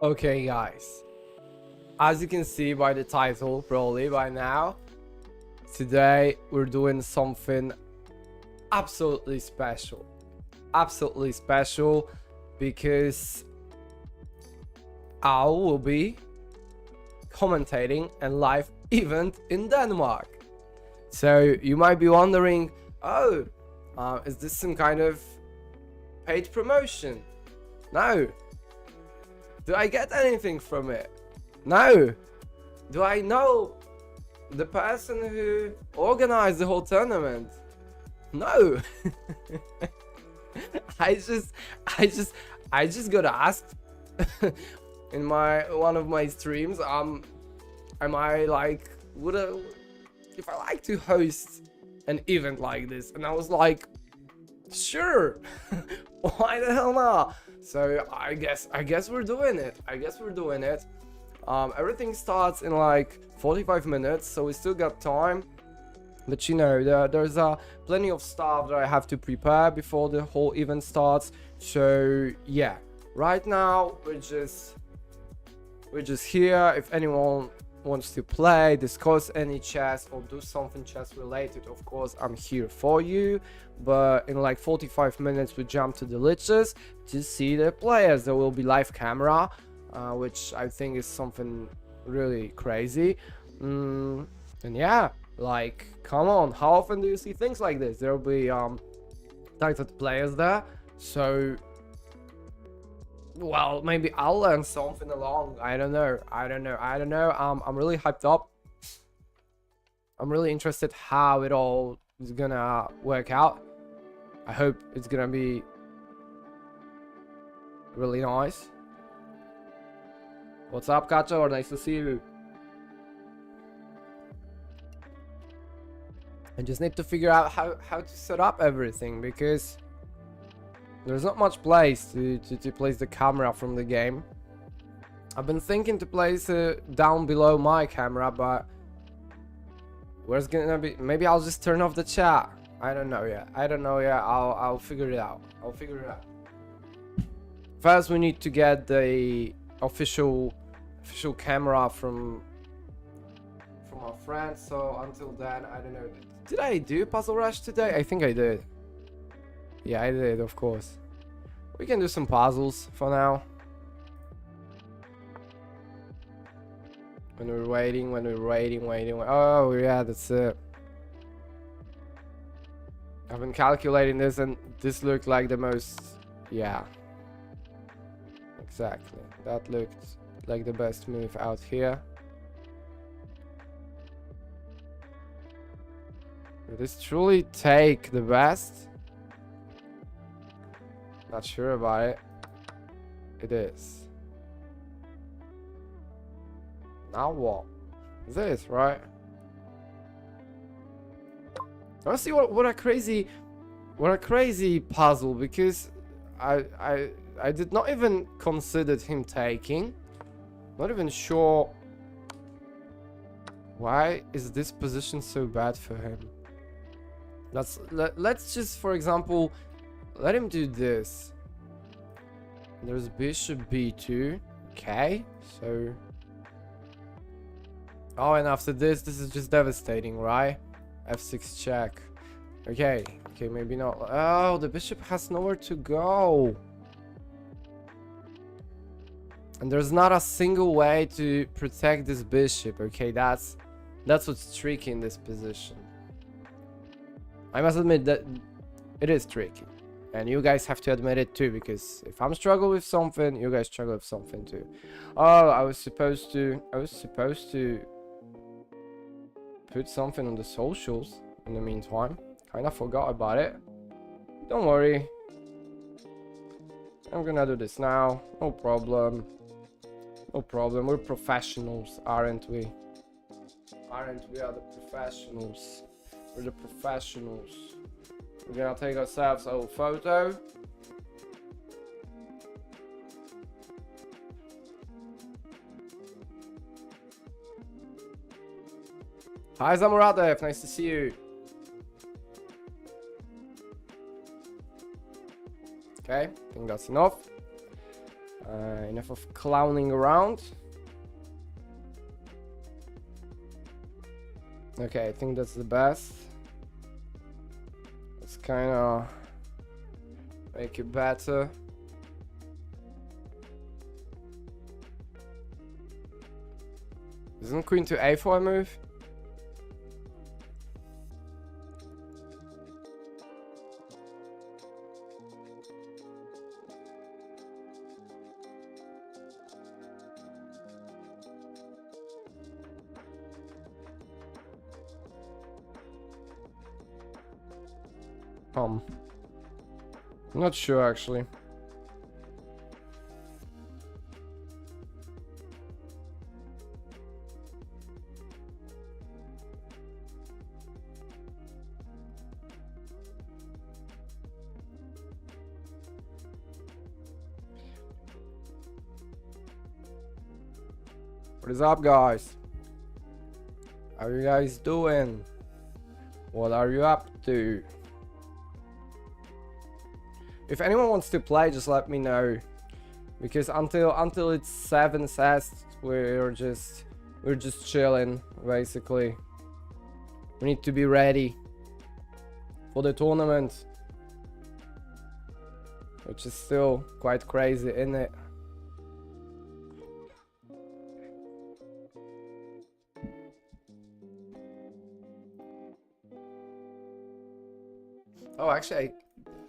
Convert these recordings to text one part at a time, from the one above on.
Okay, guys, as you can see by the title, probably by now, today we're doing something absolutely special. Absolutely special because I will be commentating a live event in Denmark. So you might be wondering, oh, is this some kind of paid promotion? No. Do I get anything from it? No. Do I know the person who organized the whole tournament? No. I just got asked in one of my streams, am I like, if I like to host an event like this? And I was like, sure. Why the hell not? So I guess we're doing it. Everything starts in like 45 minutes, so we still got time. But you know, there's plenty of stuff that I have to prepare before the whole event starts. So yeah, right now we're just here. If anyone wants to play, discuss any chess or do something chess related, of course I'm here for you. But in like 45 minutes we jump to the liches to see the players. There will be live camera, which I think is something really crazy. And yeah, like, come on, how often do you see things like this? There will be titled players there, so well, maybe I'll learn something along. I don't know. I'm really hyped up. I'm really interested how it all is gonna work out. I hope it's gonna be really nice. What's up, Kacho? Nice to see you. I just need to figure out how to set up everything, because there's not much place to place the camera from the game. I've been thinking to place it down below my camera, but where's gonna be? Maybe I'll just turn off the chat. I don't know yet. I'll figure it out. First, we need to get the official camera from our friends. So until then, I don't know. Did I do Puzzle Rush today? I think I did. Yeah, I did, of course. We can do some puzzles for now. When we're waiting. Oh, yeah, that's it. I've been calculating this, and this looked like the most... Yeah. Exactly. That looked like the best move out here. Will this truly take the best? Not sure about it. It is. Now what? This, right? Let's see what a crazy puzzle, because I did not even consider him taking. Not even sure why is this position so bad for him. Let's just, for example, let him do this. There's bishop b2. Okay, so... Oh, and after this is just devastating, right? f6 check. Okay, maybe not. Oh, the bishop has nowhere to go. And there's not a single way to protect this bishop. Okay, that's what's tricky in this position. I must admit that it is tricky. And you guys have to admit it too, because if I'm struggling with something, you guys struggle with something too. Oh, I was supposed to put something on the socials in the meantime. Kinda forgot about it. Don't worry. I'm gonna do this now. No problem. We're professionals, aren't we? We are the professionals. We're the professionals. We're gonna take ourselves a little photo. Hi Zamuradev, nice to see you. Okay, I think that's enough. Enough of clowning around. Okay, I think that's the best. Let's kind of make it better. Isn't queen to a4 a move? I'm not sure actually. What is up, guys? How are you guys doing? What are you up to? If anyone wants to play, just let me know, because until it's 7 sets, we're just chilling basically. We need to be ready for the tournament, which is still quite crazy, isn't it? Oh, actually,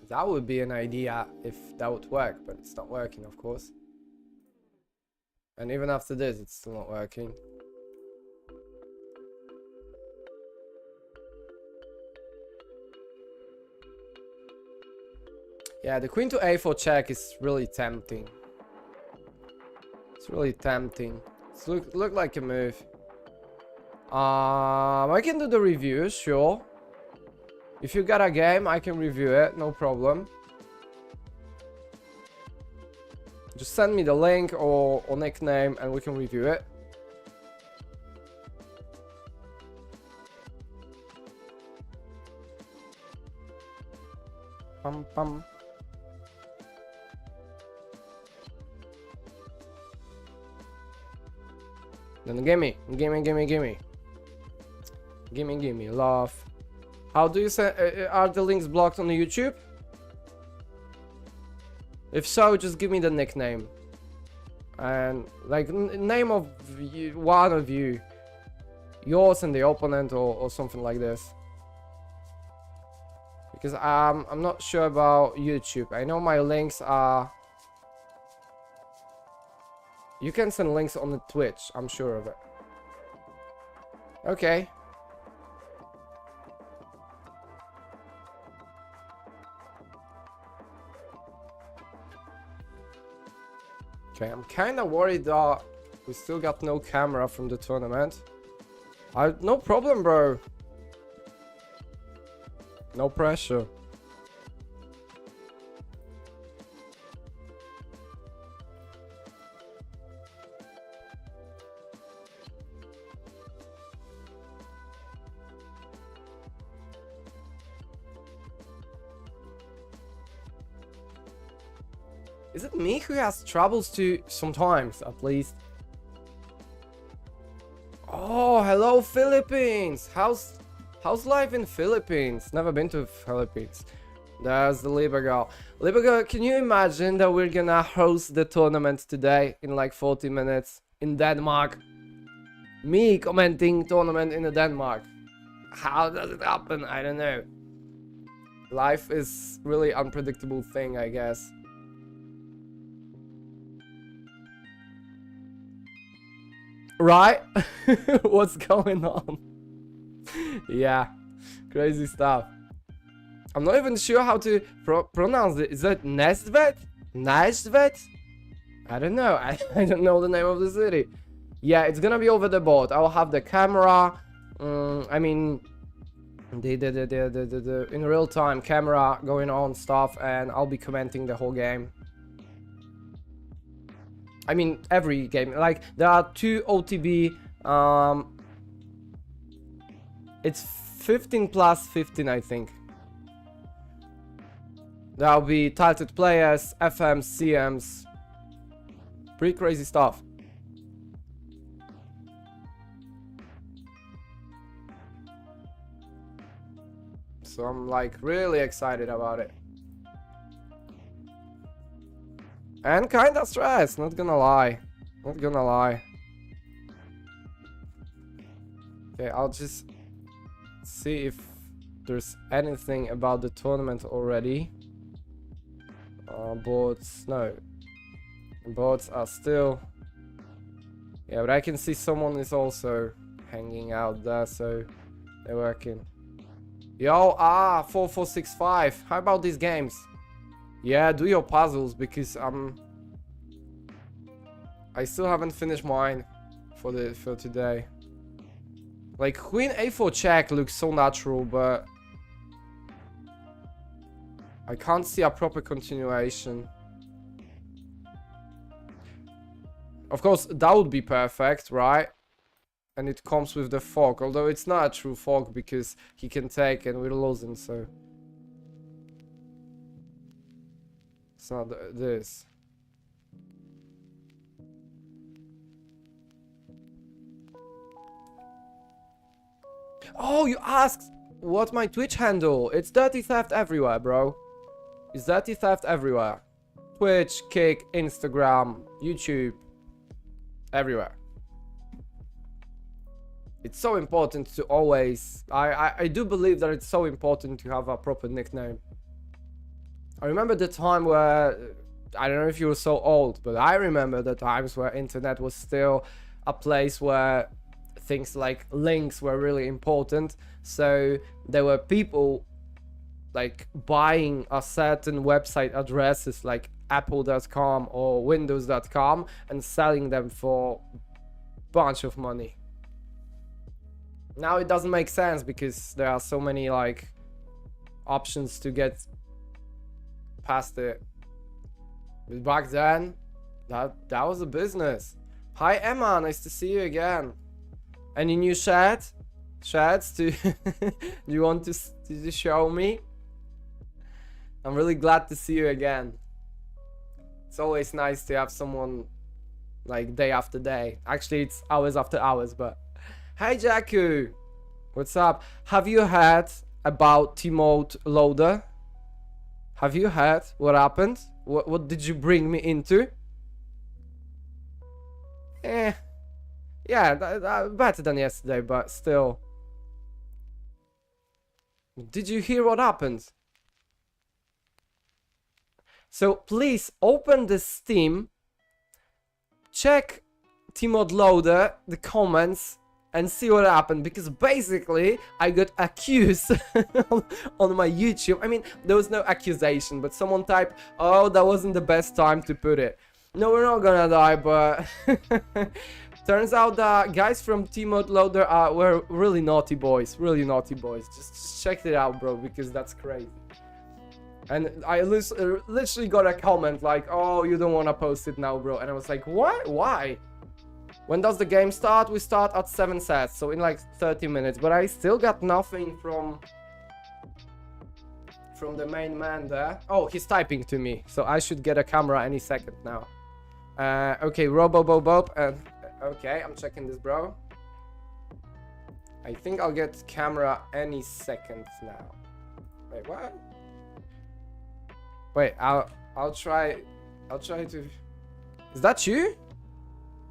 that would be an idea if that would work, but it's not working, of course. And even after this, it's still not working. Yeah, the queen to a4 check is really tempting. It's really tempting. It's look like a move. I can do the review, sure. If you got a game, I can review it, no problem. Just send me the link or nickname and we can review it. Pum pum. Then gimme, love. How do you say, are the links blocked on the YouTube? If so, just give me the nickname. And like name of one of you. Yours and the opponent or something like this. Because I'm not sure about YouTube. I know my links are... You can send links on the Twitch, I'm sure of it. Okay. Okay, I'm kinda worried that we still got no camera from the tournament. No problem, bro. No pressure. Is it me who has troubles too? Sometimes, at least. Oh, hello Philippines! How's life in Philippines? Never been to Philippines. There's the Libra girl. Libra girl, can you imagine that we're gonna host the tournament today in like 40 minutes in Denmark? Me commenting tournament in Denmark. How does it happen? I don't know. Life is really unpredictable thing, I guess. Right? What's going on? Yeah, crazy stuff. I'm not even sure how to pronounce it. Is that Næstved? Næstved? I don't know. I don't know the name of the city. Yeah, it's gonna be over the board. I'll have the camera. I mean, the in real time camera going on stuff, and I'll be commenting the whole game. I mean, every game. Like, there are 2 OTB. It's 15 plus 15, I think. There'll be tilted players, FMs, CMs. Pretty crazy stuff. So I'm like really excited about it. And kinda stressed, not gonna lie. Not gonna lie. Okay, I'll just see if there's anything about the tournament already. Boards, no. Boards are still... Yeah, but I can see someone is also hanging out there, so they're working. Yo, 4465. How about these games? Yeah, do your puzzles because I still haven't finished mine for today. Like Queen A4 check looks so natural, but I can't see a proper continuation. Of course, that would be perfect, right? And it comes with the fork, although it's not a true fork because he can take and we're losing, so it's not this. Oh, you asked what my Twitch handle? It's Dirty Theft everywhere, bro. It's Dirty Theft everywhere. Twitch, Kick, Instagram, YouTube, everywhere. It's so important to always... I do believe that it's so important to have a proper nickname. I remember the time where... I don't know if you were so old, but I remember the times where internet was still a place where things like links were really important. So there were people like buying a certain website addresses like apple.com or windows.com and selling them for a bunch of money. Now it doesn't make sense because there are so many like options to get past it. But back then, that was a business. Hi Emma, nice to see you again. Any new chats to do you want to show me? I'm really glad to see you again. It's always nice to have someone like day after day. Actually, it's hours after hours, but hi Jakku, what's up? Have you heard about T-Mode Loader? Have you heard what happened? What did you bring me into? Yeah, better than yesterday, but still. Did you hear what happened? So please open the Steam, check T-Mod Loader, the comments, and see what happened, because basically I got accused on my YouTube. I mean, there was no accusation, but someone typed, oh, that wasn't the best time to put it. No, we're not gonna die, but turns out that guys from T-Mod Loader were really naughty boys, Just check it out, bro, because that's crazy. And I literally got a comment like, oh, you don't want to post it now, bro. And I was like, what? Why? When does the game start? We start at 7 sets, so in like 30 minutes. But I still got nothing from the main man there. Oh, he's typing to me, so I should get a camera any second now. Okay, Robobobob, and okay, I'm checking this, bro. I think I'll get camera any second now. Wait, what? Wait, I'll try to... Is that you?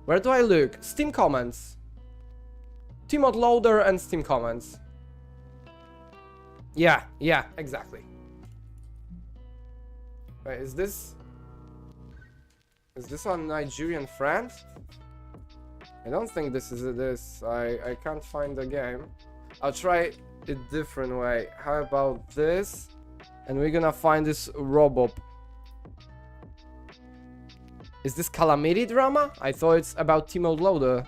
Where do I look? Steam comments. T-Mod Loader and Steam comments. Yeah, exactly. Wait, is this a Nigerian friend? I don't think this is this. I can't find the game. I'll try it different way. How about this? And we're gonna find this Robop. Is this Calamity Drama? I thought it's about T-Mode Loader.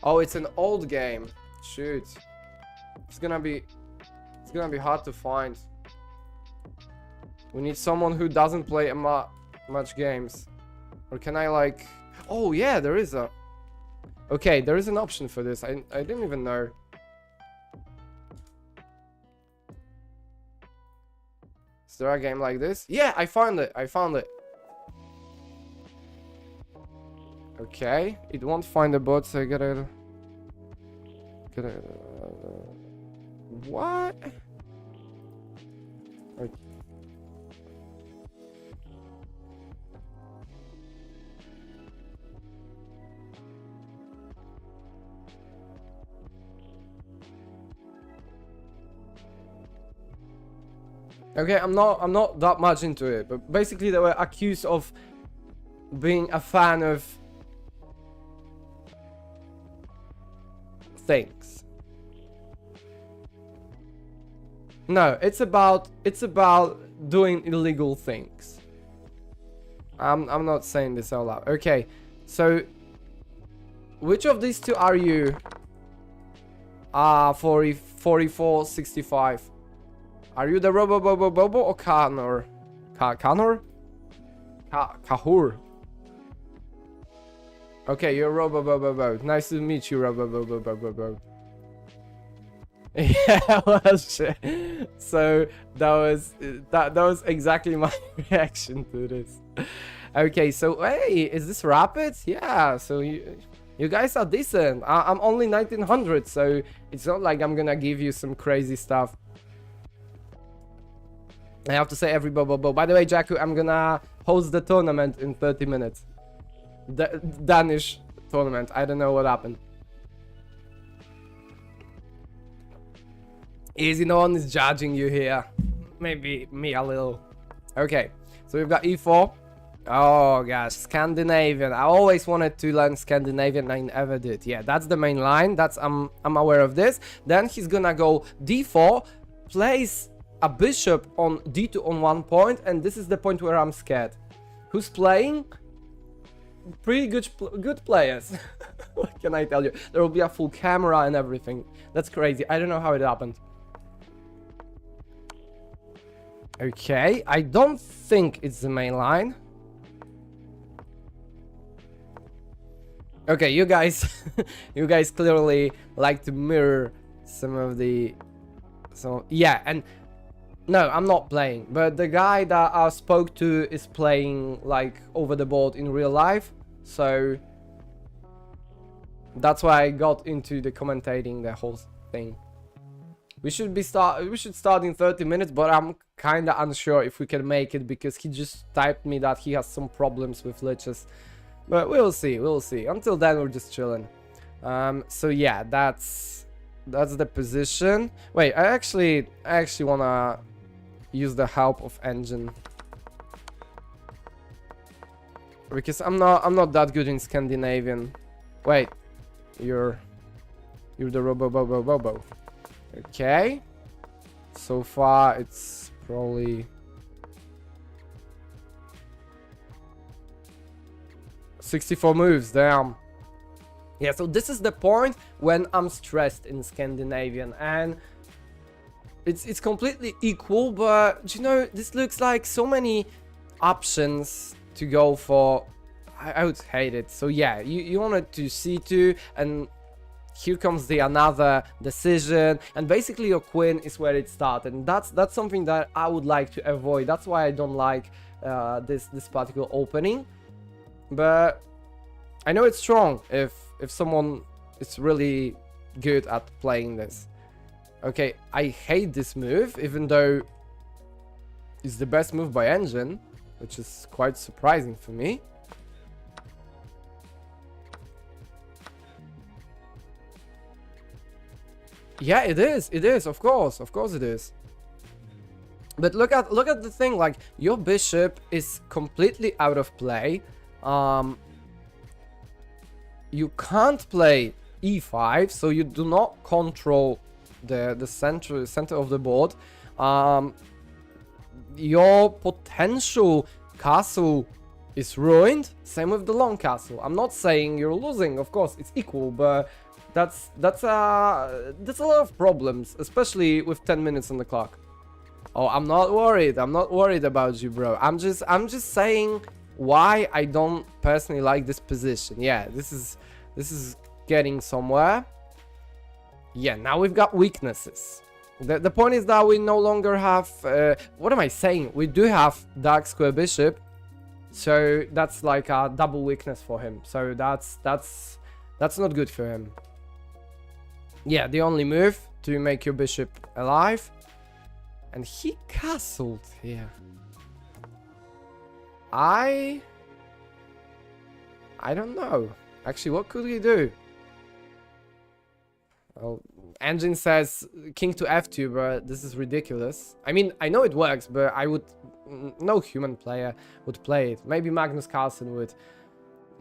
Oh, it's an old game. Shoot. It's gonna be hard to find. We need someone who doesn't play much games. Or can I like... Oh yeah, there is a... Okay, there is an option for this. I didn't even know. Is there a game like this? Yeah, I found it. Okay, it won't find the boat, so I gotta... what? Okay, I'm not that much into it, but basically they were accused of being a fan of things. No, it's about doing illegal things. I'm not saying this out loud. Okay, so which of these two are you? 44, 65. Are you the Robo or Kanor? Kanor? Kahur. Okay, you're Robo. Nice to meet you, Robo. Yeah, well, shit. So that was exactly my reaction to this. Okay, so hey, is this rapid? Yeah, so you guys are decent. I'm only 1900, so it's not like I'm gonna give you some crazy stuff. I have to say every bo. By the way, Jakku, I'm gonna host the tournament in 30 minutes. The Danish tournament. I don't know what happened. Easy, no one is judging you here. Maybe me a little. Okay, so we've got e4. Oh gosh, Scandinavian. I always wanted to learn Scandinavian, I never did. Yeah, that's the main line. I'm aware of this. Then he's gonna go d4, place a bishop on d2 on 1 point, and this is the point where I'm scared. Who's playing? Pretty good players. What can I tell you? There will be a full camera and everything. That's crazy. I don't know how it happened. Okay, I don't think it's the main line. Okay, you guys you guys clearly like to mirror some of the... So yeah, and no, I'm not playing, but the guy that I spoke to is playing like over the board in real life, so that's why I got into the commentating the whole thing. We should start in 30 minutes, but I'm kinda unsure if we can make it because he just typed me that he has some problems with glitches. But we'll see. Until then, we're just chilling. So yeah, that's the position. Wait, I actually wanna use the help of engine because I'm not that good in Scandinavian. Wait, you're the Robo. Okay, so far it's probably 64 moves. Damn. Yeah, so this is the point when I'm stressed in Scandinavian, and it's completely equal, but you know, this looks like so many options to go for. I would hate it. So yeah, you wanted to c2, and here comes the another decision, and basically your queen is where it started, and that's something that I would like to avoid. That's why I don't like this particular opening. But I know it's strong if someone is really good at playing this. Okay, I hate this move, even though it's the best move by engine, which is quite surprising for me. Yeah, it is, of course it is. But look at the thing, like, your bishop is completely out of play. You can't play e5, so you do not control the center of the board. Your potential castle is ruined. Same with the long castle. I'm not saying you're losing, of course it's equal, but that's a lot of problems, especially with 10 minutes on the clock. Oh, I'm not worried about you, bro. I'm just saying why I don't personally like this position. Yeah, this is getting somewhere. Yeah, now we've got weaknesses. The point is that we no longer have what am I saying? We do have dark square bishop, So that's like a double weakness for him. So that's not good for him. Yeah, the only move to make your bishop alive. And he castled here. I don't know. Actually, what could he do? Well, Engine says king to f2, but this is ridiculous. I mean, I know it works, but I would... No human player would play it. Maybe Magnus Carlsen would.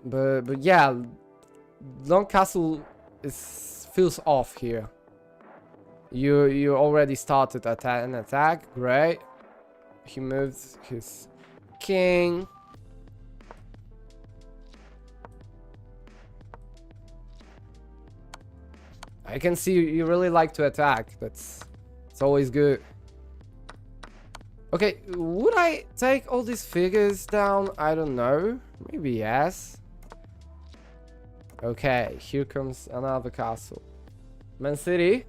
But yeah, long castle feels off here. You already started an attack. Great. He moves his king. I can see you really like to attack. It's always good. Okay, would I take all these figures down? I don't know. Maybe yes. Okay, here comes another castle. Man City.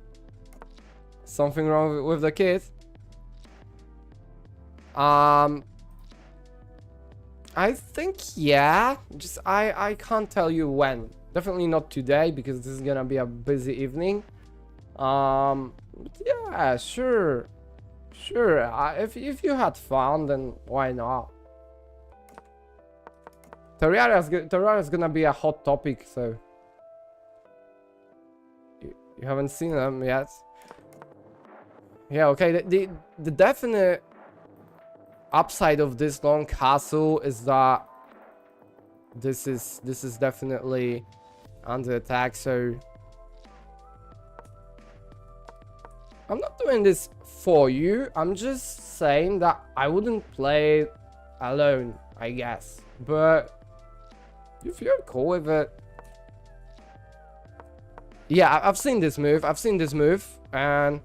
Something wrong with the kid. I think yeah. Just I can't tell you when. Definitely not today because this is gonna be a busy evening. Yeah, sure. Sure, if you had fun, then why not? Terraria's gonna be a hot topic, so... You haven't seen them yet? Yeah, okay, the definite upside of this long castle is that this is definitely under attack, so... I'm not doing this for you. I'm just saying that I wouldn't play it alone, I guess. But if you're cool with it... Yeah, I've seen this move. And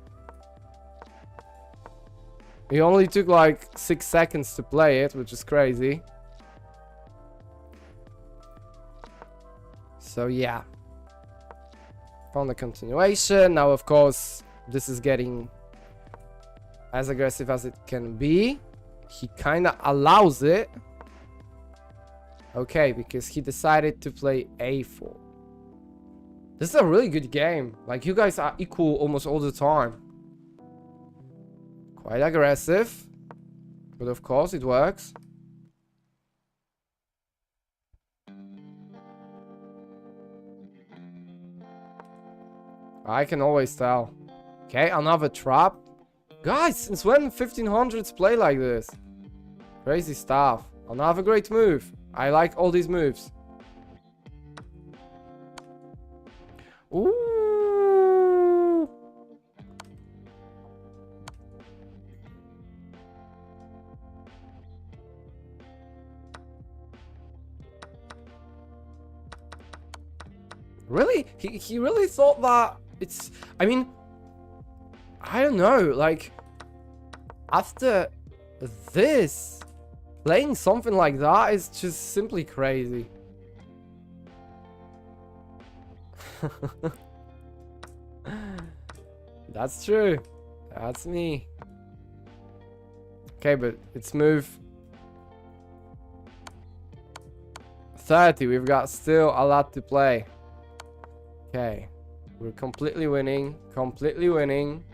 it only took like 6 seconds to play it, which is crazy. So yeah. Found the continuation. Now, of course... This is getting as aggressive as it can be. He kind of allows it. Okay, because he decided to play a4. This is a really good game. Like, you guys are equal almost all the time. Quite aggressive. But of course, it works. I can always tell. Okay, another trap. Guys, since when 1500s play like this? Crazy stuff. Another great move. I like all these moves. Ooh. Really? He really thought that it's... I mean... I don't know, like, after this, playing something like that is just simply crazy. That's true. That's me. Okay, but it's move 30. We've got still a lot to play. Okay. We're completely winning. Completely winning.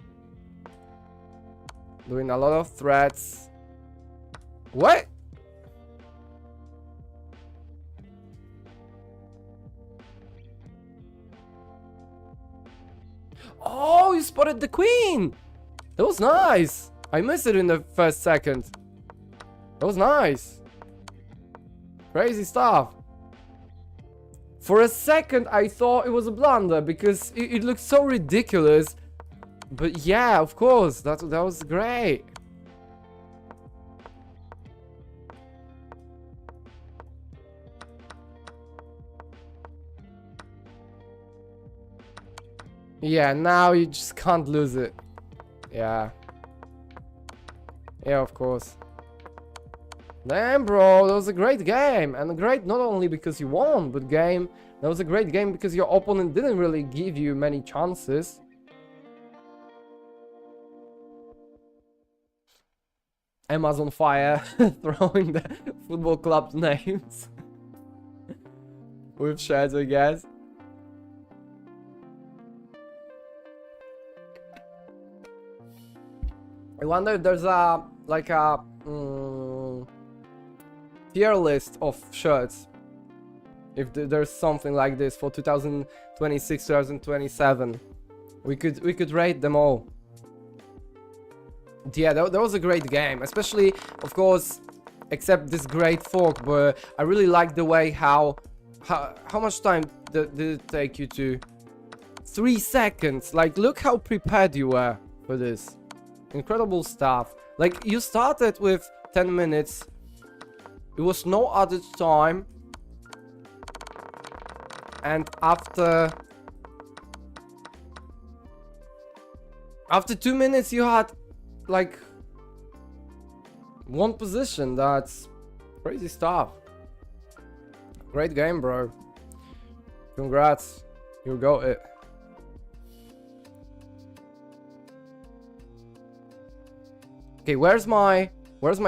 Doing a lot of threats. What? Oh, you spotted the queen. That was nice. I missed it in the first second. That was nice. Crazy stuff. For a second, I thought it was a blunder because it looked so ridiculous. But yeah, of course, that was great. Yeah, now you just can't lose it. Yeah. Yeah, of course. Damn, bro, that was a great game. And great not only because you won, but that was a great game because your opponent didn't really give you many chances. Emma's on fire, throwing the football club names with shirts, I guess. I wonder if there's a like a tier list of shirts. If there's something like this for 2026, 2027, we could rate them all. Yeah, that was a great game, especially, of course, except this great fork, but I really like the way how much time did it take you to? 3 seconds. Like, look how prepared you were for this. Incredible stuff. Like, you started with 10 minutes. It was no other time. And after 2 minutes you had like 1 position. That's crazy stuff. Great game, bro. Congrats. You got it. Okay, where's my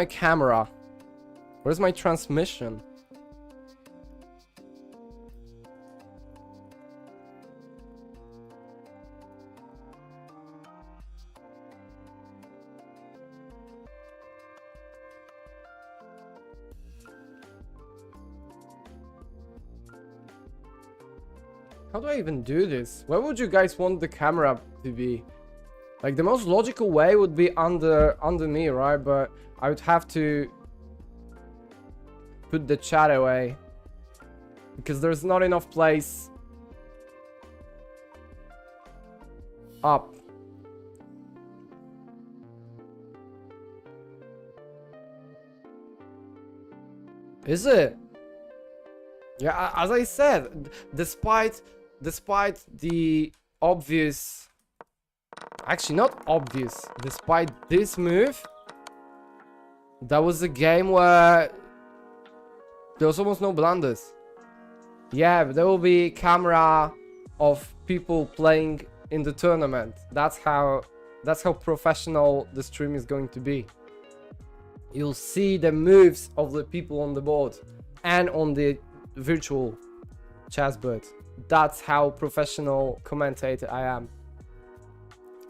camera? Where's my transmission? How do I even do this? Where would you guys want the camera to be? Like, the most logical way would be under me, right? But I would have to put the chat away because there's not enough place up. Is it? Yeah, as I said, despite the obvious, actually not obvious, despite this move, that was a game where there was almost no blunders. Yeah, there will be camera of people playing in the tournament. That's how professional the stream is going to be. You'll see the moves of the people on the board and on the virtual chessboard. That's how professional commentator I am.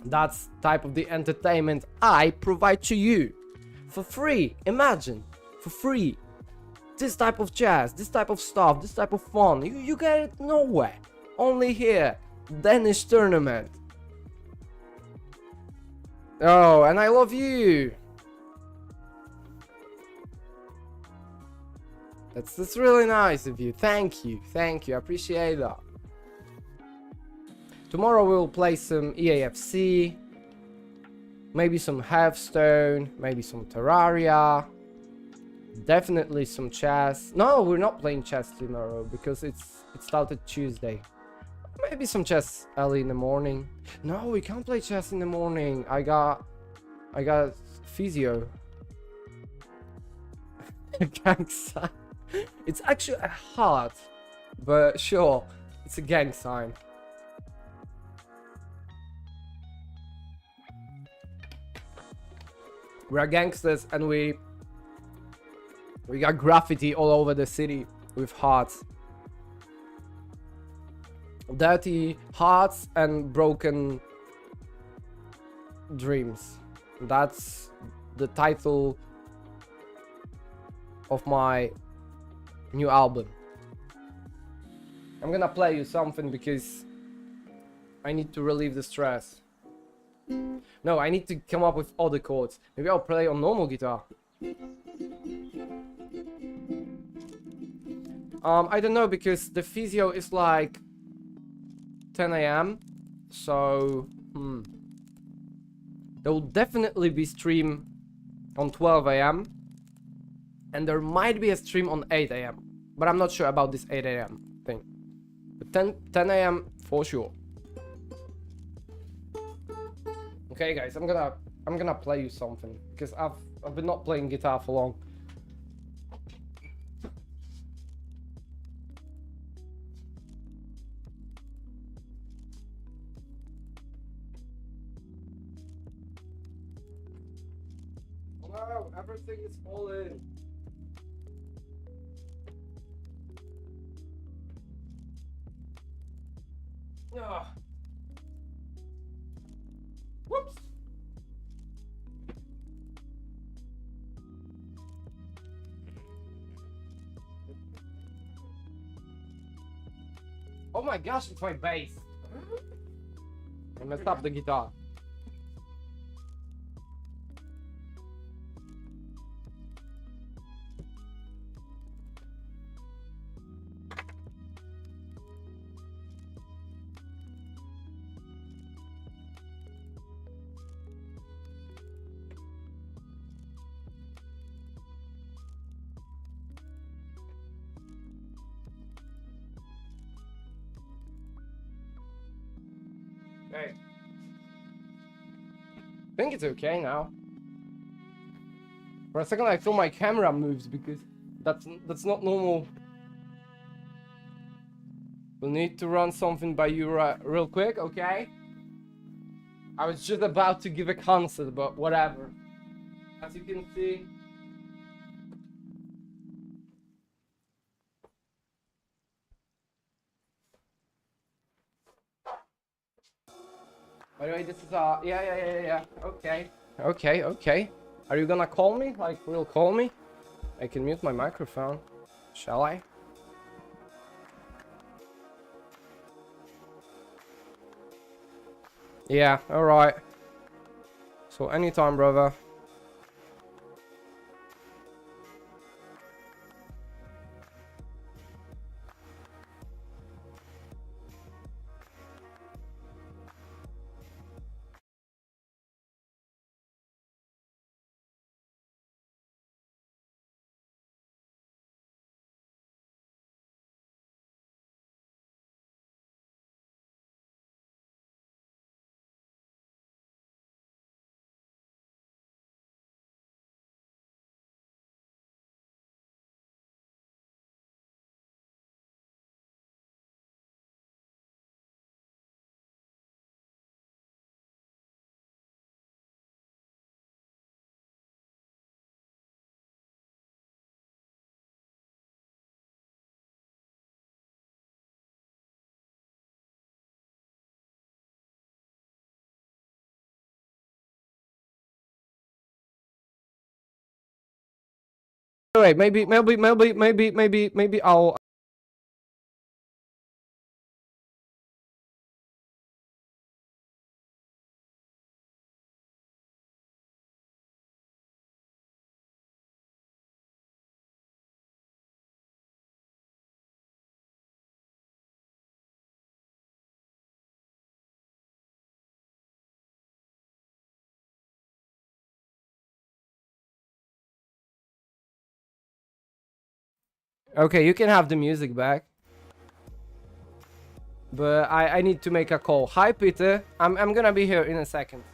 That's type of the entertainment I provide to you for free. Imagine, for free. This type of chess, this type of stuff, this type of fun, you get it nowhere. Only here. Danish tournament. Oh, and I love you. That's really nice of you. Thank you. I appreciate that. Tomorrow we'll play some EAFC, maybe some Hearthstone, maybe some Terraria, definitely some chess. No, we're not playing chess tomorrow because it started Tuesday. Maybe some chess early in the morning. No, we can't play chess in the morning. I got physio. Gang sign. It's actually a heart, but sure, it's a gang sign. We are gangsters and we got graffiti all over the city with hearts. Dirty hearts and broken dreams. That's the title of my new album. I'm gonna play you something because I need to relieve the stress. No, I need to come up with other chords. Maybe I'll play on normal guitar. I don't know, because the physio is like 10 AM. So, there will definitely be stream on 12 AM. And there might be a stream on 8 AM. But I'm not sure about this 8 AM thing. But 10 AM for sure. Okay, guys, I'm gonna play you something because I've been not playing guitar for long. No, everything is falling. Ugh. Whoops. Oh my gosh, it's my bass. I messed up the guitar. Hey. I think it's okay now. For a second I thought my camera moves because that's not normal. We'll need to run something by you real quick, okay? I was just about to give a concert, but whatever. As you can see. By the way, this is yeah. Okay. Are you gonna call me? Like, real call me? I can mute my microphone. Shall I? Yeah, alright. So anytime, brother. Wait, maybe I'll. Okay, you can have the music back. But I need to make a call. Hi, Peter. I'm gonna be here in a second.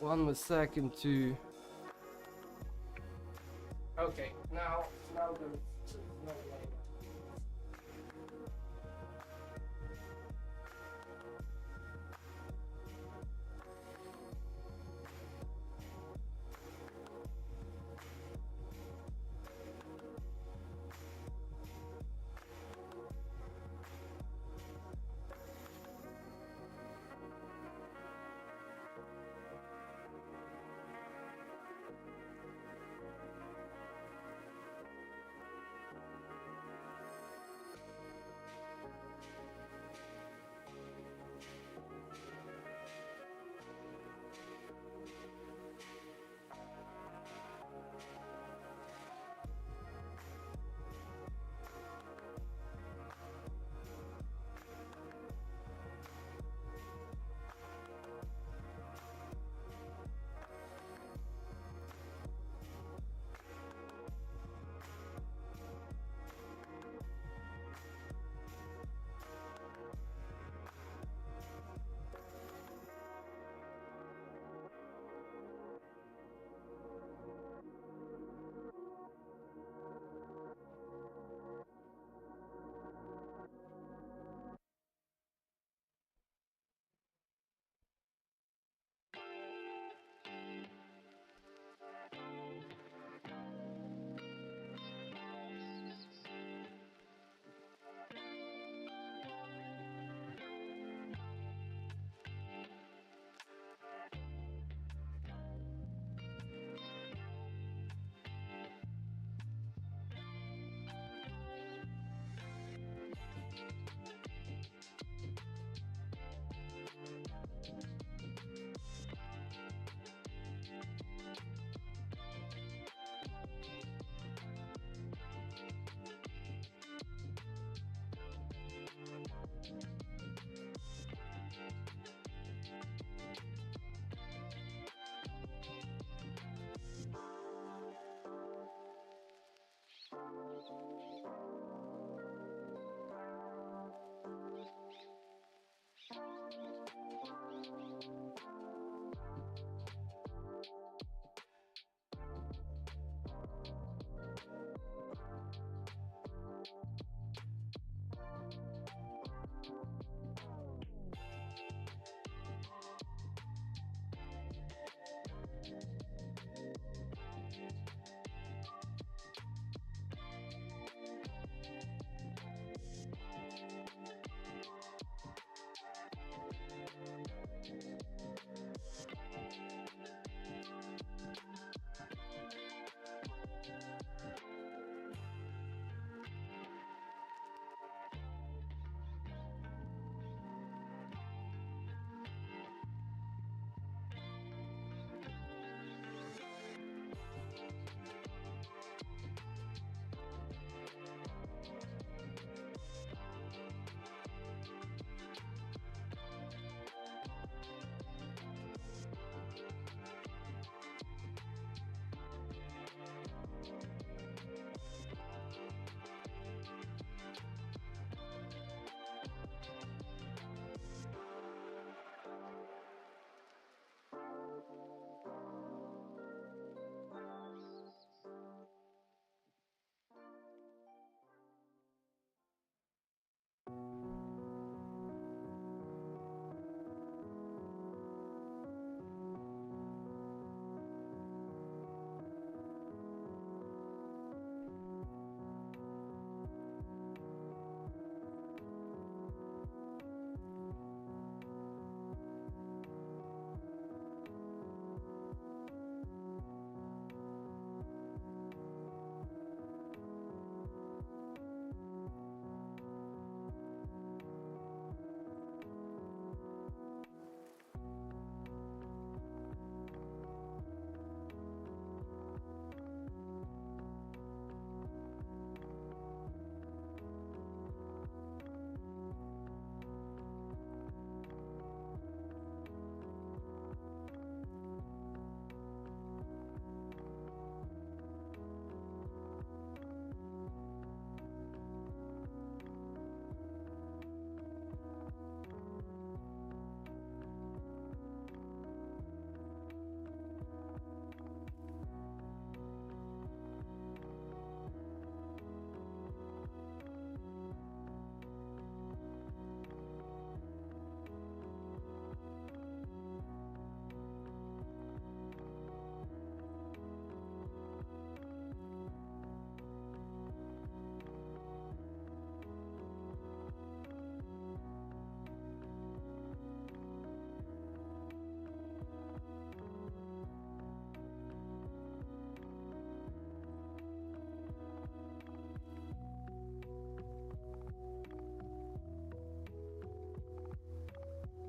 One more second to. Okay, now there's no way.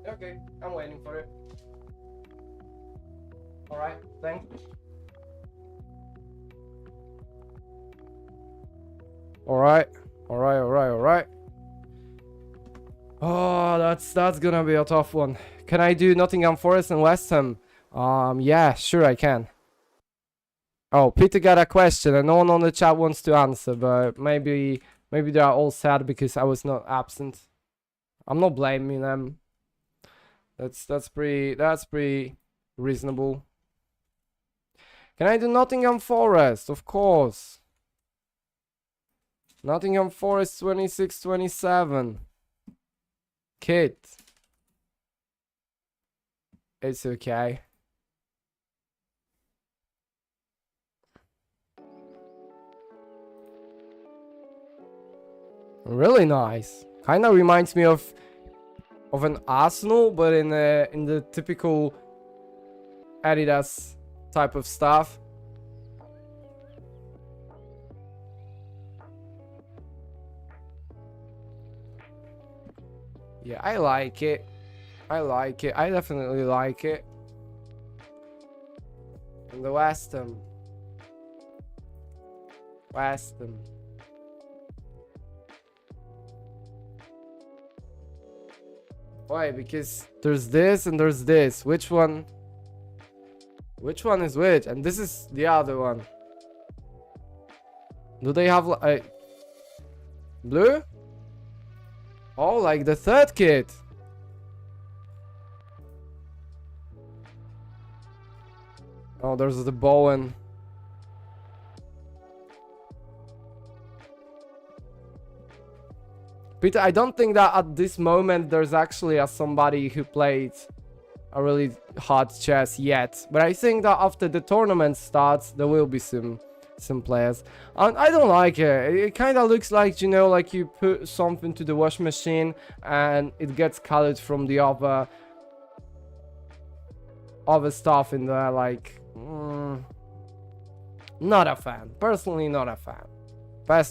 Okay, I'm waiting for it. Alright, thanks. Alright. Oh, that's gonna be a tough one. Can I do Nottingham Forest and West Ham? Yeah, sure I can. Oh, Peter got a question and no one on the chat wants to answer, but maybe they are all sad because I was not absent. I'm not blaming them. That's pretty reasonable. Can I do Nottingham Forest? Of course. Nottingham Forest 26-27. Kid. It's okay. Really nice. Kinda reminds me of an Arsenal, but in the typical Adidas type of stuff. Yeah, I like it. I definitely like it. And the West Ham. Why? Because there's this and there's this. Which one is which? And this is the other one. Do they have like blue? Oh, like the third kit. Oh, there's the Bowen. Peter, I don't think that at this moment there's actually somebody who played a really hard chess yet. But I think that after the tournament starts, there will be some players. And I don't like it. It kind of looks like, you know, like you put something to the wash machine and it gets colored from the other stuff in there. Like, not a fan. Personally, not a fan. But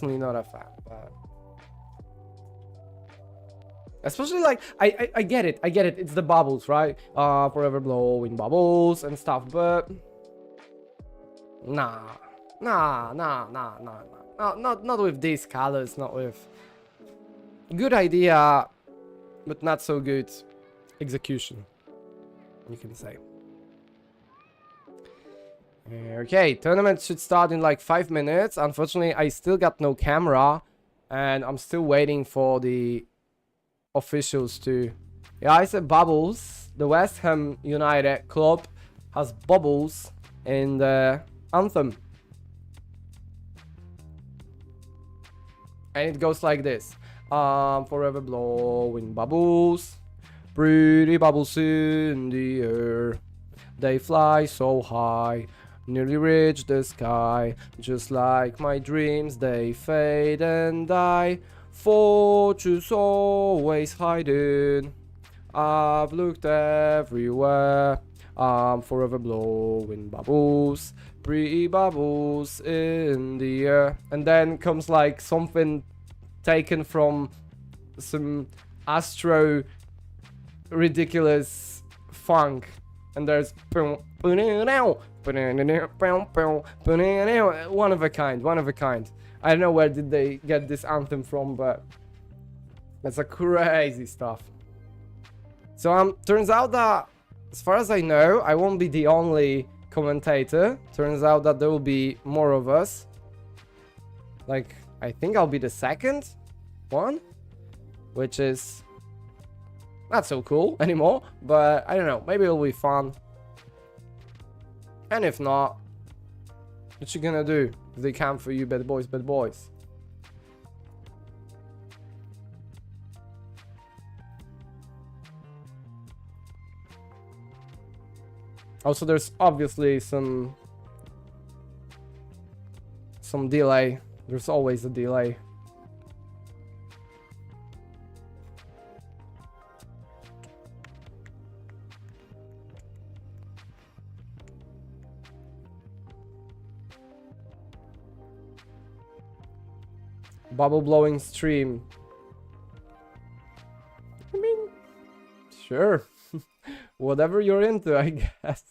especially like I get it. It's the bubbles, right? Forever blowing bubbles and stuff, but nah. Not with these colors, not with good idea, but not so good execution, you can say. Okay, tournament should start in like 5 minutes. Unfortunately, I still got no camera and I'm still waiting for the officials to... Yeah, I said bubbles. The West Ham United club has bubbles in the anthem. And it goes like this. Forever blowing bubbles, pretty bubbles in the air. They fly so high, nearly reach the sky. Just like my dreams, they fade and die. Fortune's always hiding. I've looked everywhere. I'm forever blowing bubbles, pretty bubbles in the air. And then comes like something taken from some Astro ridiculous funk. And there's one of a kind. I don't know where did they get this anthem from, but that's a crazy stuff. So turns out that, as far as I know, I won't be the only commentator. Turns out that there will be more of us. Like, I think I'll be the second one, which is not so cool anymore, but I don't know, maybe it'll be fun. And if not, what you gonna do if they come for you, bad boys? Also, there's obviously some delay. There's always a delay. Bubble blowing stream. I mean, Sure. Whatever you're into, I guess.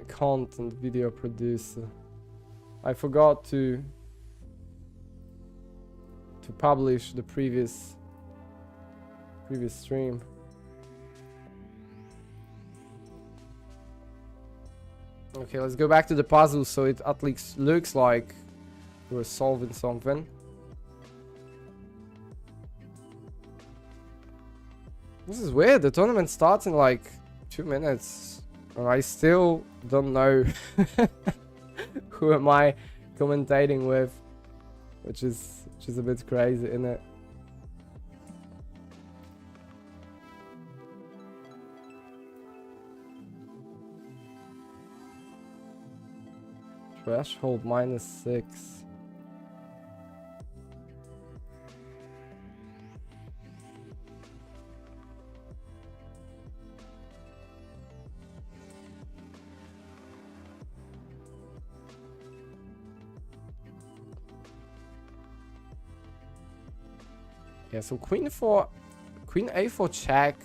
Content video producer. I forgot to publish the previous stream. Okay, let's go back to the puzzle so it at least looks like we're solving something. This is weird. The tournament starts in like 2 minutes. And I still don't know who am I commentating with, which is a bit crazy, isn't it? Threshold -6. Yeah, so queen a4 check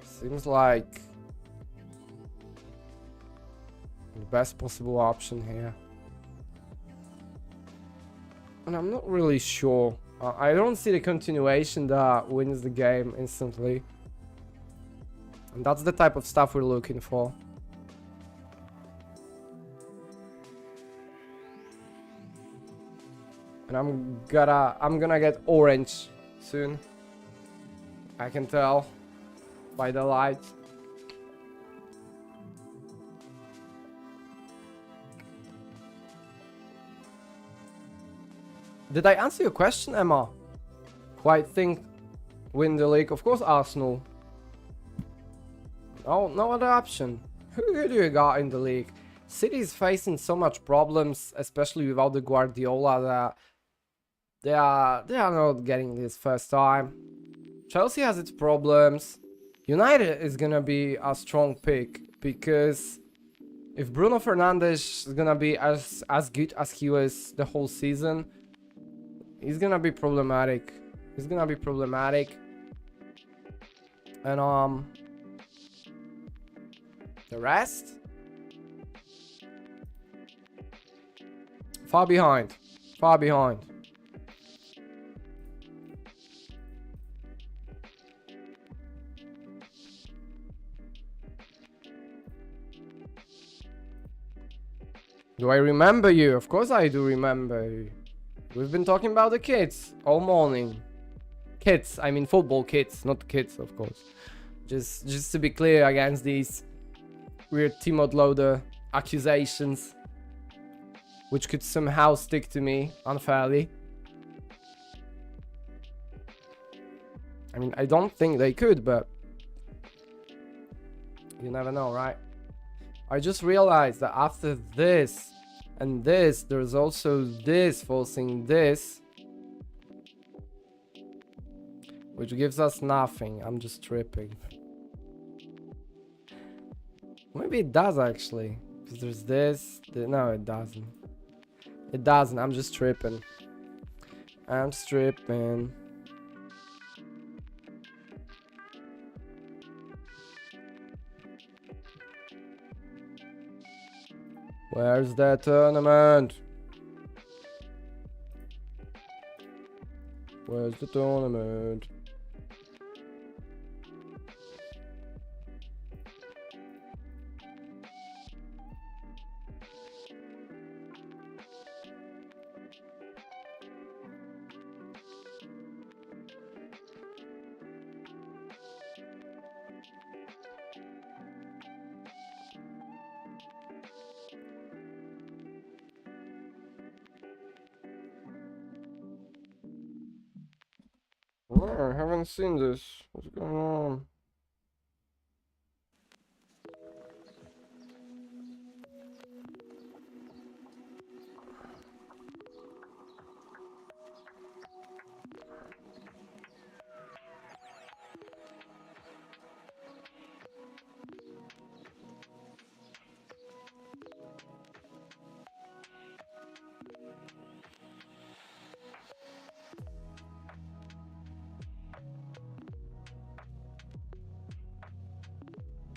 seems like the best possible option here. And I'm not really sure. I don't see the continuation that wins the game instantly. And that's the type of stuff we're looking for. And I'm gonna get orange soon. I can tell by the light. Did I answer your question, Emma? Who I think win the league? Of course, Arsenal. Oh, no other option. Who do you got in the league? City is facing so much problems, especially without the Guardiola, that they are not getting this first time. Chelsea has its problems. United is gonna be a strong pick, because if Bruno Fernandes is gonna be as good as he was the whole season, he's gonna be problematic. He's gonna be problematic. And the rest, far behind. Far behind. Do I remember you? Of course I do remember you. We've been talking about the kids all morning. Kids, I mean football kids, not kids, of course. Just to be clear against these weird Timo Loader accusations, which could somehow stick to me unfairly. I mean, I don't think they could, but you never know, right? I just realized that after this and this, there's also this forcing this, which gives us nothing. I'm just tripping. Maybe it does actually, because there's this. No, it doesn't. It doesn't. I'm just tripping. I'm stripping. Where's that tournament? Where's the tournament? Oh, I haven't seen this. What's going on?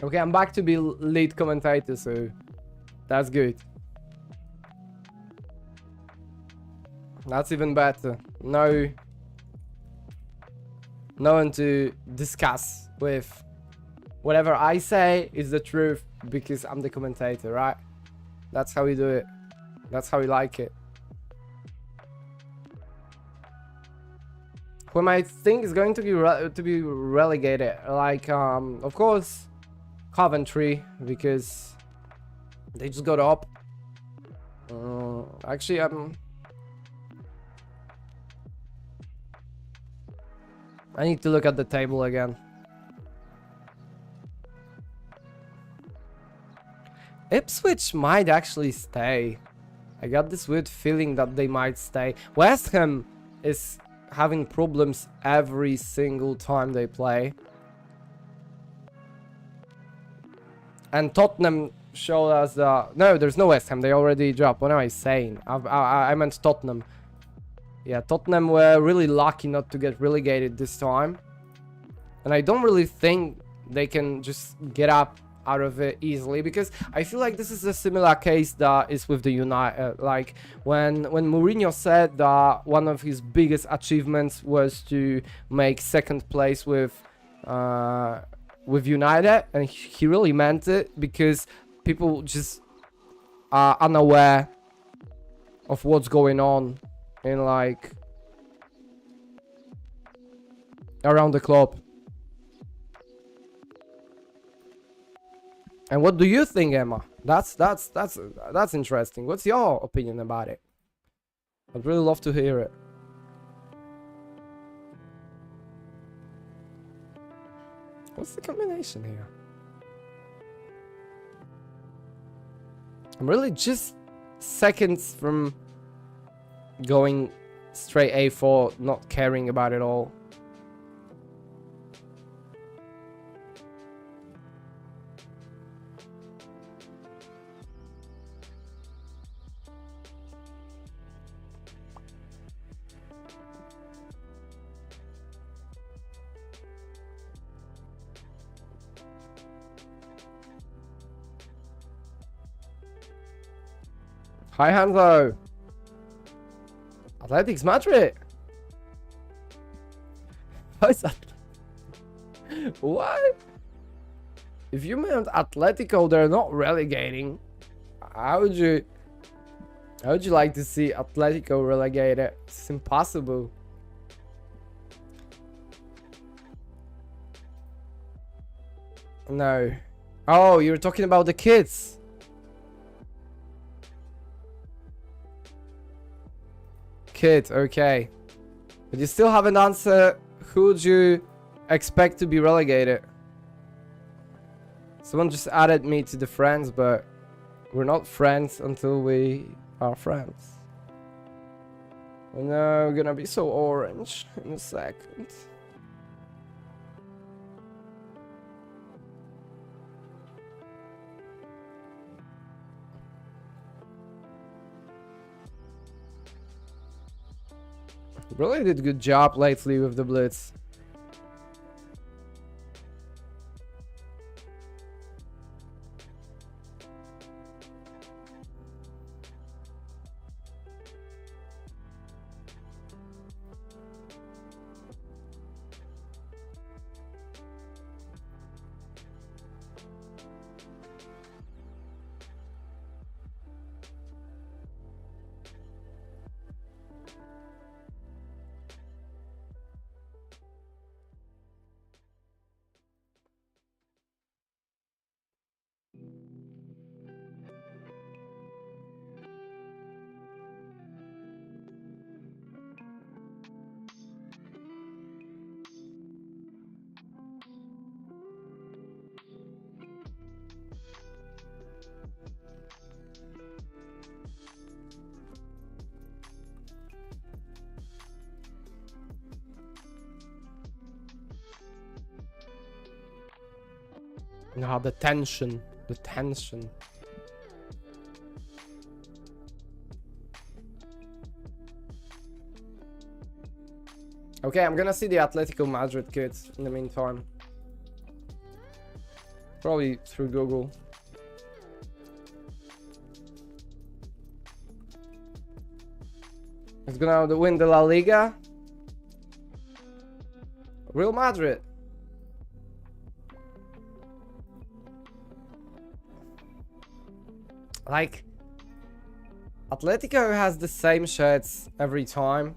Okay, I'm back to be lead commentator, so that's good. That's even better. No one to discuss with. Whatever I say is the truth because I'm the commentator, right? That's how we do it. That's how we like it. Whom I think is going to be relegated, like of course Coventry, because they just got up. Actually, I need to look at the table again. Ipswich might actually stay. I got this weird feeling that they might stay. West Ham is having problems every single time they play. And Tottenham showed us that... No, there's no West Ham. They already dropped. What am I saying? I meant Tottenham. Yeah, Tottenham were really lucky not to get relegated this time. And I don't really think they can just get up out of it easily, because I feel like this is a similar case that is with the United. Like when Mourinho said that one of his biggest achievements was to make second place with United, and he really meant it, because people just are unaware of what's going on in like around the club. And what do you think, Emma? That's interesting. What's your opinion about it? I'd really love to hear it. What's the combination here? I'm really just seconds from going straight A4, not caring about it all. Hi, Hanzo. Athletics Madrid. What's that? What? If you meant Atletico, they're not relegating. How would you like to see Atletico relegated? It's impossible. No. Oh, you're talking about the kids. Kid, okay. But you still haven't answered who would you expect to be relegated. Someone just added me to the friends, but we're not friends until we are friends. Oh no, we're gonna be so orange in a second. Really did a good job lately with the blitz. No, the tension. The tension. Okay, I'm gonna see the Atletico Madrid kids in the meantime. Probably through Google. It's gonna win the La Liga. Real Madrid. Like, Atletico has the same shirts every time.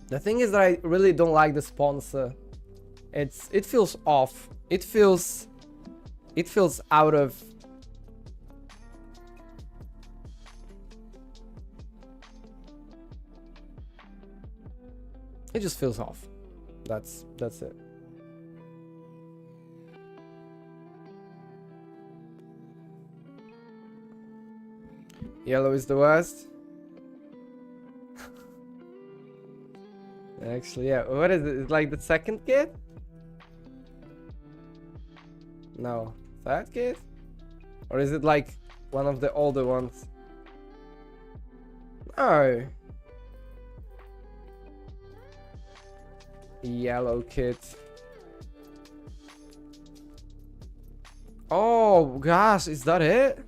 The thing is that I really don't like the sponsor. It feels off. It feels out of. It just feels off. That's it. Yellow is the worst. Actually, yeah. What is it? It's like the second kid? No, third kid? Or is it like one of the older ones? No. Yellow kid. Oh gosh, is that it?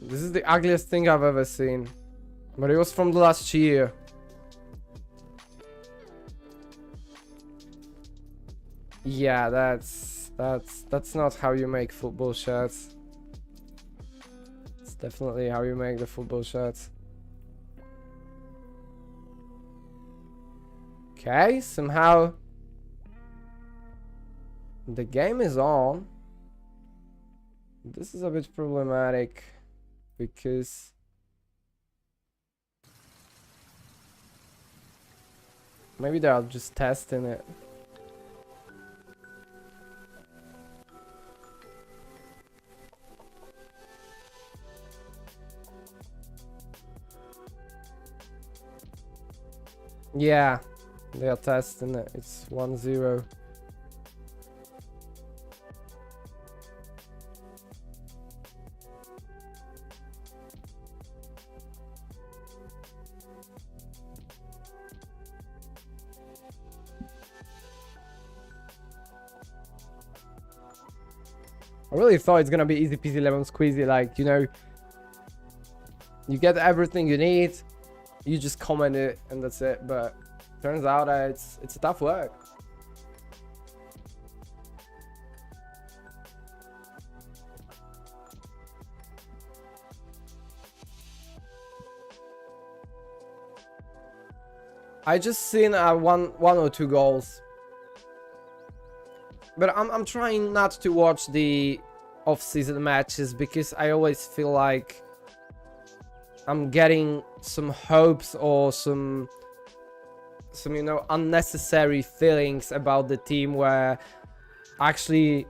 This is the ugliest thing I've ever seen. But it was from the last year. Yeah, that's not how you make football shirts. It's definitely how you make the football shirts. Okay, somehow the game is on. This is a bit problematic because maybe they're just testing it. Yeah, they are testing it. It's 1-0. I really thought it's gonna be easy peasy lemon squeezy, like, you know, you get everything you need, you just comment it and that's it, but turns out it's a tough work. I just seen one or two goals. But I'm trying not to watch the off-season matches because I always feel like I'm getting some hopes or some you know, unnecessary feelings about the team where actually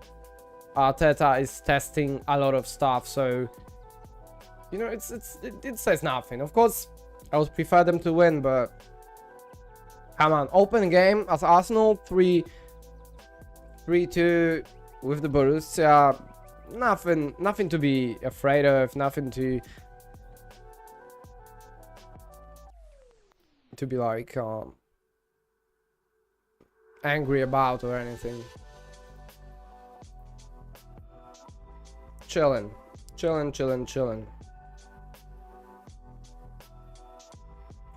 Arteta is testing a lot of stuff. So, you know, it says nothing. Of course, I would prefer them to win, but come on, open game as Arsenal 3-2 with the Borussia. Nothing to be afraid of, nothing to be like angry about or anything. Chilling.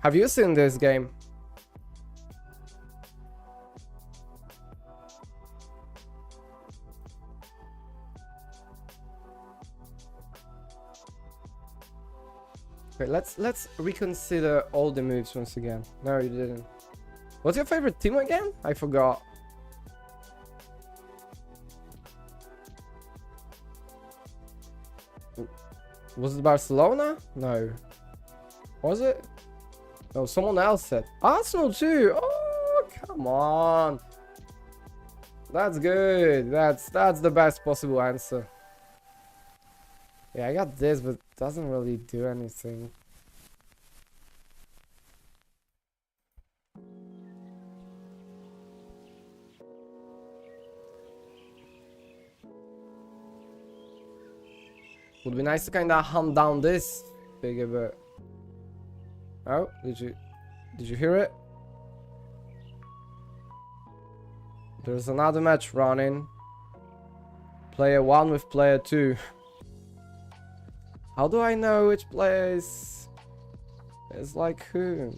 Have you seen this game? Okay, let's reconsider all the moves once again. No, you didn't. What's your favorite team again? I forgot. Was it Barcelona? No. Was it? No, someone else said. Arsenal too. Oh, come on. That's good. That's the best possible answer. Yeah, I got this, but it doesn't really do anything. Would be nice to kind of hunt down this big a bit. Oh, did you hear it? There's another match running. Player 1 with player 2. How do I know which player is like who?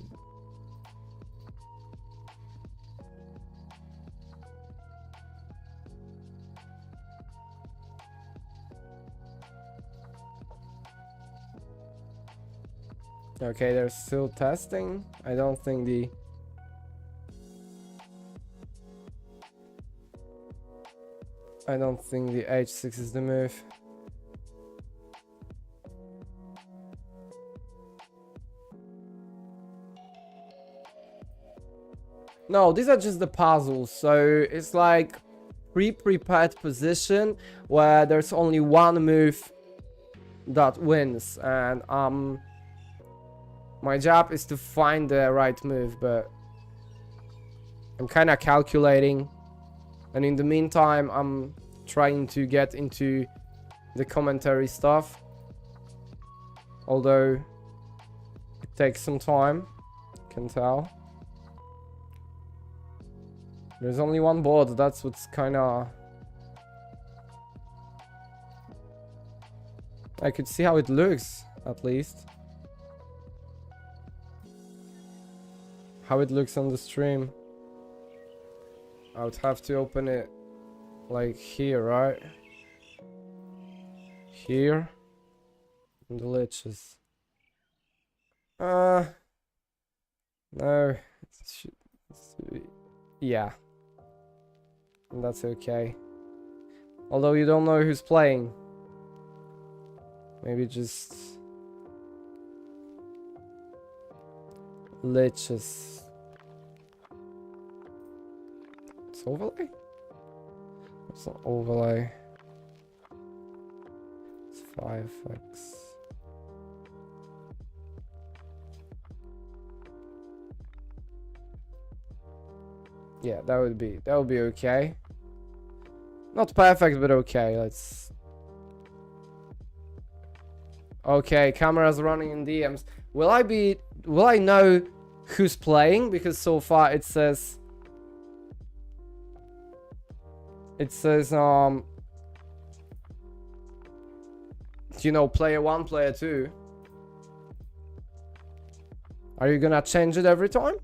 Okay, they're still testing. I don't think the h6 is the move. No, these are just the puzzles. So it's like pre-prepared position where there's only one move that wins, and my job is to find the right move, but I'm kind of calculating, and in the meantime I'm trying to get into the commentary stuff, although it takes some time, you can tell. There's only one board, that's what's kind of... I could see how it looks, at least. How it looks on the stream. I would have to open it like here, right? Here. And the liches. No. Yeah. And that's okay. Although you don't know who's playing. Maybe just... liches. It's overlay? It's not overlay. It's 5x. Yeah, that would be okay. Not perfect, but okay. Let's... Okay, cameras running in DMs. Will I know who's playing? Because so far it says you know, player 1, player 2. Are you gonna change it every time?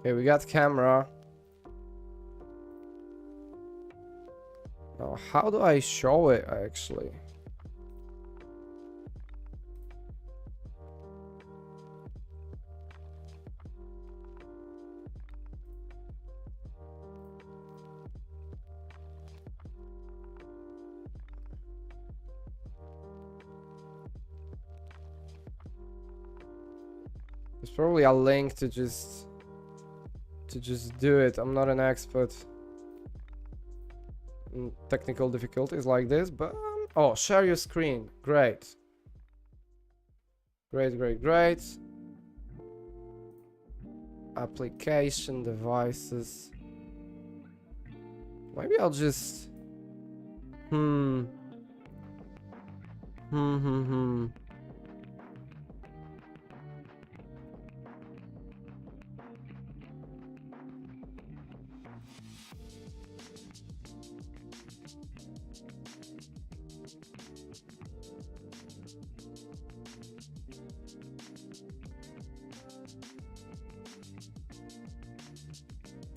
Okay, we got camera. Now, how do I show it actually? There's probably a link to just do it. I'm not an expert in technical difficulties like this, but oh, share your screen. Great. Great. Application devices. Maybe I'll just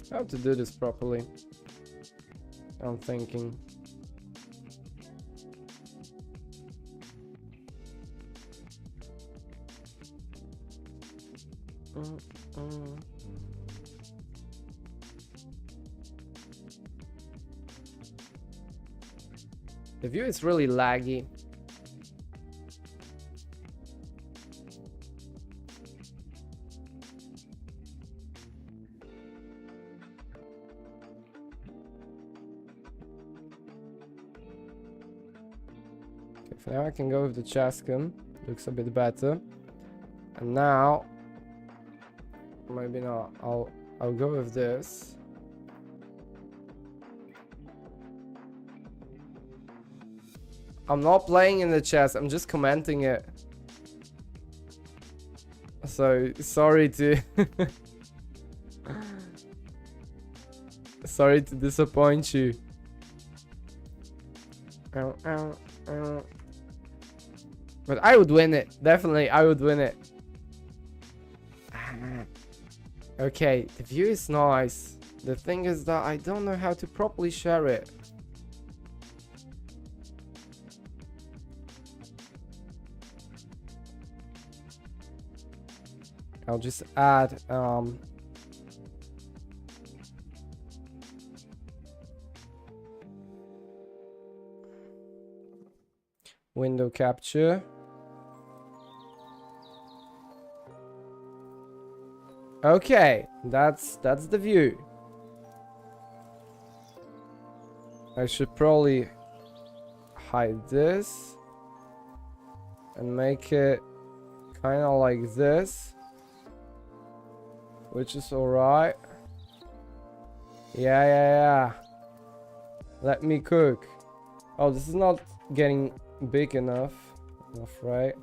how to do this properly. I'm thinking. The view is really laggy. For now I can go with the chess gun. Looks a bit better. And now maybe not. I'll go with this. I'm not playing in the chess, I'm just commenting it. So sorry to sorry to disappoint you. But I would win it. Definitely, I would win it. Okay, the view is nice. The thing is that I don't know how to properly share it. I'll just add window capture. Okay, that's the view. I should probably hide this and make it kind of like this, which is alright. Yeah. Let me cook. Oh, this is not getting big enough, right?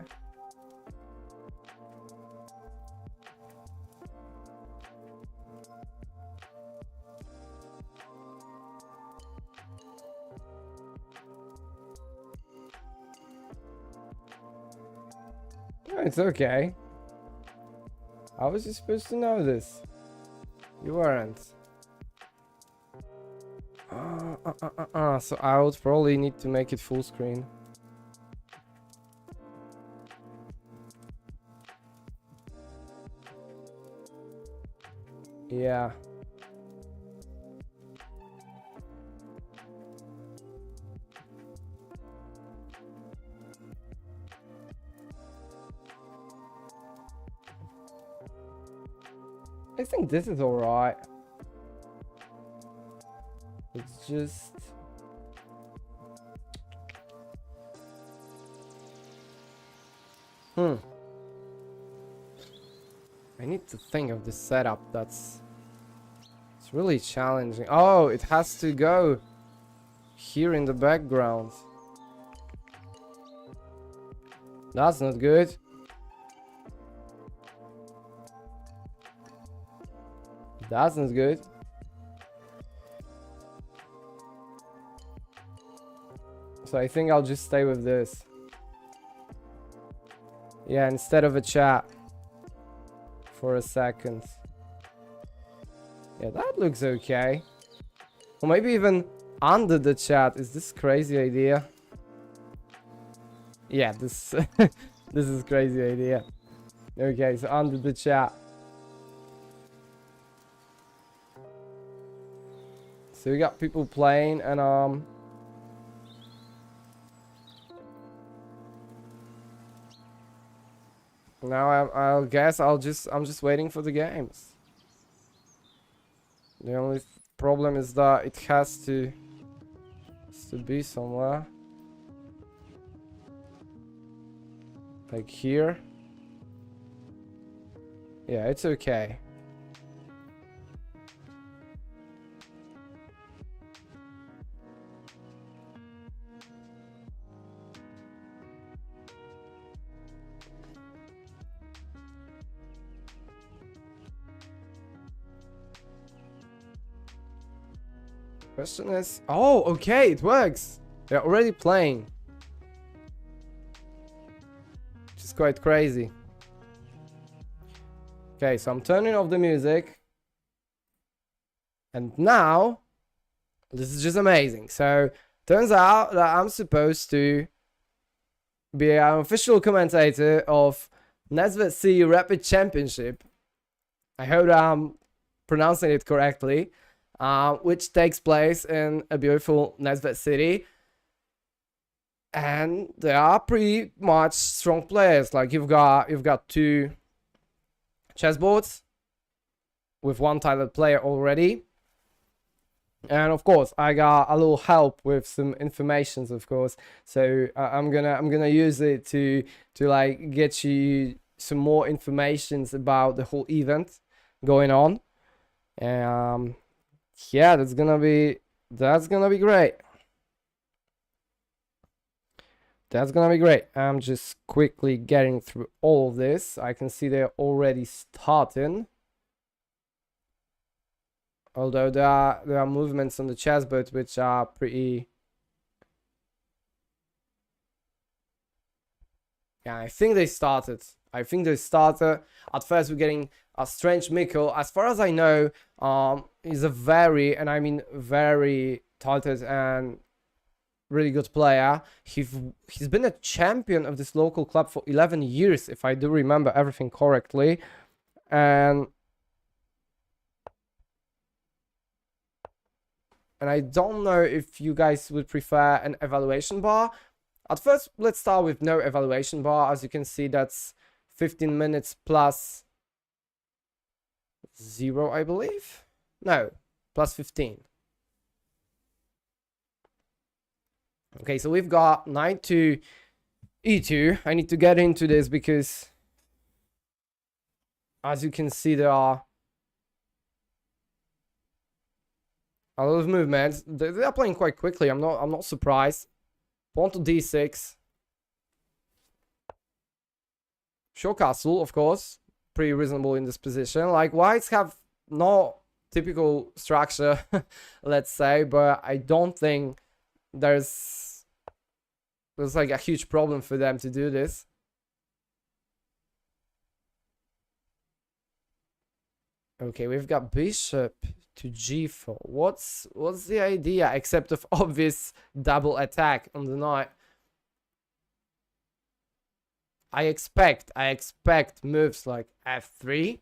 Oh, it's okay. How was you supposed to know this? You weren't. So I would probably need to make it full screen. Yeah. I think this is alright. It's just... I need to think of the setup. It's really challenging. Oh, it has to go here in the background. That's not good. That's not good. So I think I'll just stay with this. Yeah, instead of a chat for a second. Yeah, that looks okay. Or maybe even under the chat. Is this crazy idea? Yeah, this this is crazy idea. Okay, so under the chat. So we got people playing, and now I'll guess I'm just waiting for the games. The only problem is that it has to be somewhere. Like here. Yeah, it's okay. Question is, oh, okay, it works. They're already playing. Which is quite crazy. Okay, so I'm turning off the music. And now, this is just amazing. So, turns out that I'm supposed to be an official commentator of Næstved City Rapid Championship. I hope I'm pronouncing it correctly. Which takes place in a beautiful Næstved city, and they are pretty much strong players. Like you've got two chessboards with one tiled player already, and of course I got a little help with some informations, of course. So I'm gonna use it to like get you some more informations about the whole event, going on. Yeah, that's gonna be great. That's gonna be great. I'm just quickly getting through all of this. I can see they're already starting. Although there are movements on the chessboard which are pretty. Yeah, I think they started. At first, we're getting a strange Mikkel. As far as I know, he's a very, and I mean very talented and really good player. He's been a champion of this local club for 11 years, if I do remember everything correctly. And I don't know if you guys would prefer an evaluation bar. At first, let's start with no evaluation bar. As you can see, that's 15 minutes plus 0, I believe. No, plus 15. Okay, so we've got knight to e2. I need to get into this because, as you can see, there are a lot of movements. They are playing quite quickly. I'm not surprised. Pawn to d6. Show castle, of course. Pretty reasonable in this position. Like, whites have no typical structure, let's say, but I don't think there's like a huge problem for them to do this. Okay, we've got bishop to g4. What's the idea, except of obvious double attack on the knight? I expect moves like f3.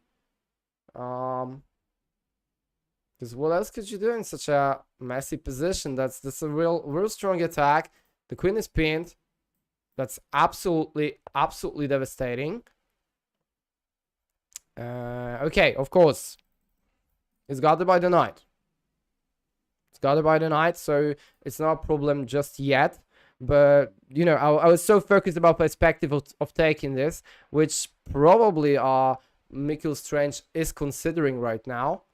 Because what else could you do in such a messy position? That's a real strong attack. The queen is pinned. That's absolutely devastating. Okay, of course. It's guarded by the knight. So it's not a problem just yet. But, you know, I was so focused about perspective of taking this, which probably Mikkel Strange is considering right now.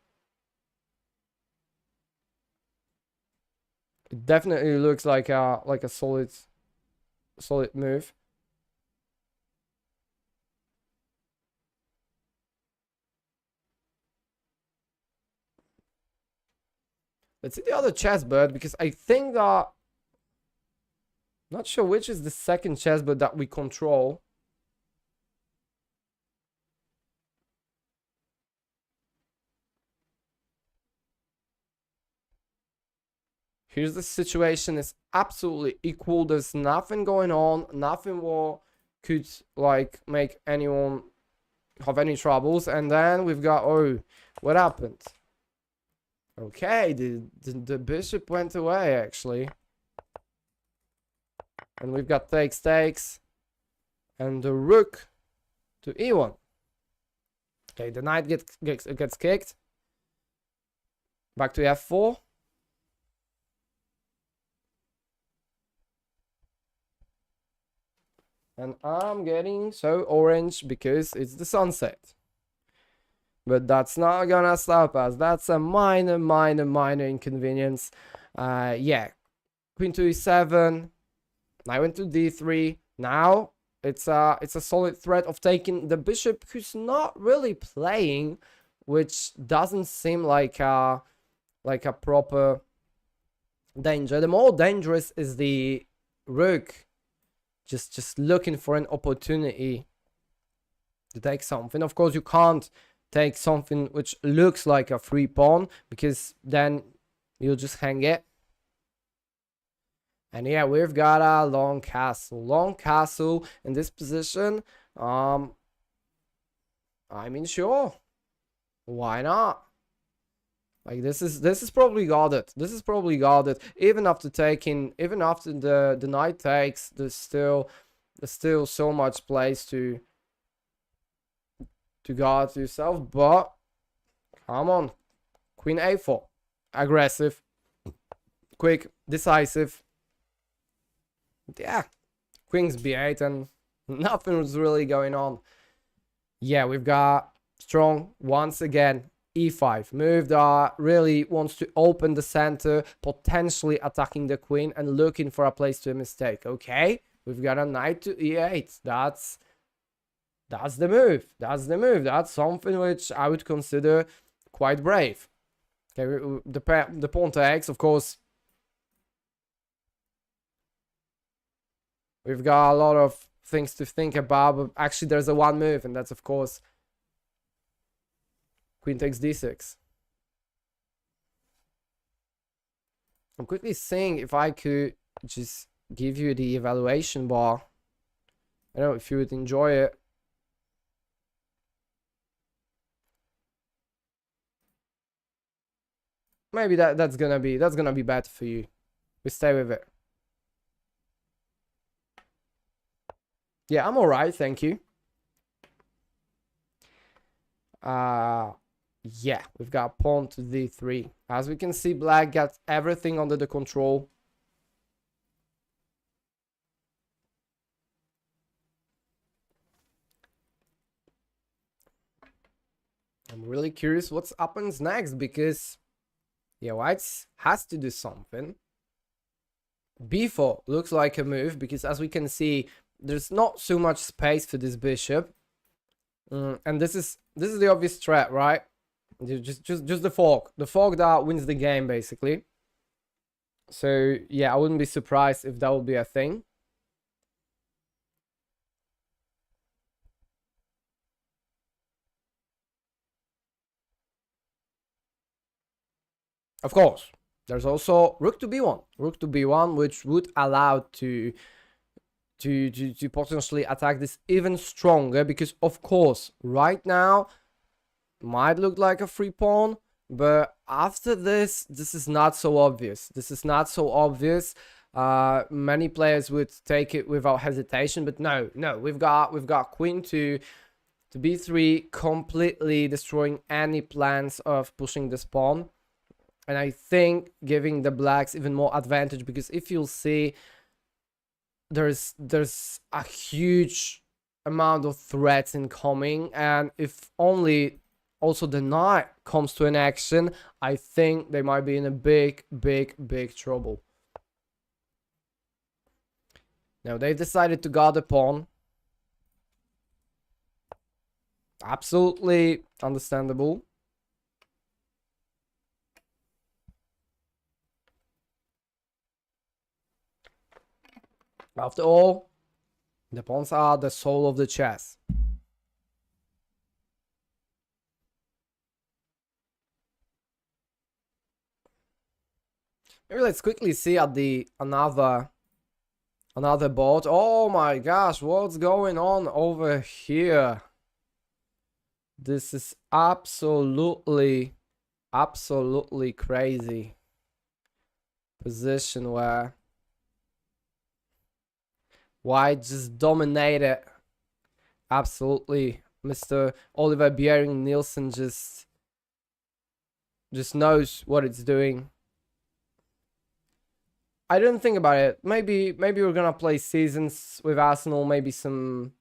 It definitely looks like a solid move. Let's see the other chessboard, because I think that, not sure which is the second chessboard that we control. Here's the situation. It's absolutely equal. There's nothing going on. Nothing more could like make anyone have any troubles. And then we've got, oh, what happened? Okay, the bishop went away actually. And we've got takes. And the rook to e1. Okay, the knight gets kicked. Back to f4. And I'm getting so orange because it's the sunset. But that's not gonna stop us. That's a minor inconvenience. Yeah. Queen to e7. I went to d3. Now it's a solid threat of taking the bishop, who's not really playing, which doesn't seem like a proper danger. The more dangerous is the rook, just looking for an opportunity to take something. Of course, you can't take something which looks like a free pawn, because then you'll just hang it. And yeah, we've got a long castle in this position. I mean, sure, why not? Like, this is probably guarded. Even after the knight takes, there's still so much place to guard yourself. But come on, queen a4, aggressive, quick, decisive. Yeah, queen's b8, and nothing was really going on. Yeah, we've got strong once again. E5 move that really wants to open the center, potentially attacking the queen and looking for a place to mistake. Okay, we've got a knight to E8. That's the move. That's the move. That's something which I would consider quite brave. Okay, the pawn takes, of course. We've got a lot of things to think about, but actually there's a one move, and that's of course queen takes d6. I'm quickly seeing if I could just give you the evaluation bar. I don't know if you would enjoy it. Maybe that's gonna be better for you. We stay with it. Yeah, I'm alright, thank you. Yeah, we've got pawn to d3. As we can see, black got everything under the control. I'm really curious what happens next, because yeah, white has to do something. b4 looks like a move, because as we can see, there's not so much space for this bishop. And this is the obvious threat, right? Just the fork that wins the game, basically. So yeah, I wouldn't be surprised if that would be a thing. Of course, there's also rook to b1, which would allow to potentially attack this even stronger, because of course right now might look like a free pawn, but after this is not so obvious. Many players would take it without hesitation, but no, we've got queen to b3, completely destroying any plans of pushing this pawn, and I think giving the blacks even more advantage, because if you'll see, there's a huge amount of threats incoming, and if only also the knight comes to an action, I think they might be in a big trouble. Now they've decided to guard the pawn. Absolutely understandable. After all, the pawns are the soul of the chess. Maybe let's quickly see at the another board. Oh my gosh, what's going on over here? This is absolutely crazy position where white just dominated. Absolutely. Mr. Oliver Bjerring Nielsen just knows what it's doing. I didn't think about it. Maybe we're gonna play seasons with Arsenal, maybe some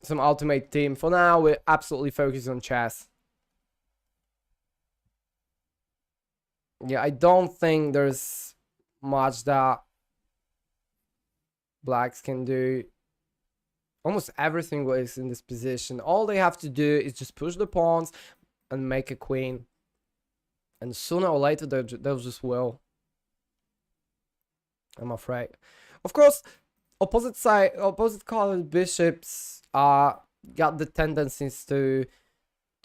ultimate team. For now, we're absolutely focused on chess. Yeah, I don't think there's much that blacks can do. Almost everything was in this position. All they have to do is just push the pawns and make a queen, and sooner or later they'll just will. I'm afraid. Of course, opposite colored bishops got the tendencies to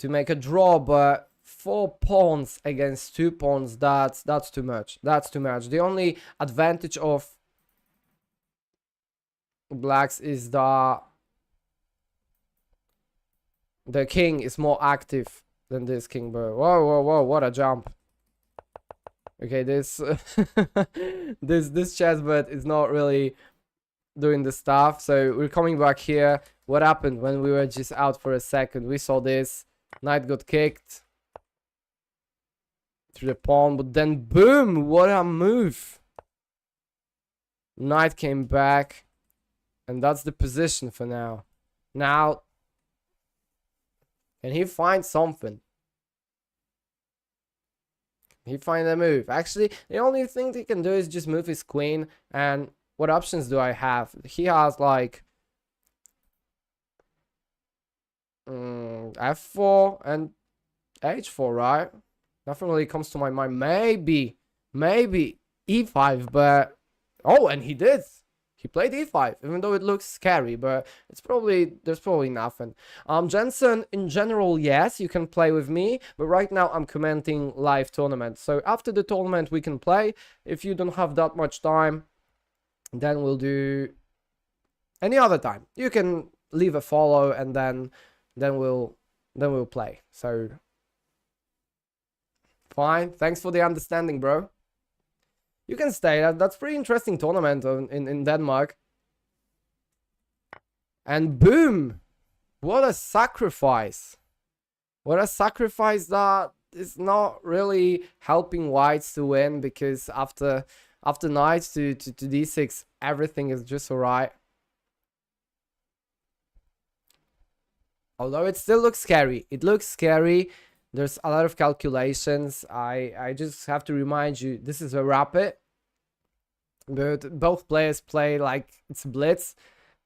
make a draw, but 4 pawns against 2 pawns, that's too much. The only advantage of blacks is that the king is more active than this king, but whoa, what a jump. Okay, this this chessboard is not really doing the stuff, so we're coming back here. What happened when we were just out for a second? We saw this, knight got kicked through the pawn, but then boom, what a move. Knight came back, and that's the position for now. Now, can he find something? He find a move. Actually, the only thing he can do is just move his queen. And what options do I have? He has like f4 and h4, right? Nothing really comes to my mind. Maybe e5, but oh, and he did. He played e5, even though it looks scary, but there's probably nothing. Jensen, in general, yes, you can play with me, but right now I'm commenting live tournament. So after the tournament, we can play. If you don't have that much time, then we'll do any other time. You can leave a follow, and then we'll play. So fine. Thanks for the understanding, bro. You can stay. That's pretty interesting tournament in Denmark. And boom! What a sacrifice. What a sacrifice that is not really helping whites to win, because after knight to d6, everything is just alright. Although it still looks scary. It looks scary. There's a lot of calculations. I just have to remind you, this is a rapid. But both players play like it's blitz.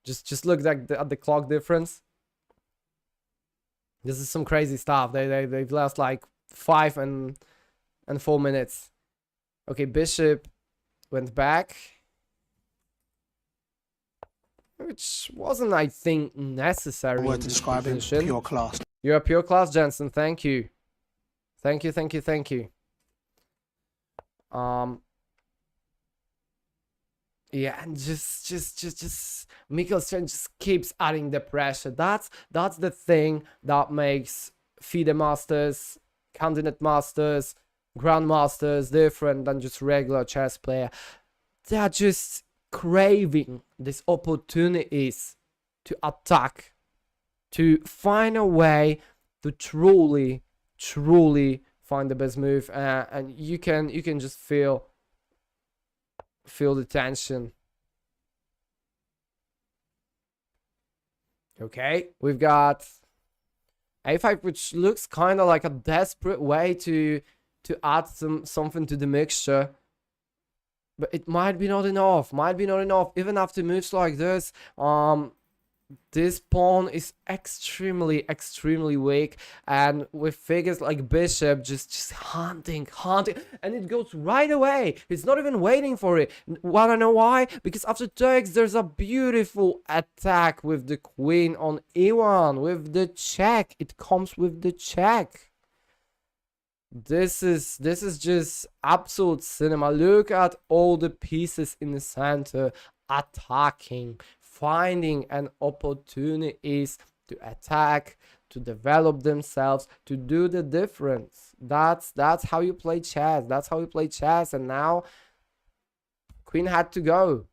Just look at the clock difference. This is some crazy stuff. They've lost like 5 and 4 minutes. Okay, bishop went back, which wasn't, I think, necessary. Word to describe him, pure class. You're a pure class, Jensen. Thank you. Thank you. Yeah, and just Mikkelsen just keeps adding the pressure. That's the thing that makes FIDE masters, candidate masters, grandmasters different than just regular chess player. They're just craving these opportunities to attack, to find a way to truly find the best move, and you can just feel the tension. Okay, we've got a5, which looks kind of like a desperate way to add something to the mixture, but it might be not enough. Even after moves like this, this pawn is extremely weak, and with figures like bishop just hunting, and it goes right away. It's not even waiting for it. Wanna know why? Because after takes, there's a beautiful attack with the queen on e1 with the check. It comes with the check. This is just absolute cinema. Look at all the pieces in the center attacking, finding an opportunities to attack, to develop themselves, to do the difference. That's how you play chess. And now queen had to go,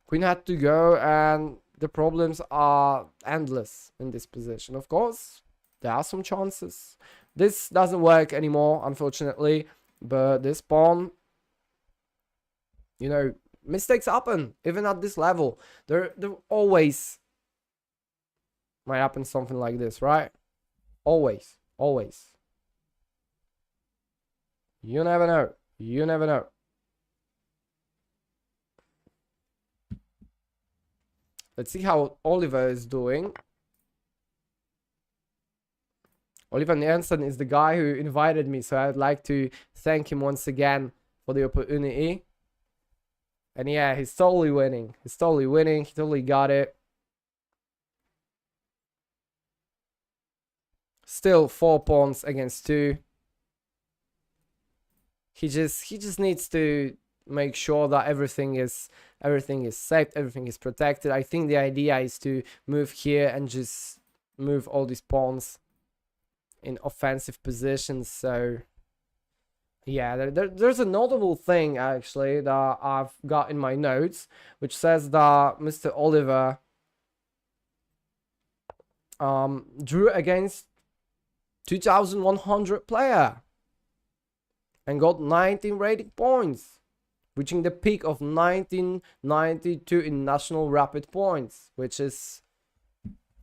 and the problems are endless in this position. Of course, there are some chances. This doesn't work anymore, unfortunately, but this pawn, you know, mistakes happen even at this level. There always might happen something like this, right? Always. You never know. Let's see how Oliver is doing. Oliver Nielsen is the guy who invited me, so I'd like to thank him once again for the opportunity. And yeah, he's totally winning. He totally got it. Still 4 pawns against 2. He just needs to make sure that everything is safe, everything is protected. I think the idea is to move here and just move all these pawns in offensive positions. So yeah, there's a notable thing actually that I've got in my notes, which says that Mr. Oliver drew against 2100 player and got 19 rating points, reaching the peak of 1992 in national rapid points, which is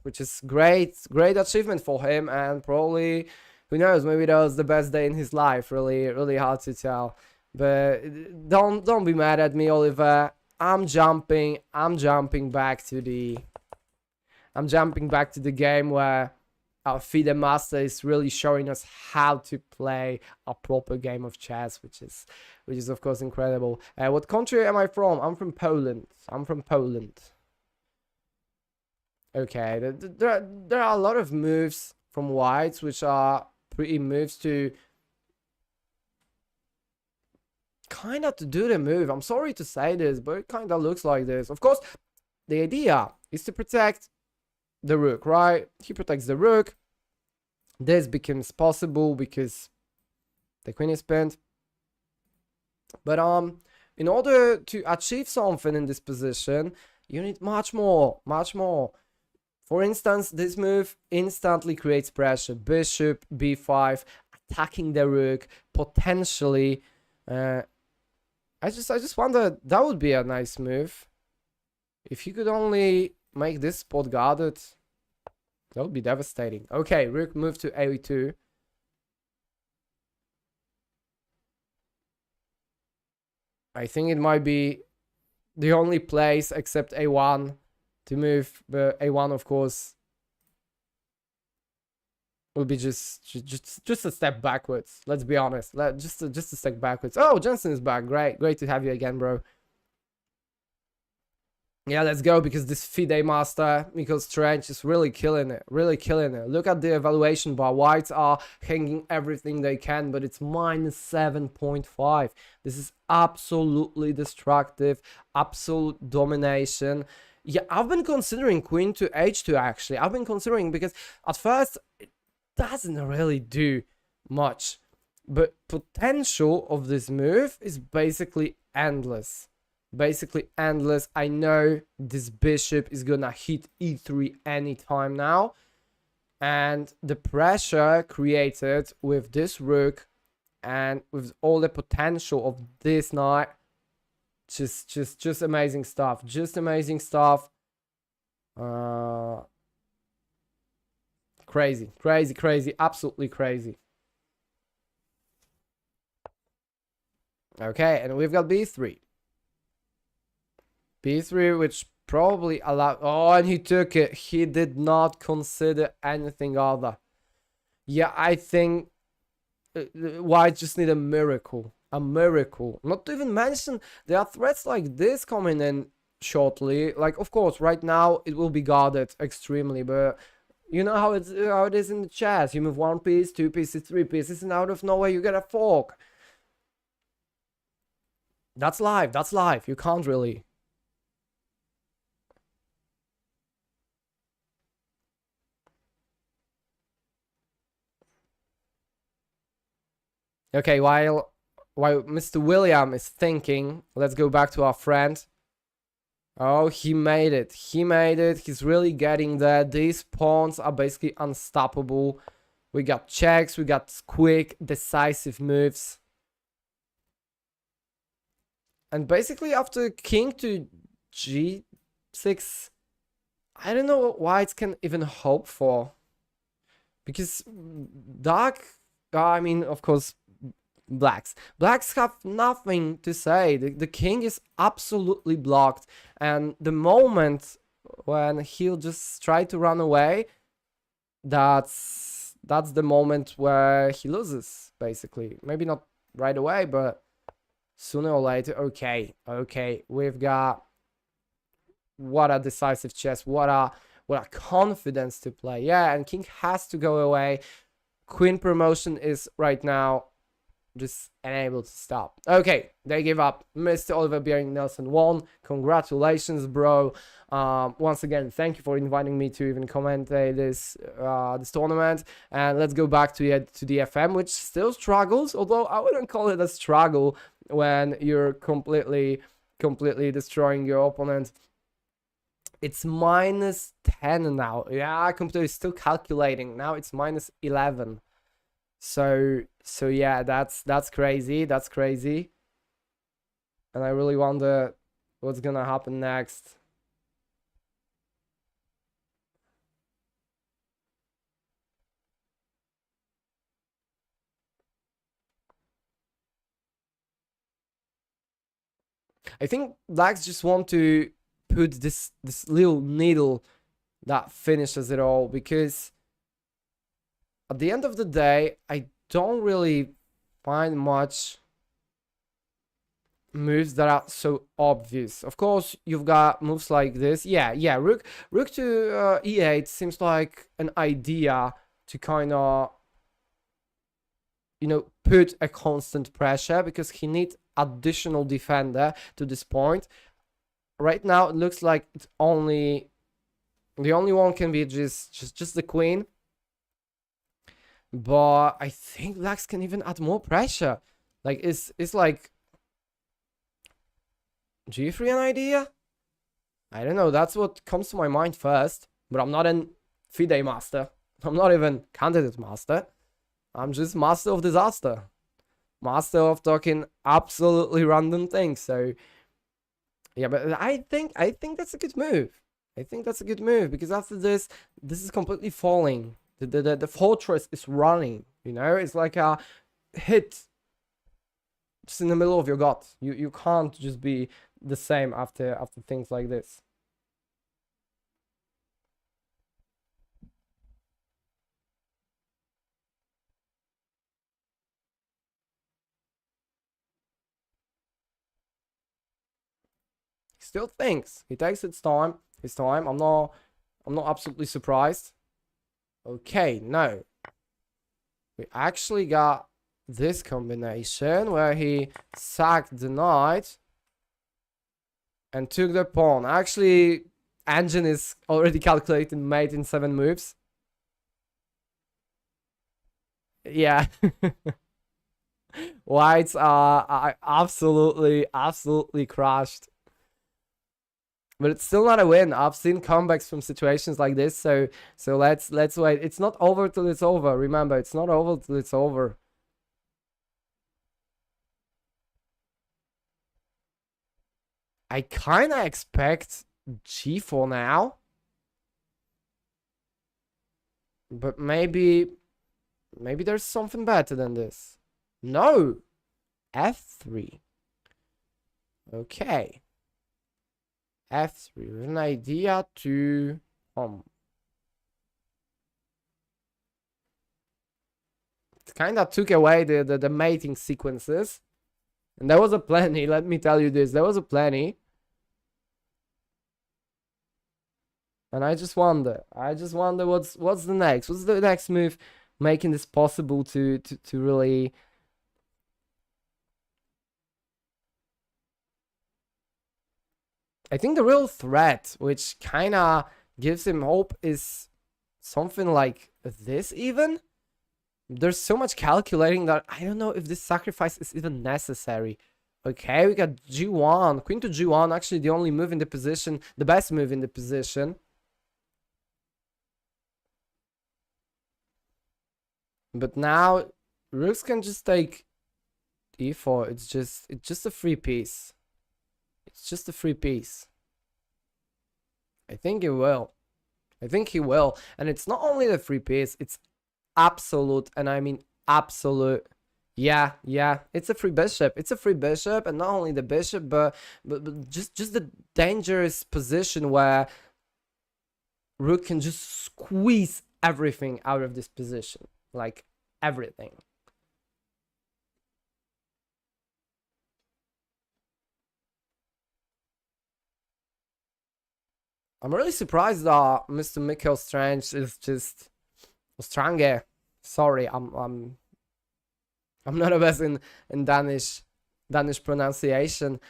which is great achievement for him, and probably, who knows, maybe that was the best day in his life. Really hard to tell. But don't be mad at me, Oliver. I'm jumping back to the game where our FIDE master is really showing us how to play a proper game of chess, which is of course incredible. What country am I from? I'm from Poland. Okay, there are a lot of moves from whites which are pretty moves to kind of to do the move. I'm sorry to say this, but it kind of looks like this. Of course, the idea is to protect the rook, right? He protects the rook. This becomes possible because the queen is pinned. But in order to achieve something in this position, you need much more. For instance, this move instantly creates pressure. Bishop b5, attacking the rook, potentially. I just wonder, that would be a nice move. If you could only make this spot guarded, that would be devastating. Okay, rook move to a2. I think it might be the only place except a1 to move, but a1 of course would be just a step backwards. Let's be honest. Just a step backwards. Oh, Jensen is back. Great to have you again, bro. Yeah, let's go, because this FIDE master, Mikhail Trench, is really killing it. Look at the evaluation bar. Whites are hanging everything they can, but it's minus 7.5. This is absolutely destructive, absolute domination. Yeah, I've been considering queen to h2 actually. I've been considering, because at first it doesn't really do much, but potential of this move is basically endless. I know this bishop is gonna hit e3 anytime now, and the pressure created with this rook and with all the potential of this knight, just amazing stuff. Crazy, absolutely crazy. Okay, and we've got b3, which probably allowed. Oh, and he took it. He did not consider anything other. Yeah, I think white just need a miracle. Not to even mention, there are threats like this coming in shortly. Like, of course, right now it will be guarded extremely, but you know how it is in the chess. You move one piece, two pieces, three pieces, and out of nowhere you get a fork. That's life. You can't really. Okay, while Mr. William is thinking, let's go back to our friend. Oh, he made it. He's really getting there. These pawns are basically unstoppable. We got checks, we got quick, decisive moves. And basically after king to g6, I don't know what whites can even hope for. Because I mean, of course, blacks have nothing to say. The king is absolutely blocked, and the moment when he'll just try to run away, that's the moment where he loses, basically. Maybe not right away, but sooner or later. Okay, we've got, what a decisive chess, what a confidence to play. Yeah, and king has to go away. Queen promotion is right now just unable to stop. Okay, they give up. Mr. Oliver Beering Nelson won. Congratulations, bro. Once again, thank you for inviting me to even commentate this tournament. And let's go back to the FM, which still struggles, although I wouldn't call it a struggle when you're completely destroying your opponent. It's minus 10 now. Yeah, computer is still calculating. Now it's minus 11. So yeah, that's crazy. And I really wonder what's gonna happen next. I think blacks just want to put this little needle that finishes it all, because at the end of the day, I don't really find much moves that are so obvious. Of course, you've got moves like this. Yeah, rook to e8 seems like an idea to kind of, you know, put a constant pressure, because he needs additional defender to this point. Right now, it looks like it's only the only one can be just the queen. But I think blacks can even add more pressure. Like, it's like g3 an idea? I don't know, that's what comes to my mind first. But I'm not an FIDE master. I'm not even candidate master. I'm just master of disaster. Master of talking absolutely random things. So yeah, but I think that's a good move. I think that's a good move, because after this is completely falling. The fortress is running, you know? It's like a hit just in the middle of your gut. You can't just be the same after things like this. He still thinks. He takes his time. I'm not absolutely surprised. Okay, no. We actually got this combination where he sacked the knight and took the pawn. Actually, engine is already calculated, made in 7 moves. Yeah. Whites are absolutely crushed. But it's still not a win. I've seen comebacks from situations like this, so let's wait. It's not over till it's over. Remember, it's not over till it's over. I kind of expect g4 now. But maybe there's something better than this. No! f3. Okay. f3 with an idea to it kind of took away the mating sequences, and there was a plenty. Let me tell you this, there was a plenty. And I just wonder what's the next move making this possible to really. I think the real threat, which kind of gives him hope, is something like this even. There's so much calculating that I don't know if this sacrifice is even necessary. Okay, we got g1, queen to g1, actually the only move in the position, the best move in the position. But now, rooks can just take e4, it's just a free piece. It's just a free piece. I think it will. I think he will. And it's not only the free piece, it's absolute, and I mean absolute. Yeah, it's a free bishop. It's a free bishop, and not only the bishop, but just the dangerous position where rook can just squeeze everything out of this position. Like, everything. I'm really surprised that Mr. Mikkel Strange is just Strange. Sorry, I'm not the best in Danish pronunciation.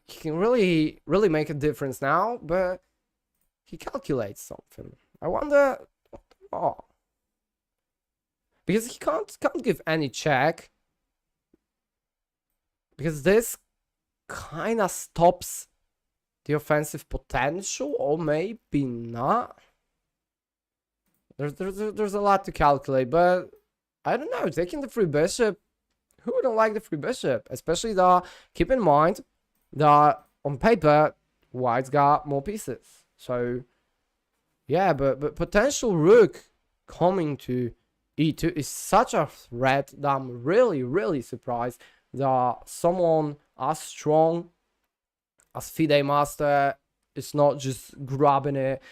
He can really make a difference now, but he calculates something. I wonder. Oh, because he can't give any check, because this kind of stops the offensive potential, or maybe not. There's a lot to calculate, but I don't know. Taking the free bishop, who wouldn't like the free bishop? Especially that, keep in mind that on paper, white's got more pieces. So yeah, but potential rook coming to e2 is such a threat that I'm really surprised that someone as strong as FIDE Master is not just grabbing it,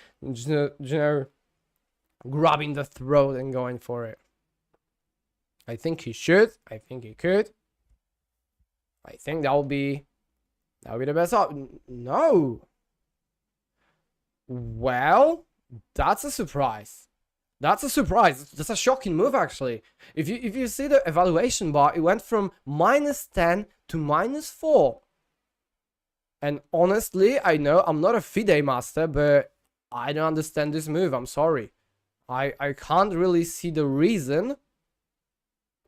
grabbing the throat and going for it. I think he should. I think he could. I think that would be the best option. No. Well, that's a surprise. That's a surprise. That's a shocking move, actually. If you see the evaluation bar, it went from -10 to -4. And honestly, I know I'm not a FIDE master, but I don't understand this move. I'm sorry. I can't really see the reason.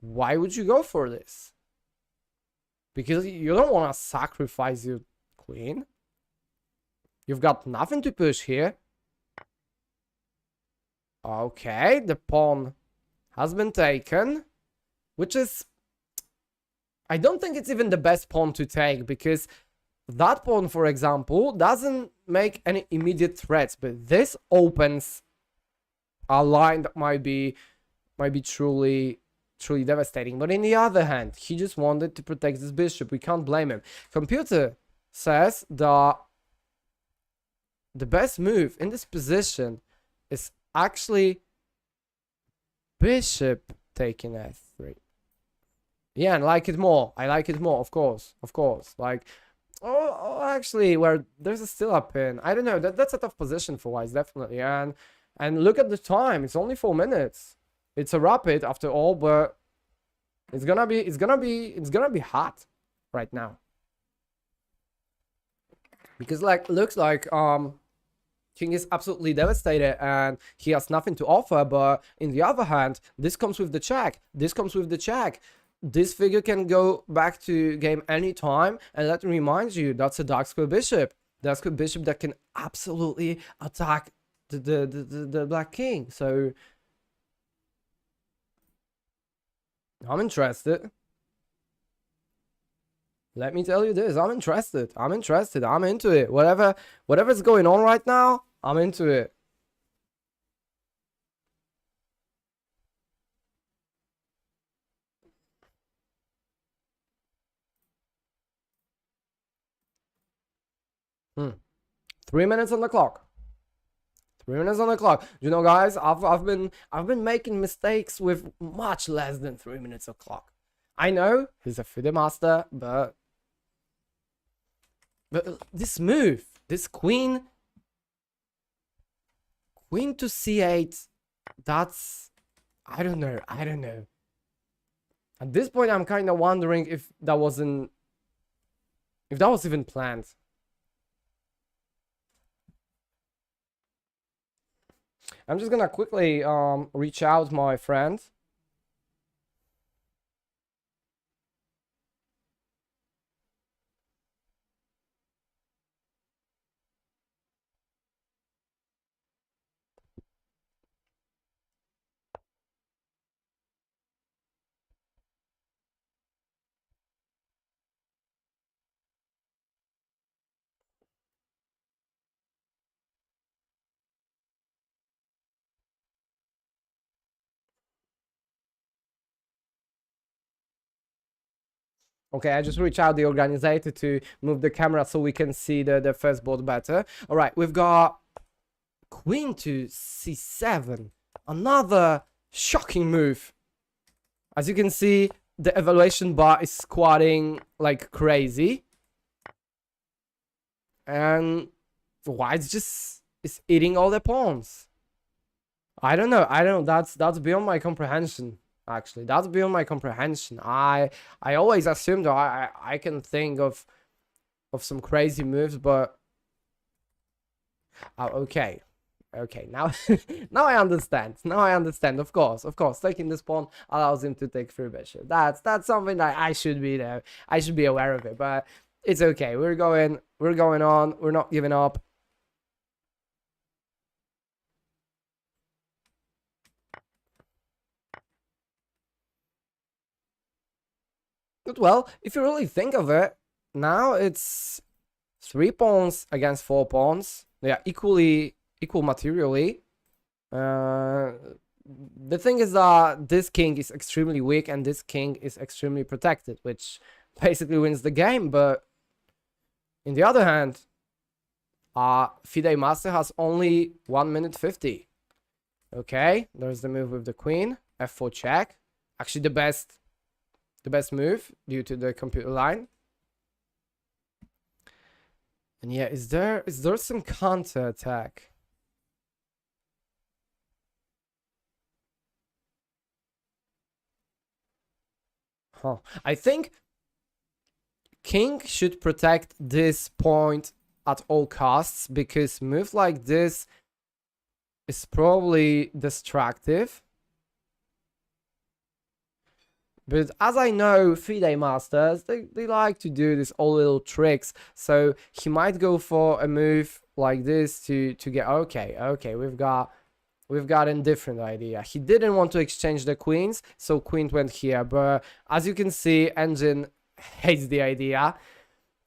Why would you go for this? Because you don't want to sacrifice your queen. You've got nothing to push here. Okay, the pawn has been taken, which is... I don't think it's even the best pawn to take, because that pawn, for example, doesn't make any immediate threats, but this opens a line that might be truly devastating. But in the other hand, he just wanted to protect this bishop. We can't blame him. Computer says that the best move in this position is actually bishop taking f3. Yeah, and I like it more. I like it more, of course. Like, actually, where there's still a pin. I don't know. That's a tough position for Wise, definitely. And look at the time. It's only 4 minutes. It's a rapid after all, but it's gonna be hot right now. Because looks like King is absolutely devastated and he has nothing to offer, but in the other hand, this comes with the check. This figure can go back to game anytime, and that reminds you, that's a dark square bishop. Dark square bishop that can absolutely attack the black king. So I'm interested. Let me tell you this, I'm interested. I'm into it. Whatever's going on right now, I'm into it. Hmm. 3 minutes on the clock. 3 minutes on the clock. You know, guys, I've been making mistakes with much less than 3 minutes of clock. I know he's a FIDE master, but this move, this queen to c8, that's, I don't know. At this point, I'm kind of wondering if that was even planned. I'm just gonna quickly reach out my friend. Okay, I just reached out the organizer to move the camera so we can see the first board better. All right, we've got queen to c7. Another shocking move. As you can see, the evaluation bar is squatting like crazy. And White is eating all the pawns. I don't know. That's beyond my comprehension. Actually, that's beyond my comprehension. I always assumed that I can think of some crazy moves, but okay, now now I understand. Of course, taking this pawn allows him to take through bishop. That's something that I should be there. I should be aware of it, but it's okay. We're going on. We're not giving up. But well, if you really think of it, now it's 3 pawns against 4 pawns. They are equal materially. The thing is that this king is extremely weak and this king is extremely protected, which basically wins the game. But in the other hand, FIDE Master has only 1 minute 50. Okay, there's the move with the queen, f4 check. Actually, the best move due to the computer line. And yeah, is there some counter attack? Huh. I think king should protect this point at all costs, because move like this is probably destructive. But as I know, FIDE masters, they like to do these all little tricks. So he might go for a move like this to get, okay, we've got a different idea. He didn't want to exchange the queens, so queen went here. But as you can see, engine hates the idea.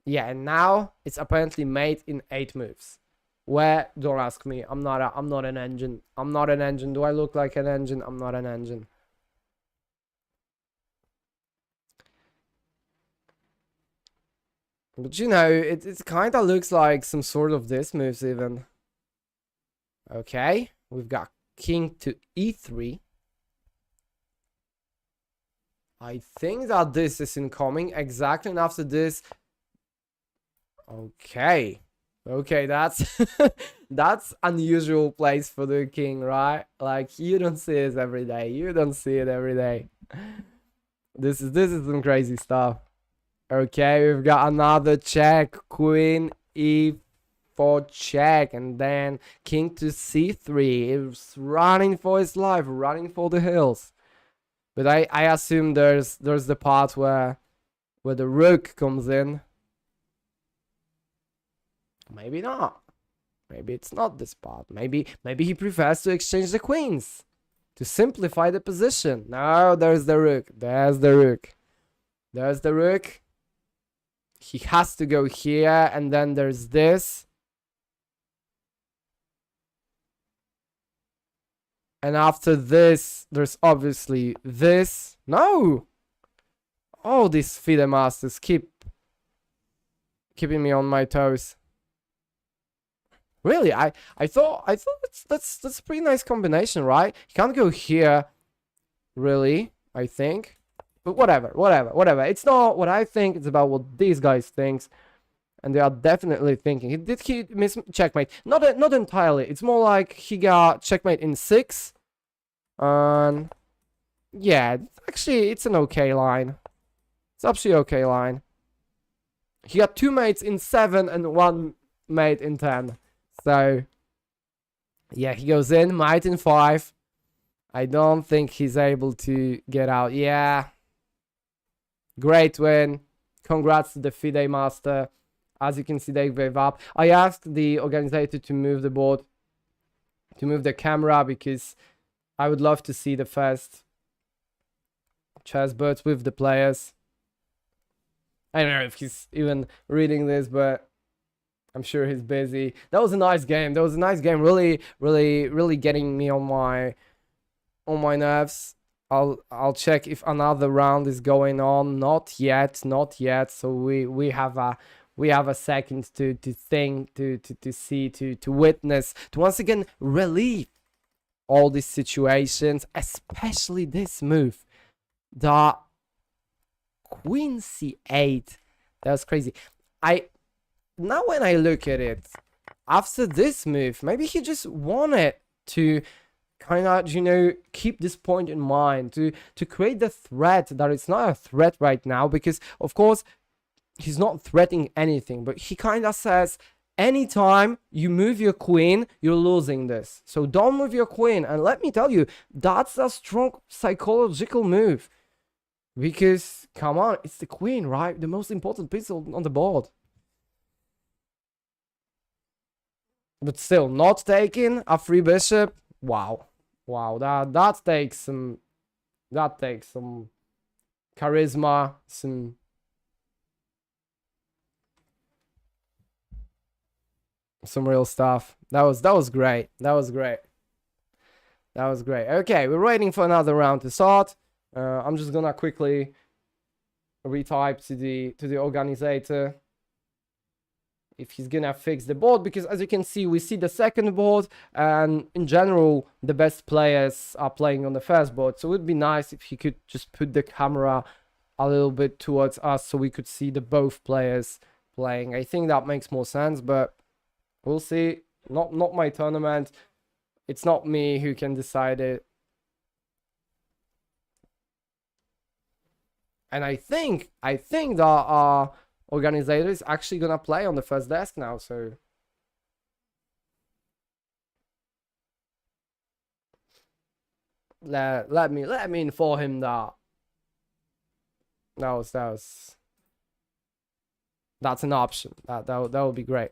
Yeah, and now it's apparently made in 8 moves. Where? Don't ask me. I'm not an engine. I'm not an engine. Do I look like an engine? I'm not an engine. But you know, it kind of looks like some sort of this moves even. Okay, we've got king to e3. I think that this is incoming exactly, and after this. Okay, that's that's unusual place for the king, right? Like, you don't see it every day. You don't see it every day. This is some crazy stuff. Okay, we've got another check, queen e4 check, and then king to c3. It's running for his life, running for the hills. But I assume there's the part where the rook comes in. Maybe not. Maybe it's not this part. Maybe he prefers to exchange the queens to simplify the position. No, there's the rook. There's the rook. There's the rook. He has to go here, and then there's this. And after this, there's obviously this. No! Oh, these FIDE masters keeping me on my toes. Really, I thought that's a pretty nice combination, right? You can't go here, really, I think. But whatever. It's not what I think, it's about what these guys think. And they are definitely thinking. Did he miss checkmate? Not entirely. It's more like he got checkmate in 6. And yeah, actually, it's an okay line. It's actually okay line. He got 2 mates in 7 and 1 mate in 10. So yeah, he goes in, mate in 5. I don't think he's able to get out. Yeah. Great win. Congrats to the FIDE master. As you can see, they gave up. I asked the organizer to move the board, to move the camera, because I would love to see the first chessboards with the players. I don't know if he's even reading this, but I'm sure he's busy. That was a nice game. Really getting me on my nerves. I'll check if another round is going on. Not yet. So we have a second to think, to see, to witness, to once again relieve all these situations, especially this move, the queen c8. That was crazy. Now when I look at it, after this move, maybe he just wanted to kind of, you know, keep this point in mind, to create the threat that it's not a threat right now, because of course he's not threatening anything, but he kind of says, anytime you move your queen, you're losing this, so don't move your queen. And let me tell you, that's a strong psychological move, because come on, it's the queen, right? The most important piece on the board. But still, not taking a free bishop. Wow, that takes some charisma, some real stuff. That was great. Okay, we're waiting for another round to start. I'm just gonna quickly retype to the organizer if he's gonna fix the board, because as you can see, we see the second board, and in general the best players are playing on the first board, so it would be nice if he could just put the camera a little bit towards us so we could see the both players playing. I think that makes more sense, but we'll see. Not my tournament. It's not me who can decide it. And I think that our organizer is actually gonna play on the first desk now, so let me inform him that that's an option. That would be great.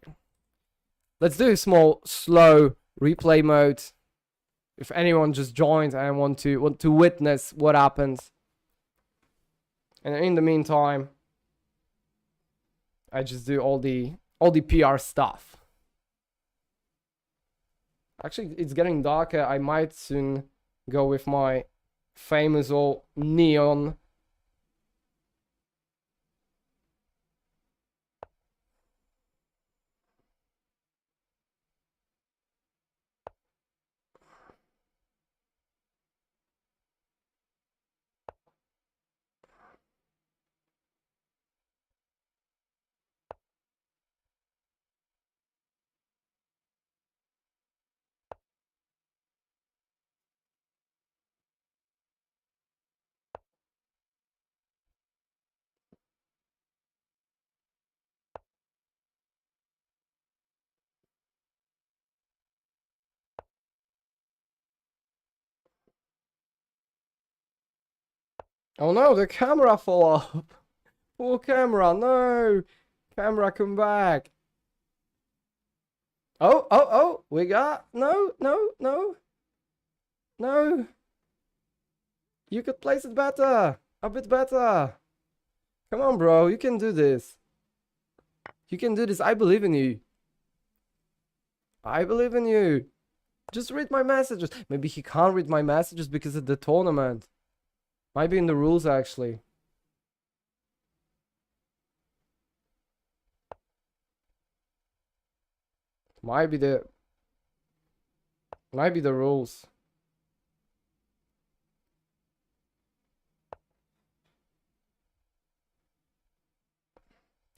Let's do a small slow replay mode. If anyone just joins and want to witness what happens. And in the meantime, I just do all the PR stuff. Actually, it's getting darker. I might soon go with my famous old neon. Oh no, the camera fell off. Poor camera, no. Camera, come back. Oh, we got, no. You could place it better, a bit better. Come on, bro, you can do this. You can do this, I believe in you. I believe in you. Just read my messages. Maybe he can't read my messages because of the tournament. Might be in the rules, actually. Might be the rules.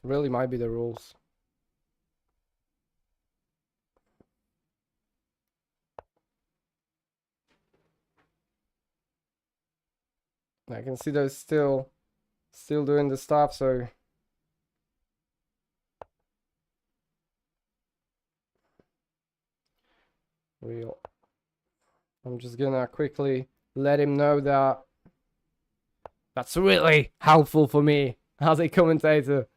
Really might be the rules. I can see they're still doing the stuff, so I'm just gonna quickly let him know that that's really helpful for me as a commentator.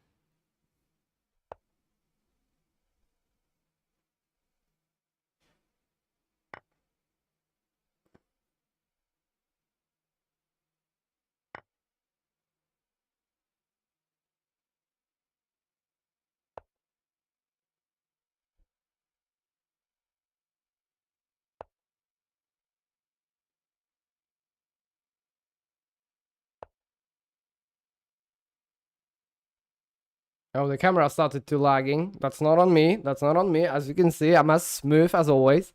Oh, the camera started to lagging. That's not on me. That's not on me. As you can see, I'm as smooth as always.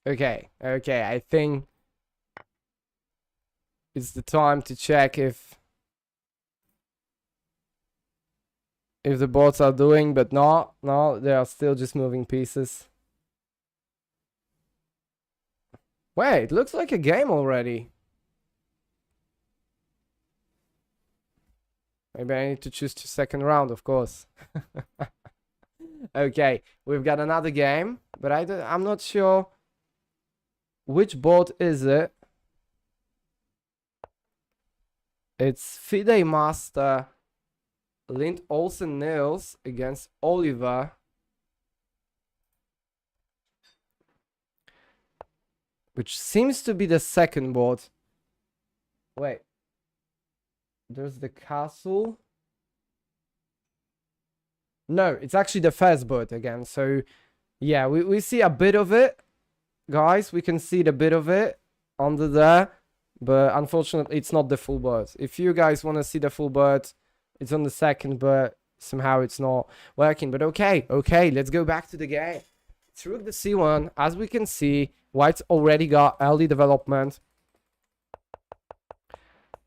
Okay, I think it's the time to check if the bots are doing, but no, they are still just moving pieces. Wait, it looks like a game already. Maybe I need to choose to second round, of course. Okay, we've got another game, but I'm not sure which bot is it. It's FIDE Master Lind also nails against Oliver. Which seems to be the second board. Wait. There's the castle. No, it's actually the first board again. So, yeah, we see a bit of it. Guys, we can see the bit of it under there. But unfortunately, it's not the full board. If you guys want to see the full board, it's on the second, but somehow it's not working. But okay, let's go back to the game. It's rook the c1. As we can see, white's already got early development.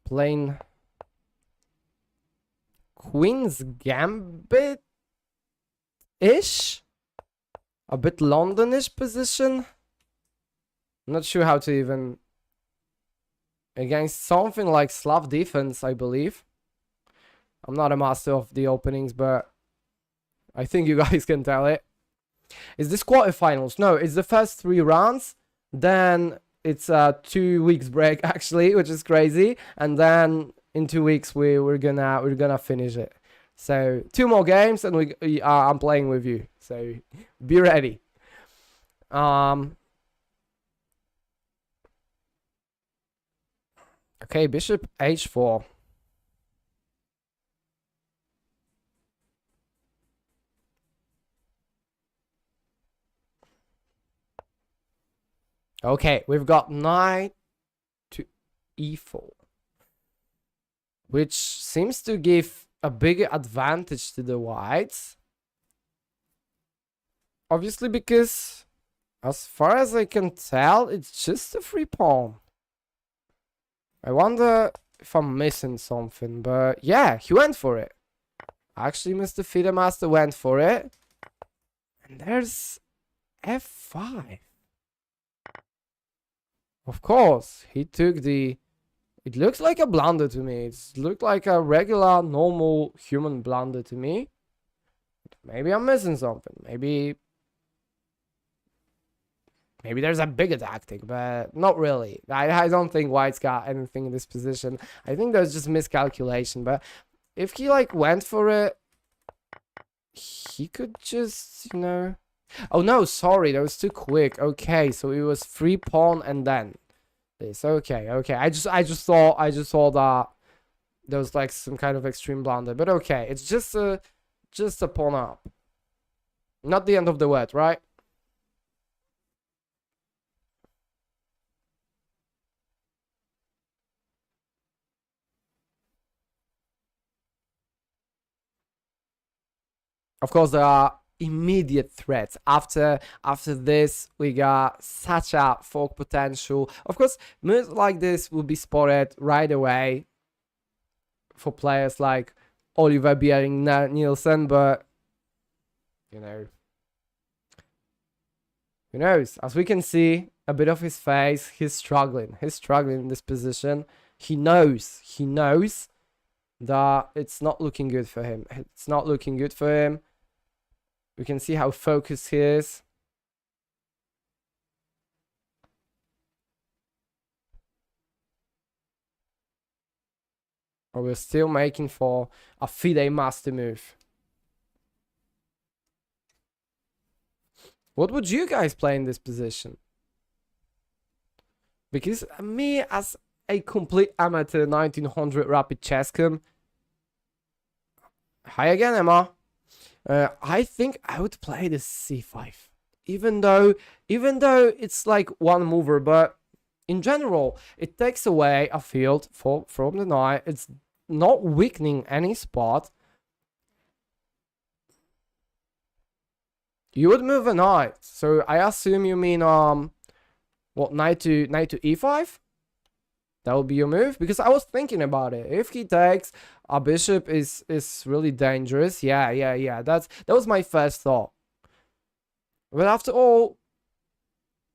Playing Queen's Gambit-ish? A bit London-ish position? I'm not sure how to even... Against something like Slav defense, I believe. I'm not a master of the openings, but I think you guys can tell it. Is this quarterfinals? No, it's the first 3 rounds. Then it's a 2 weeks break actually, which is crazy. And then in 2 weeks we're gonna finish it. So 2 more games and I'm playing with you. So be ready. Okay, bishop h4. Okay, we've got knight to e4, which seems to give a bigger advantage to the whites. Obviously, because as far as I can tell, it's just a free pawn. I wonder if I'm missing something, but yeah, he went for it. Actually, Mr. Feeder Master went for it. And there's f5. Of course, he took the... It looks like a blunder to me. It looked like a regular, normal human blunder to me. Maybe I'm missing something. Maybe there's a bigger tactic, but not really. I don't think white's got anything in this position. I think there's just miscalculation. But if he like went for it, he could just, you know... Oh no, sorry, that was too quick. Okay, so it was free pawn and then this. Okay. I just thought that there was like some kind of extreme blunder. But okay, it's just a pawn up. Not the end of the world, right? Of course, there are immediate threats. After this, we got such a fork potential. Of course, moves like this will be spotted right away for players like Oliver Bjerring Nielsen, but you know, who knows? As we can see, a bit of his face, he's struggling in this position. He knows that it's not looking good for him. We can see how focused he is. But we're still making for a FIDE master move. What would you guys play in this position? Because me, as a complete amateur 1900 rapid chesscom... Hi again, Emma. I think I would play the c5, even though it's like one mover, but in general it takes away a field from the knight. It's not weakening any spot. You would move a knight, so I assume you mean what, knight to e5? That would be your move, because I was thinking about it. If he takes, a bishop is really dangerous. Yeah. That was my first thought. But after all,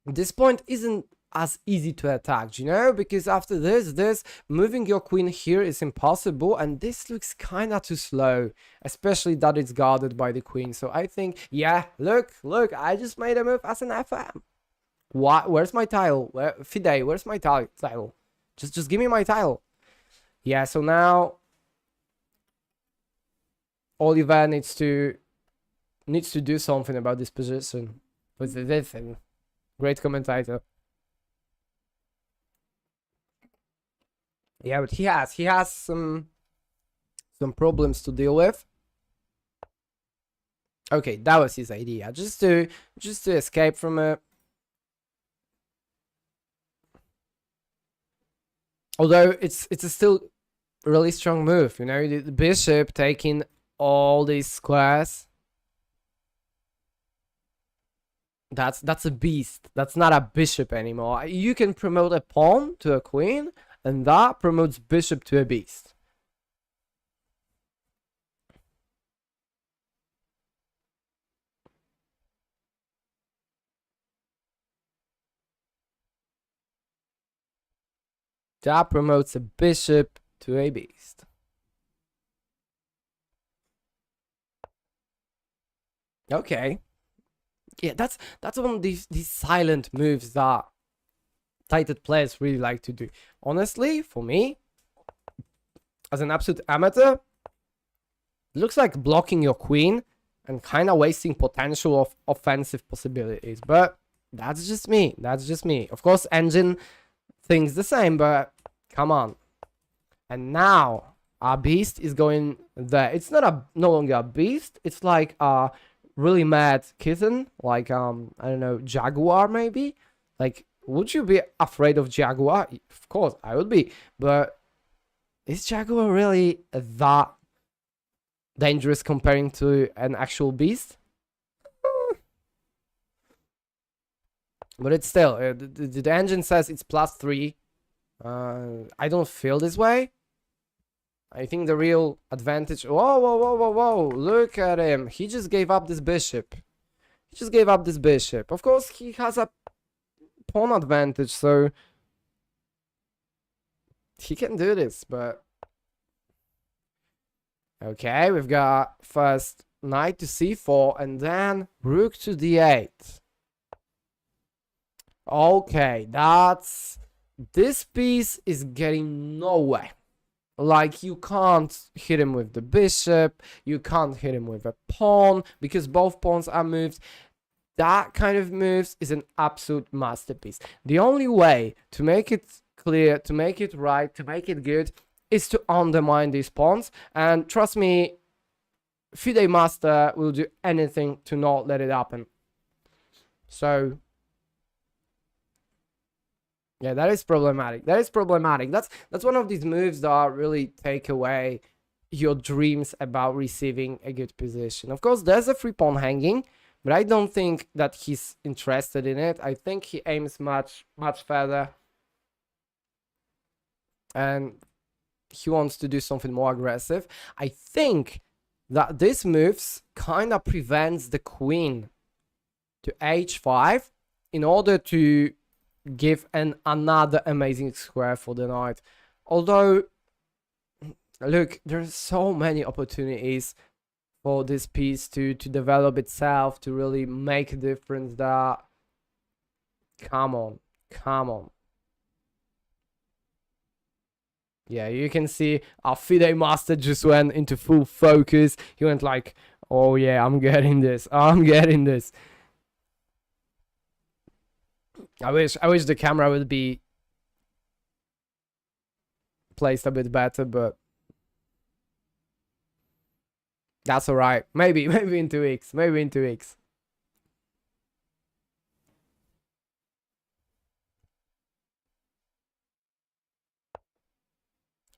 this point isn't as easy to attack, you know, because after this moving your queen here is impossible, and this looks kind of too slow, especially that it's guarded by the queen. So I think, yeah, look, I just made a move as an FM. What? Where's my tile? FIDE, where's my tile? Just give me my tile. Yeah, so now Oliver needs to do something about this position. With this thing. Great commentator. Yeah, but he has some problems to deal with. Okay, that was his idea. Just to escape from it. Although it's a still really strong move, you know, the bishop taking all these squares. That's a beast. That's not a bishop anymore. You can promote a pawn to a queen, and that promotes bishop to a beast. That promotes a bishop to a beast. Okay. Yeah, that's one of these silent moves that tighted players really like to do. Honestly, for me, as an absolute amateur, it looks like blocking your queen and kind of wasting potential of offensive possibilities. But that's just me. That's just me. Of course, Engine thinks the same, but come on. And now our beast is going there. It's not no longer a beast. It's like a really mad kitten, like I don't know, jaguar maybe. Like, would you be afraid of jaguar? Of course I would be, but is jaguar really that dangerous comparing to an actual beast? But it's still the engine says it's +3. I don't feel this way. I think the real advantage... Whoa, whoa, whoa, whoa, whoa. Look at him. He just gave up this bishop. He just gave up this bishop. Of course, he has a pawn advantage, so... he can do this, but... Okay, we've got first knight to c4, and then rook to d8. Okay, that's... this piece is getting nowhere. Like, you can't hit him with the bishop, you can't hit him with a pawn, because both pawns are moved. That kind of moves is an absolute masterpiece. The only way to make it clear, to make it right, to make it good, is to undermine these pawns. And trust me, FIDE Master will do anything to not let it happen. So... yeah, that is problematic. That is problematic. That's one of these moves that really take away your dreams about receiving a good position. Of course, there's a free pawn hanging, but I don't think that he's interested in it. I think he aims much further. And he wants to do something more aggressive. I think that this moves kind of prevents the queen to h5 in order to give another amazing square for the knight. Although, look, there's so many opportunities for this piece to develop itself, to really make a difference. That, come on. Yeah, you can see our FIDE Master just went into full focus. He went like, oh yeah, I'm getting this. I wish the camera would be placed a bit better, but that's alright. Maybe in 2 weeks.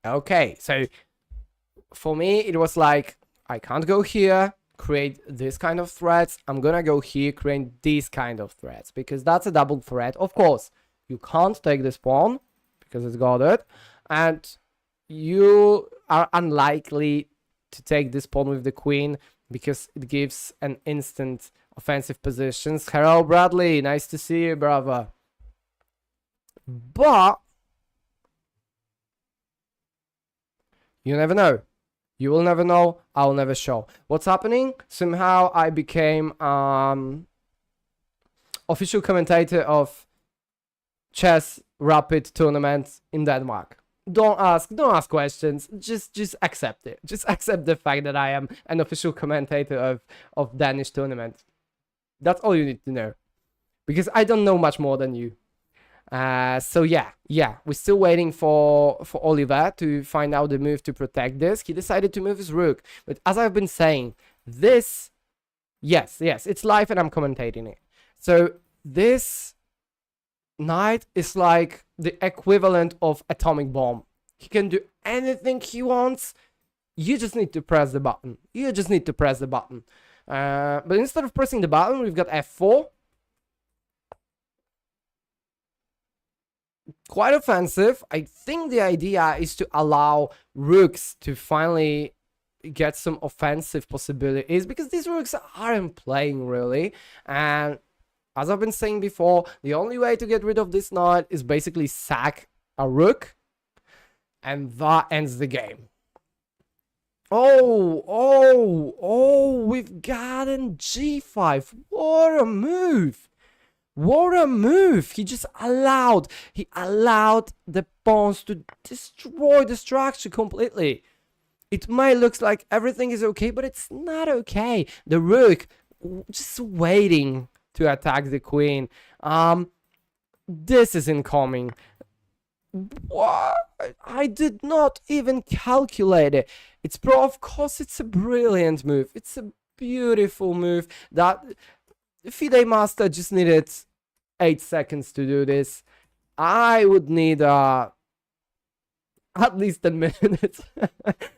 Okay, so for me it was like, I can't go here, create this kind of threats. I'm gonna go here, create these kind of threats, because that's a double threat. Of course, you can't take this pawn because it's got it, and you are unlikely to take this pawn with the queen because it gives an instant offensive positions. Hello, Bradley, nice to see you, brother. But you never know. You will never know, I'll never show. What's happening? Somehow I became official commentator of chess rapid tournaments in Denmark. don't ask questions. Just accept it. Just accept the fact that I am an official commentator of Danish tournament. That's all you need to know, because I don't know much more than you. So yeah, we're still waiting for Oliver to find out the move to protect this. He decided to move his rook, but as I've been saying, this, yes, it's live and I'm commentating it. So this knight is like the equivalent of atomic bomb. He can do anything he wants. You just need to press the button. But instead of pressing the button, we've got F4. Quite offensive. I think the idea is to allow rooks to finally get some offensive possibilities, because these rooks aren't playing really. And as I've been saying before, the only way to get rid of this knight is basically sack a rook, and that ends the game. Oh, we've gotten g5. What a move! He just allowed the pawns to destroy the structure completely. It may look like everything is okay, but it's not okay. The rook just waiting to attack the queen. This is incoming. What? I did not even calculate it. Of course, it's a brilliant move. It's a beautiful move. That FIDE Master just needed 8 seconds to do this. I would need at least 10 minutes.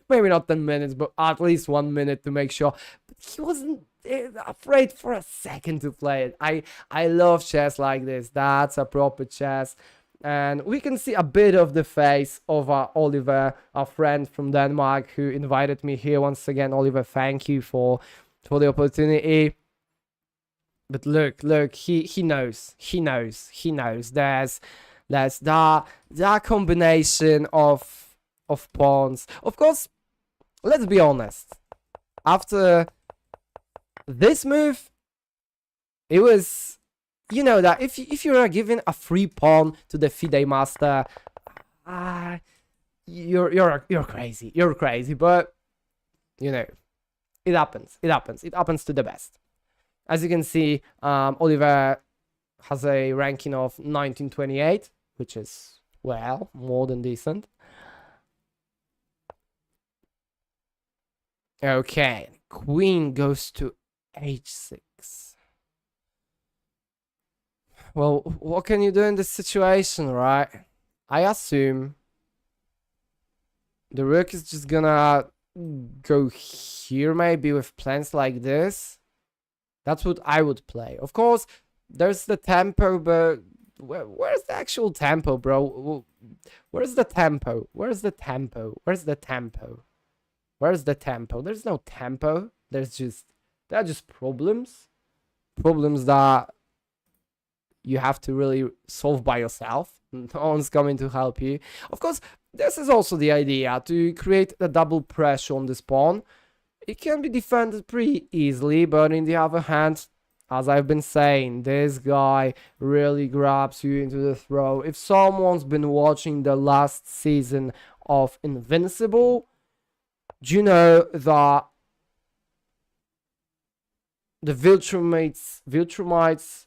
Maybe not 10 minutes, but at least 1 minute to make sure. But he wasn't afraid for a second to play it. I love chess like this. That's a proper chess. And we can see a bit of the face of Oliver, our friend from Denmark, who invited me here once again. Oliver, thank you for the opportunity. But look, he knows. There's that combination of pawns. Of course, let's be honest. After this move, it was, you know, that if you are given a free pawn to the FIDE Master, you're crazy. You're crazy. But you know, it happens. It happens to the best. As you can see, Oliver has a ranking of 1928, which is, well, more than decent. Okay, queen goes to h6. Well, what can you do in this situation, right? I assume the rook is just gonna go here, maybe with plans like this. That's what I would play. Of course, there's the tempo, but where's the actual tempo, bro? Where's the tempo? There's no tempo. There are just problems that you have to really solve by yourself. No one's coming to help you. Of course, this is also the idea, to create a double pressure on this pawn. It can be defended pretty easily, but on the other hand, as I've been saying, this guy really grabs you into the throat. If someone's been watching the last season of Invincible, do you know that the Viltrumites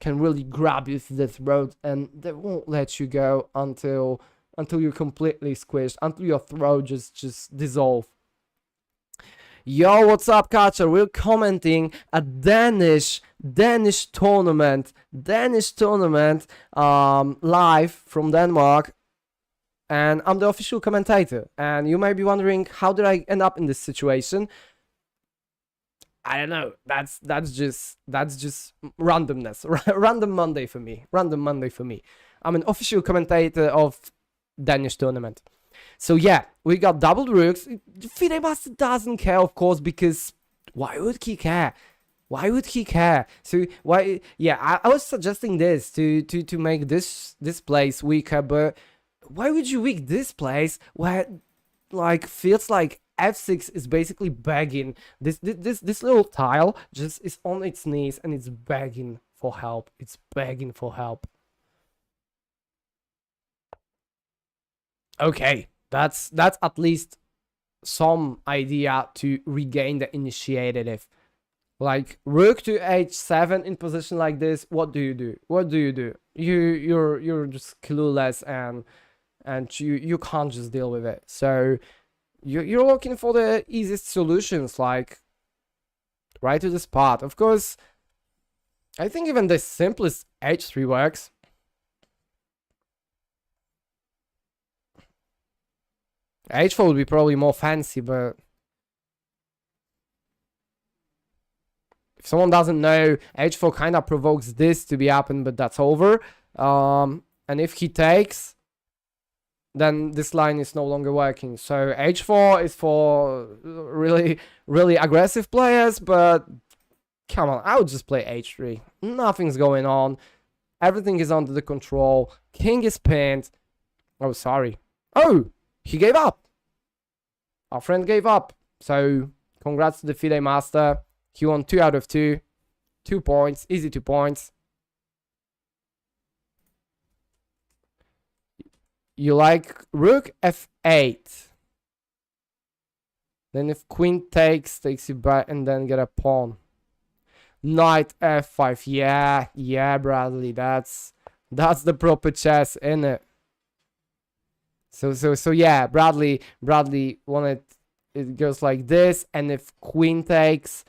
can really grab you to the throat, and they won't let you go until you're completely squished, until your throat just dissolves. Yo, what's up, Catcher? We're commenting a Danish tournament, live from Denmark, and I'm the official commentator. And you might be wondering, how did I end up in this situation? I don't know. That's just randomness. Random Monday for me. I'm an official commentator of Danish tournament. So yeah, we got doubled rooks. FIDE Master doesn't care, of course, because why would he care? So why? Yeah, I was suggesting this to make this place weaker, but why would you weak this place where like feels like f6 is basically begging? This little tile just is on its knees and it's begging for help. Okay, that's at least some idea to regain the initiative. Like rook to h7 in position like this, what do you do? What do you do? You're just clueless, and you can't just deal with it. So you're looking for the easiest solutions, like right to the spot. Of course, I think even the simplest h3 works. h4 would be probably more fancy, but if someone doesn't know, h4 kind of provokes this to be happen, but that's over. And if he takes, then this line is no longer working. So h4 is for really, really aggressive players, but come on, I would just play h3. Nothing's going on. Everything is under the control. King is pinned. Oh, sorry. Oh, he gave up. Our friend gave up. So congrats to the FIDE master. He won 2 out of 2. 2 points. Easy 2 points. You like rook f8. Then if queen takes you back and then get a pawn. Knight f5. Yeah, Bradley. That's the proper chess, innit? So yeah, Bradley wanted it goes like this, and if queen takes,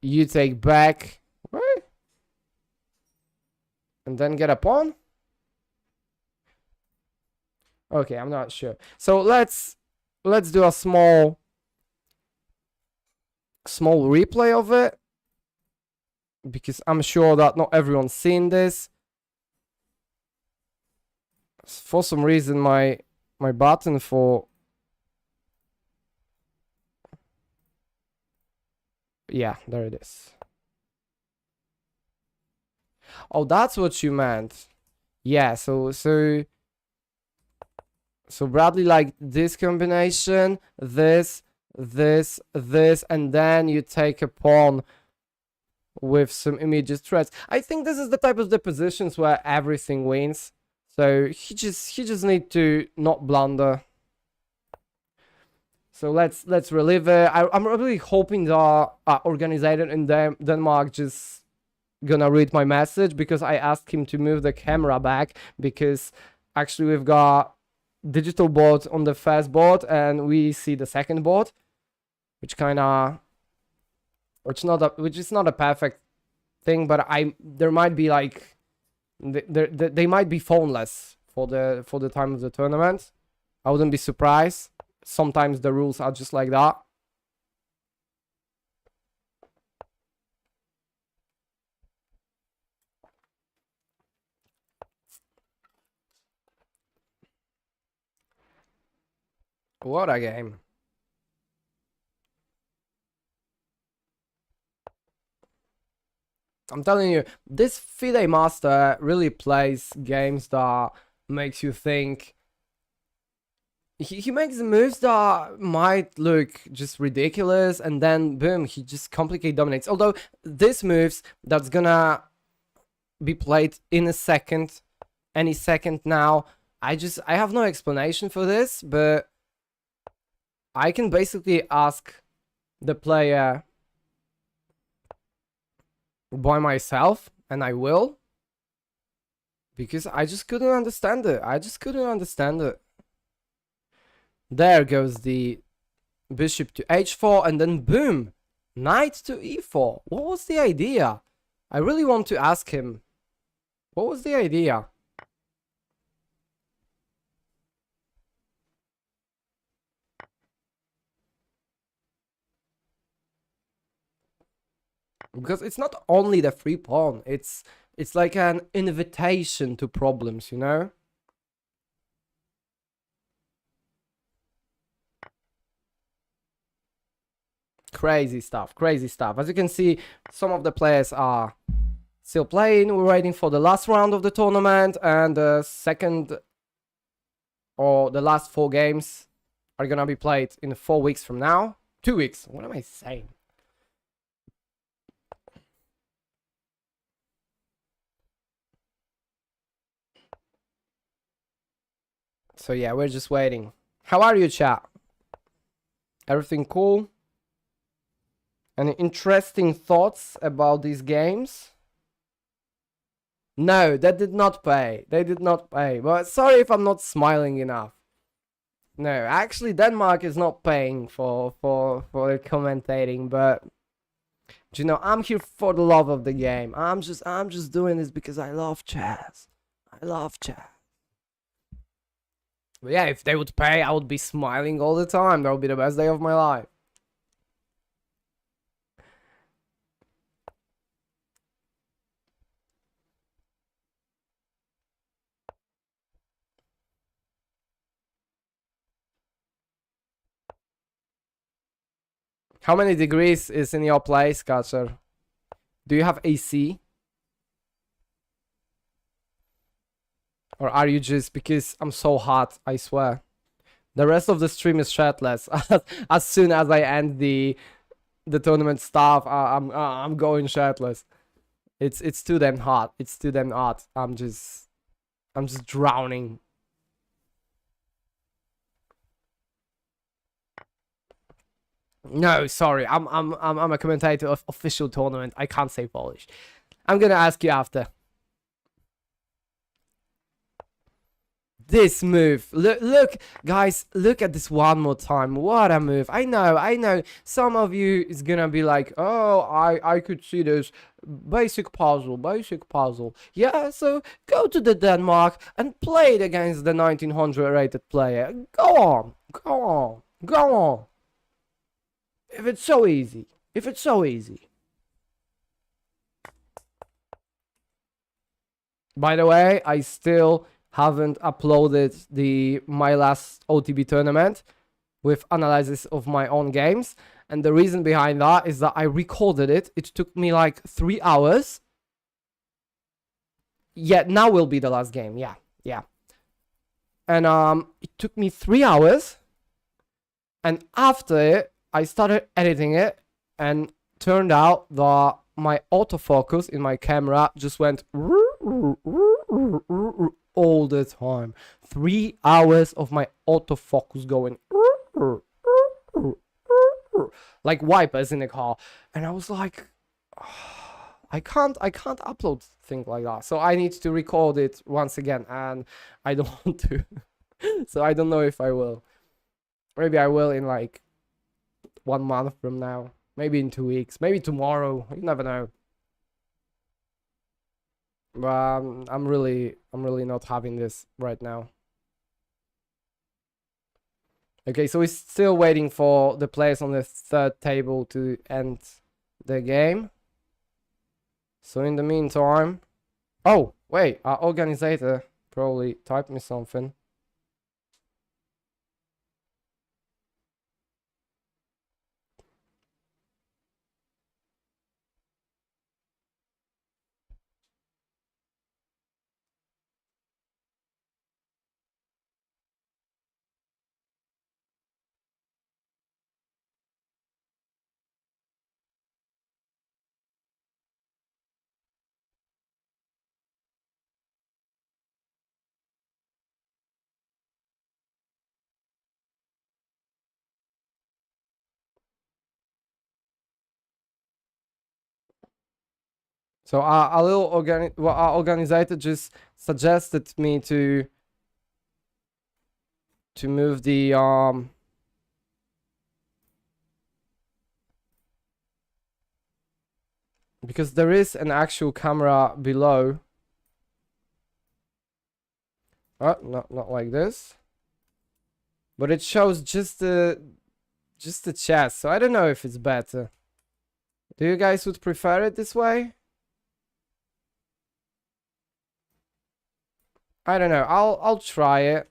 you take back, right? And then get a pawn. Okay, I'm not sure. So let's do a small replay of it, because I'm sure that not everyone's seen this. For some reason, my button for... Yeah, there it is. Oh, that's what you meant. Yeah, so Bradley liked this combination, this, and then you take a pawn with some immediate threats. I think this is the type of the positions where everything wins. So he just need to not blunder. So let's relive it. I'm really hoping the organizer in Denmark just gonna read my message, because I asked him to move the camera back, because actually we've got digital board on the first board and we see the second board, which is not a perfect thing, but there might be like they might be phoneless for the time of the tournament. I wouldn't be surprised. Sometimes the rules are just like that. What a game. I'm telling you, this FIDE master really plays games that makes you think. He makes moves that might look just ridiculous, and then boom, he just completely dominates. Although this moves that's gonna be played in a second, any second now. I have no explanation for this, but I can basically ask the player by myself, and I will, because I just couldn't understand it. There goes the bishop to h4, and then boom, knight to e4. What was the idea? I really want to ask him. What was the idea? Because it's not only the free pawn, it's like an invitation to problems, you know? Crazy stuff. As you can see, some of the players are still playing. We're waiting for the last round of the tournament, and the second or the last 4 games are gonna be played in 4 weeks from now. 2 weeks. What am I saying? So yeah, we're just waiting. How are you, chat? Everything cool? Any interesting thoughts about these games? No, that did not pay. They did not pay. But sorry if I'm not smiling enough. No, actually Denmark is not paying for commentating, but you know, I'm here for the love of the game. I'm just doing this because I love chess. I love chess. But yeah, if they would pay, I would be smiling all the time. That would be the best day of my life. How many degrees is in your place, Katcher? Do you have AC? Or are you just, because I'm so hot, I swear. The rest of the stream is shirtless. As soon as I end the tournament stuff, I'm going shirtless. It's too damn hot. It's too damn hot. I'm just drowning. No, sorry. I'm a commentator of official tournament. I can't say Polish. I'm gonna ask you after. This move. Look, guys, look at this one more time. What a move. I know. Some of you is gonna be like, oh, I could see this. Basic puzzle. Yeah, so go to the Denmark and play it against the 1900 rated player. Go on. If it's so easy. By the way, I still haven't uploaded my last OTB tournament with analysis of my own games, and the reason behind that is that I recorded it. It took me like 3 hours. Yeah, now will be the last game. Yeah. And it took me 3 hours, and after it I started editing it, and turned out that my autofocus in my camera just went all the time. 3 hours of my autofocus going like wipers in a car, and I was like, oh, I can't upload things like that, so I need to record it once again, and I don't want to. So I don't know if I will. Maybe I will in like 1 month from now, maybe in 2 weeks, maybe tomorrow, you never know. But I'm really not having this right now. Okay, so we're still waiting for the players on the third table to end the game. So in the meantime, oh wait, our organizer probably typed me something. So our organizer just suggested me to move the because there is an actual camera below. Not like this, but it shows just the chest. So I don't know if it's better. Do you guys would prefer it this way? I don't know. I'll try it.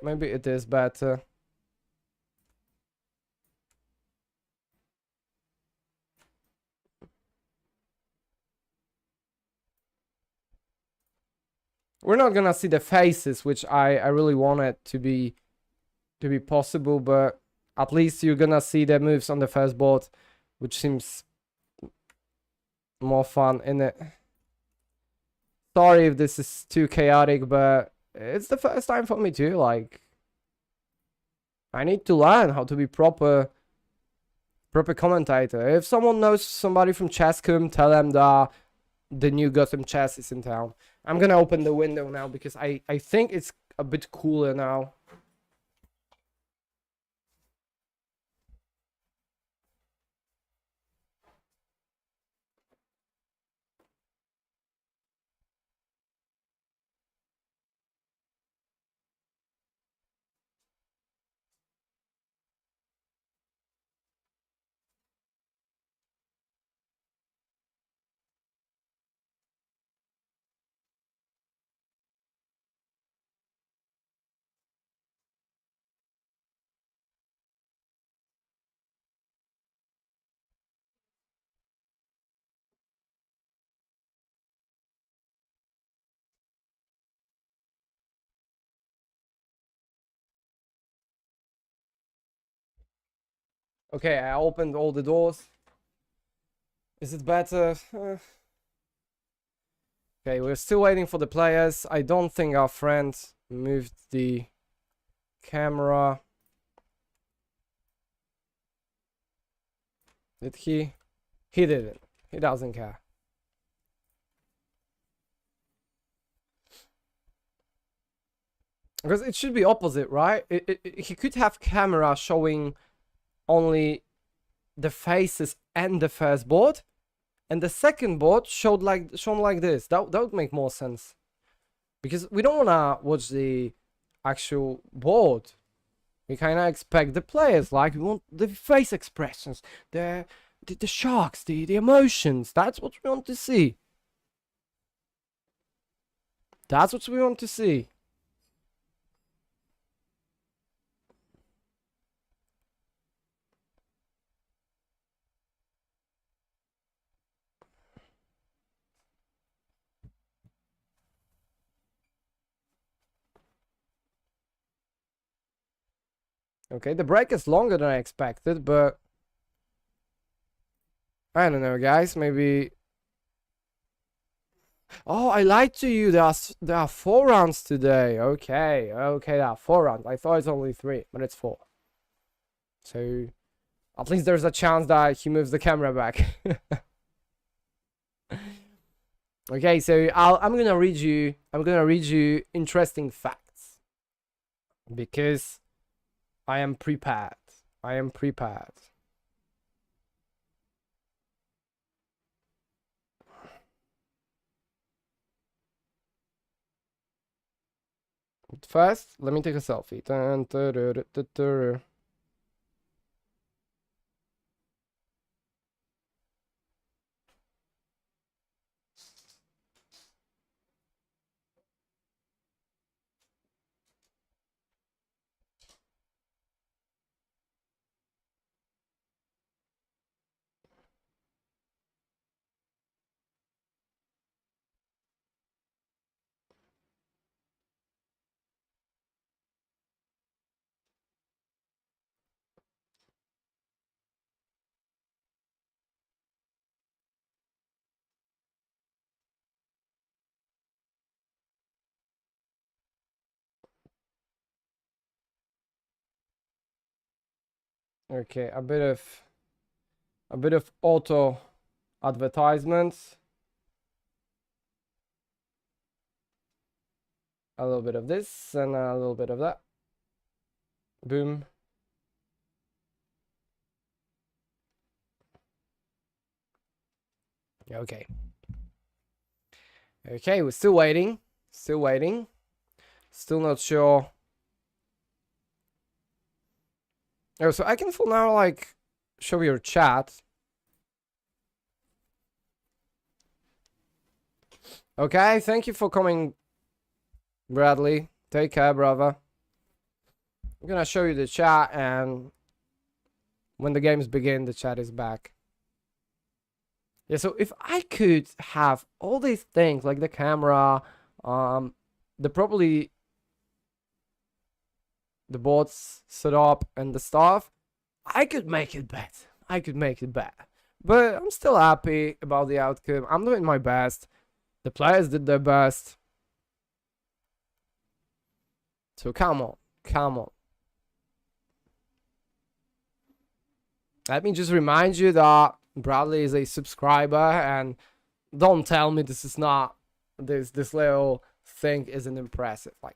Maybe it is better. We're not gonna see the faces, which I really wanted to be possible, but at least you're gonna see the moves on the first board, which seems more fun, innit? Sorry if this is too chaotic, but it's the first time for me too. Like, I need to learn how to be proper commentator. If someone knows somebody from Chesscom, tell them that the new Gotham Chess is in town. I'm gonna open the window now because I think it's a bit cooler now. Okay, I opened all the doors. Is it better? Okay, we're still waiting for the players. I don't think our friend moved the camera. Did he? He didn't. He doesn't care. Because it should be opposite, right? He could have camera showing only the faces and the first board, and the second board shown like this. That would make more sense, because we don't wanna watch the actual board. We kind of expect the players, like we want the face expressions, the shocks, the emotions. That's what we want to see. That's what we want to see. Okay, the break is longer than I expected, but I don't know, guys. Maybe. Oh, I lied to you. There are 4 rounds today. Okay, there are 4 rounds. I thought it's only 3, but it's 4. So at least there's a chance that he moves the camera back. Okay, so I'm gonna read you interesting facts, because I am prepared. I am prepared. But first, let me take a selfie. Okay, a bit of auto advertisements. A little bit of this and a little bit of that. Boom. Okay. Okay, we're still waiting. Still waiting. Still not sure. Oh, so I can for now, like, show your chat. Okay, thank you for coming, Bradley. Take care, brother. I'm gonna show you the chat, and when the games begin, the chat is back. Yeah, so if I could have all these things, like the camera, the boards set up and the stuff, I could make it better. I could make it better. But I'm still happy about the outcome. I'm doing my best. The players did their best. So come on, come on. Let me just remind you that Bradley is a subscriber, and don't tell me this is not, this little thing isn't impressive. Like,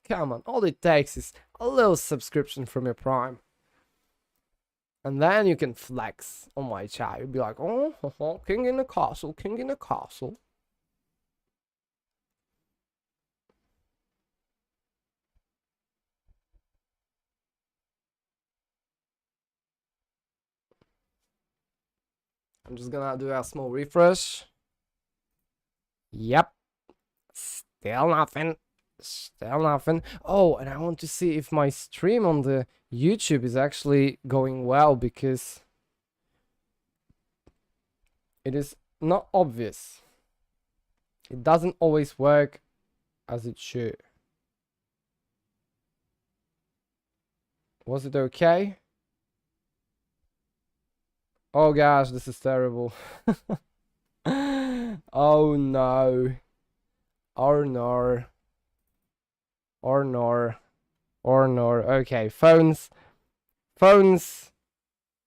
come on. All it takes is a little subscription from your Prime. And then you can flex on my chat. You'll be like, oh, king in the castle, king in the castle. I'm just gonna do a small refresh. Yep. Still nothing. Still nothing. Oh, and I want to see if my stream on the YouTube is actually going well, because it is not obvious. It doesn't always work as it should. Was it okay? Oh gosh, this is terrible. Oh no. Or no. Or no. Or no. Okay, phones. Phones.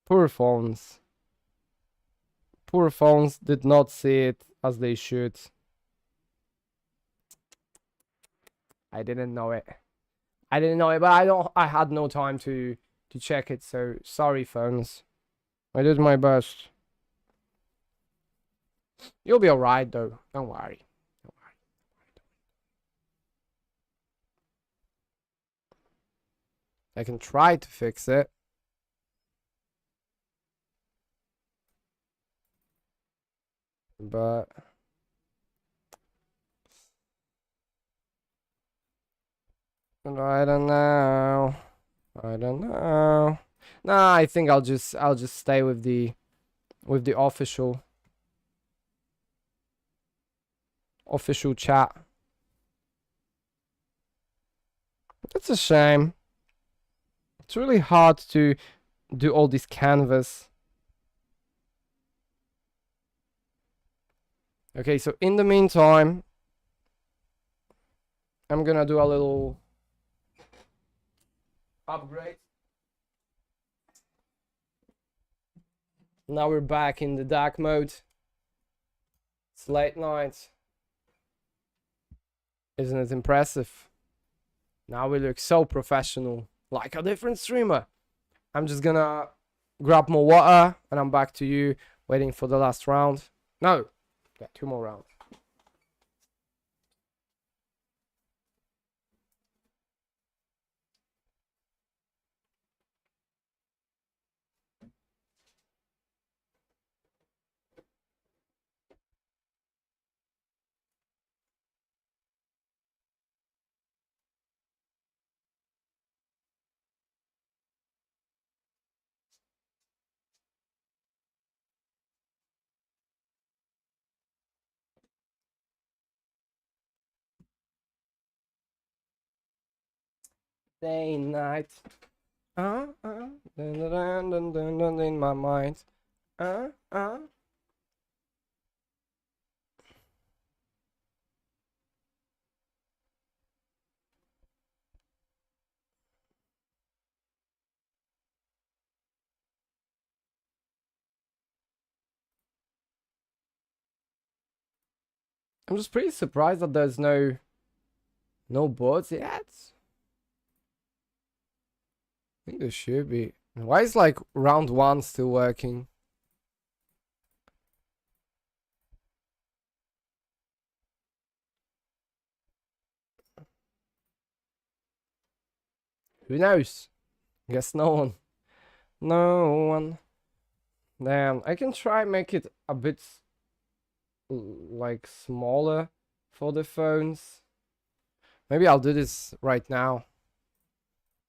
Poor phones. Poor phones did not see it as they should. I didn't know it. I didn't know it, but I had no time to check it, so sorry phones. I did my best. You'll be alright though. Don't worry. Don't worry. I can try to fix it. But I don't know. I don't know. Nah, I think I'll just stay with the official chat. That's a shame. It's really hard to do all this canvas. Okay, so in the meantime, I'm gonna do a little upgrade. Now we're back in the dark mode. It's late night. Isn't it impressive? Now we look so professional, like a different streamer. I'm just gonna grab more water and I'm back to you, waiting for the last round. No, yeah, 2 more rounds. Day, night. Dun, dun, dun, dun, dun, in my mind. I'm just pretty surprised that there's no boards yet. I think there should be. Why is like round 1 still working? Who knows? Guess no one. No one. Damn, I can try make it a bit like smaller for the phones. Maybe I'll do this right now.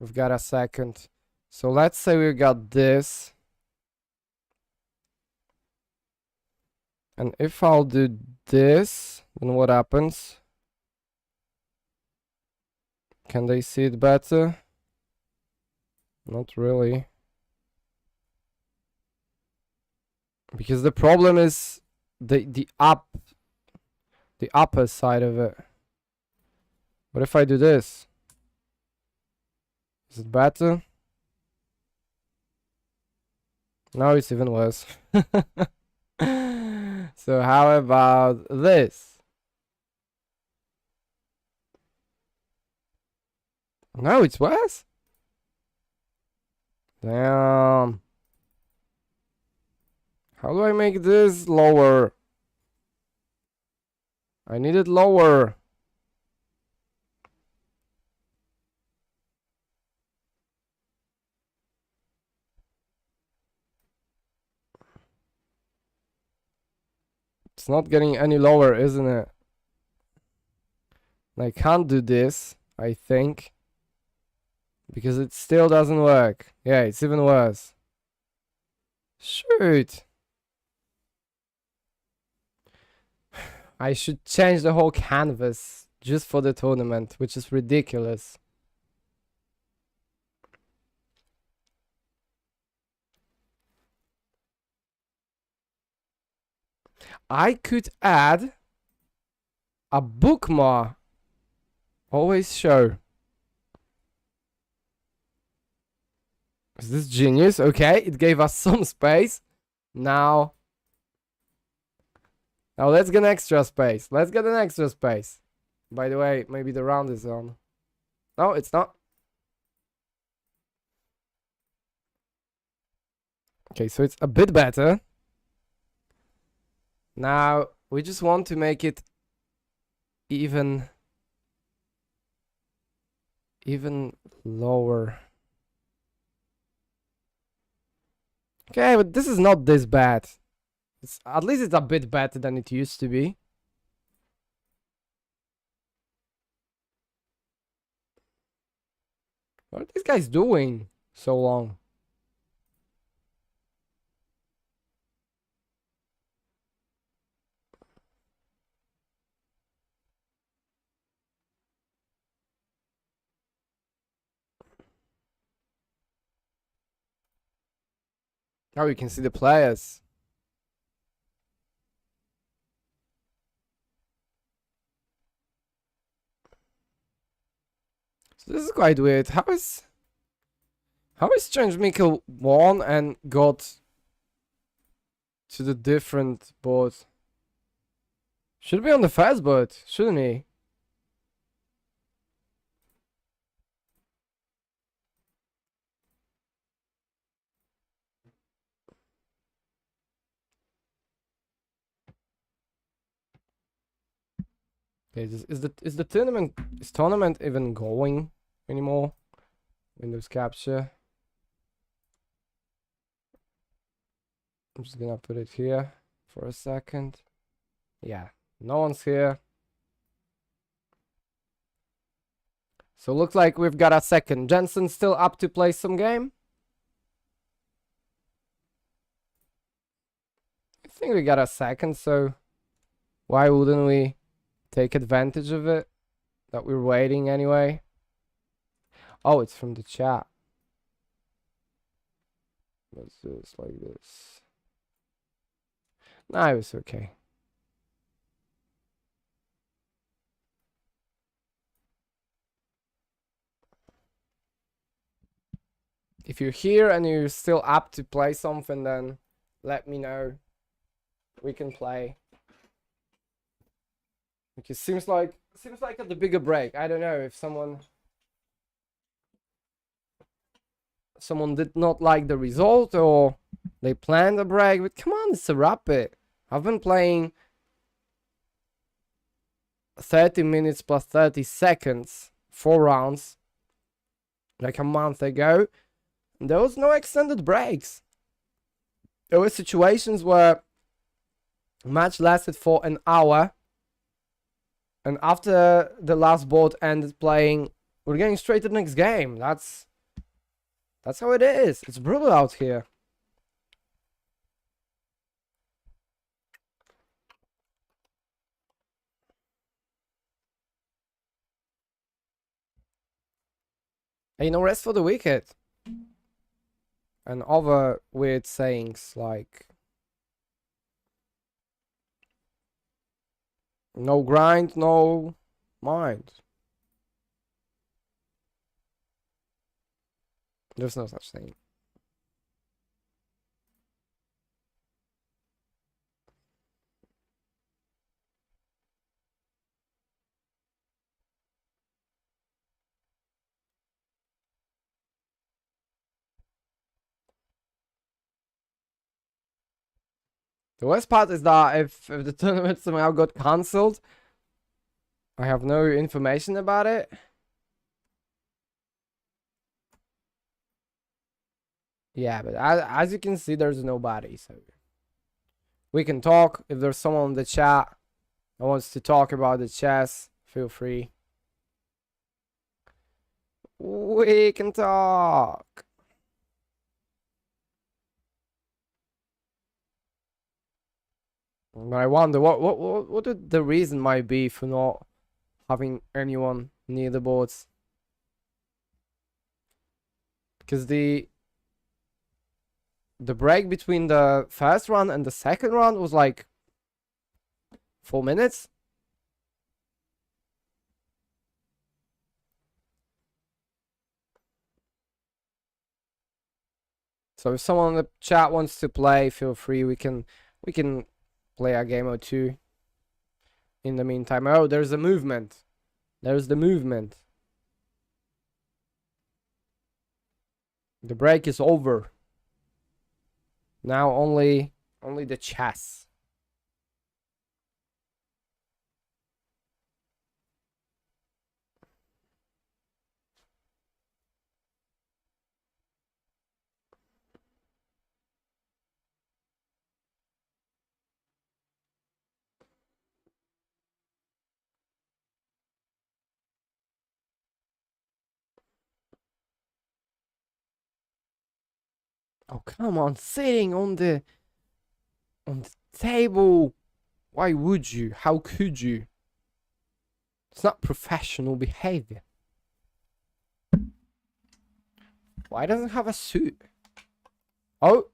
We've got a second. So let's say we got this. And if I'll do this, then what happens? Can they see it better? Not really. Because the problem is the upper side of it. What if I do this? Is it better? No, it's even worse. So how about this? No, it's worse. Damn. How do I make this lower? I need it lower. It's not getting any lower, isn't it? I can't do this, I think. Because it still doesn't work. Yeah, it's even worse. Shoot. I should change the whole canvas just for the tournament, which is ridiculous. I could add a bookmark. Always show. Is this genius? Okay, it gave us some space. Now let's get an extra space. Let's get an extra space. By the way, maybe the round is on. No, it's not. Okay, so it's a bit better. Now, we just want to make it even lower. Okay, but this is not this bad. At least it's a bit better than it used to be. What are these guys doing so long? Oh, you can see the players. So this is quite weird. How is Strange Mikkel won and got to the different board? Should be on the first board, shouldn't he? Okay, is the tournament even going anymore? Windows capture. I'm just gonna put it here for a second. Yeah, no one's here. So looks like we've got a second. Jensen's still up to play some game. I think we got a second, so why wouldn't we take advantage of it? That we're waiting anyway. Oh, it's from the chat. Let's do this like this. Nah, it was okay. If you're here and you're still up to play something, then let me know. We can play. It seems like at the bigger break. I don't know if someone did not like the result or they planned a break, but come on, it's a rapid. I've been playing 30 minutes plus 30 seconds, 4 rounds, like a month ago. And there was no extended breaks. There were situations where match lasted for an hour, and after the last board ended playing, we're getting straight to the next game. That's how it is. It's brutal out here. Hey, no rest for the wicked. And other weird sayings like no grind, no mind. There's no such thing. The worst part is that if the tournament somehow got cancelled, I have no information about it. Yeah, but as you can see, there's nobody, so we can talk. If there's someone in the chat that wants to talk about the chess, feel free. We can talk. But I wonder what the reason might be for not having anyone near the boards. Because the break between the first round and the second round was like 4 minutes. So if someone in the chat wants to play, feel free. We can play a game or two. In the meantime, oh, there's a movement. There's the movement. The break is over. Now only the chess. Oh, come on, sitting on the table. Why would you? How could you? It's not professional behavior. Why doesn't it have a suit? Oh.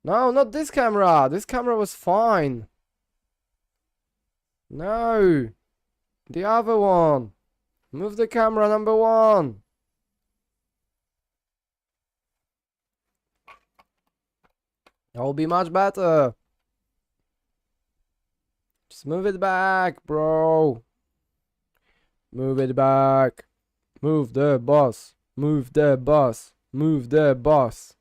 No, not this camera. This camera was fine. No. The other one. Move the camera, number one. That will be much better. Just move it back, bro. Move it back. Move the bus. Move the bus. Move the bus.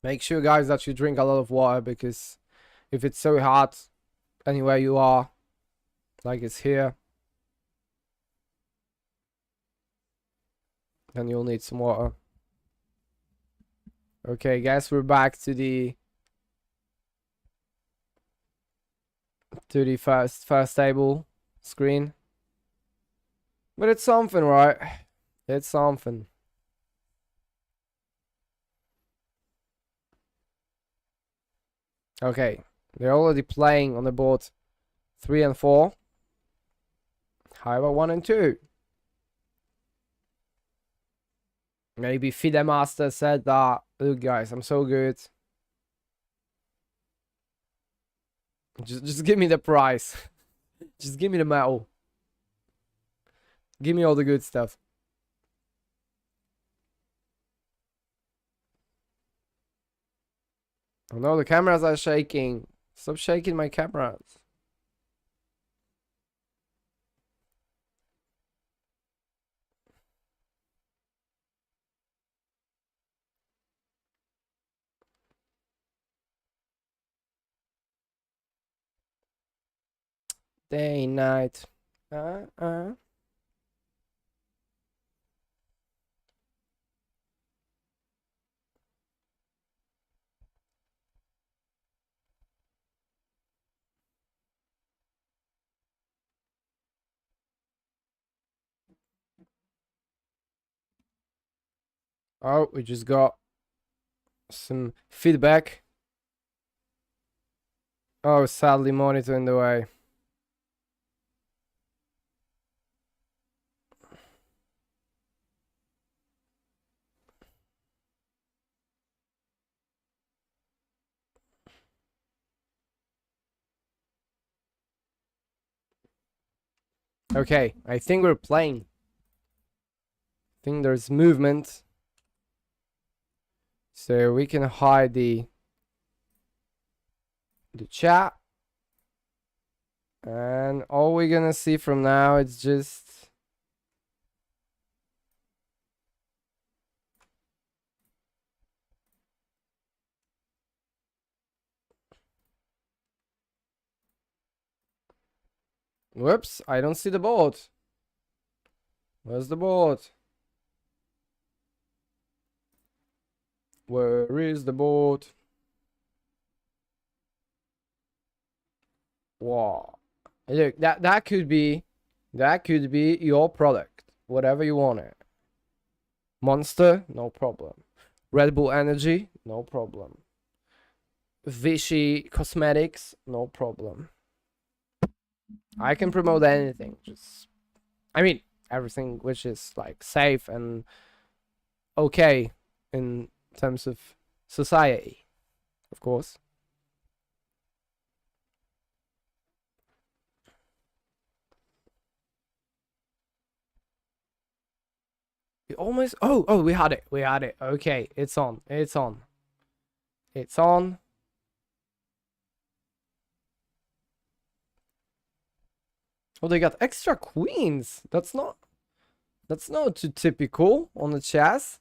Make sure, guys, that you drink a lot of water, because if it's so hot anywhere you are, like it's here, then you'll need some water. Okay, guys, we're back to the first table screen. But it's something, right? It's something. Okay, they're already playing on the board 3 and 4. How about 1 and 2? Maybe FIDE Master said that, look guys, I'm so good. Just give me the prize. Just give me the medal. Give me all the good stuff. Oh no, the cameras are shaking. Stop shaking my cameras. Day, night. Oh, we just got some feedback. Oh, sadly, monitor in the way. Okay, I think we're playing. I think there's movement. So we can hide the chat. And all we're gonna see from now is just whoops, I don't see the board. Where's the board? Where is the board? Wow. Look, that could be your product. Whatever you want it. Monster, no problem. Red Bull Energy, no problem. Vichy Cosmetics, no problem. I can promote anything. Just, I mean, everything which is like safe and okay in terms of society, of course. It almost, oh, we had it. Okay, it's on. Oh, they got extra queens. That's not too typical on the chess.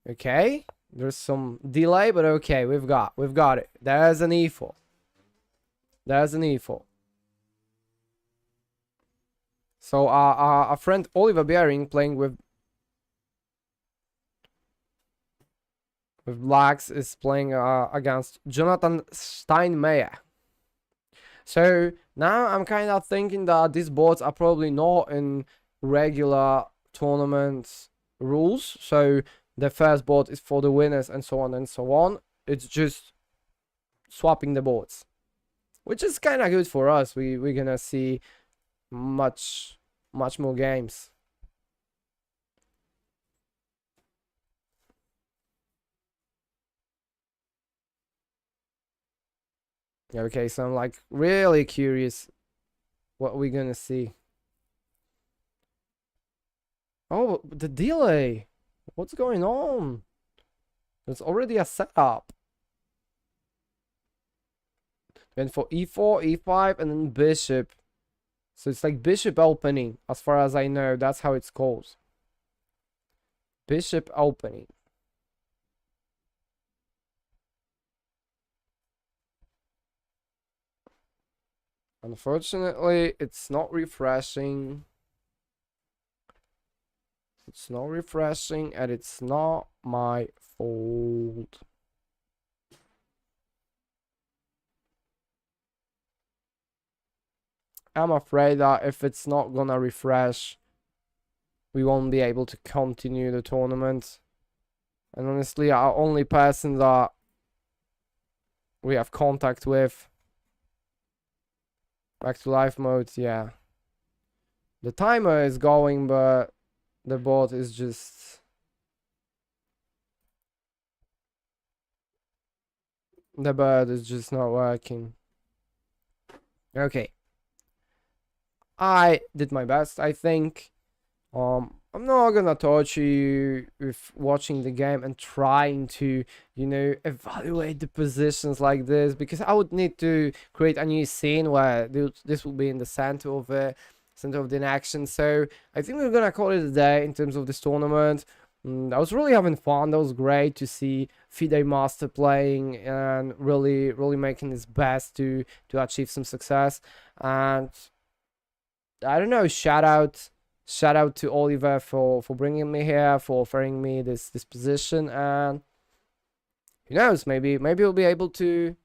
Okay, there's some delay, but okay, we've got it. There's an e4. So our friend Oliver Bering playing with blacks is playing against Jonathan Steinmeier. So now I'm kind of thinking that these boards are probably not in regular tournament rules. So the first board is for the winners and so on and so on. It's just swapping the boards, which is kind of good for us. We're gonna see much more games. Okay, so I'm like really curious what we're gonna see. Oh, the delay. What's going on? There's already a setup. Went for e4, e5, and then bishop. So it's like bishop opening, as far as I know. That's how it's called. Bishop opening. Unfortunately, it's not refreshing. It's not refreshing, and it's not my fault. I'm afraid that if it's not gonna refresh, we won't be able to continue the tournament. And honestly, our only person that we have contact with. Back to live mode, yeah. The timer is going, but the board is just... the bird is just not working. Okay. I did my best, I think. I'm not gonna torture you with watching the game and trying to, you know, evaluate the positions like this, because I would need to create a new scene where this will be in the center of the action. So I think we're gonna call it a day in terms of this tournament. I was really having fun. That was great to see FIDE Master playing and really making his best to achieve some success. And I don't know, shout out to Oliver for bringing me here, for offering me this position, and who knows, maybe we'll be able to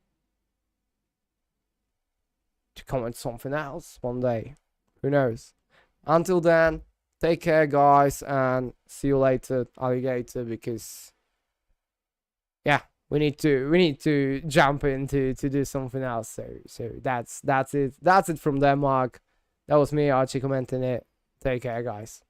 comment something else one day. Who knows? Until then, take care, guys, and see you later, alligator, because yeah, we need to jump in to do something else. So that's it from Denmark. That was me, Archie, commenting it. Take care, guys.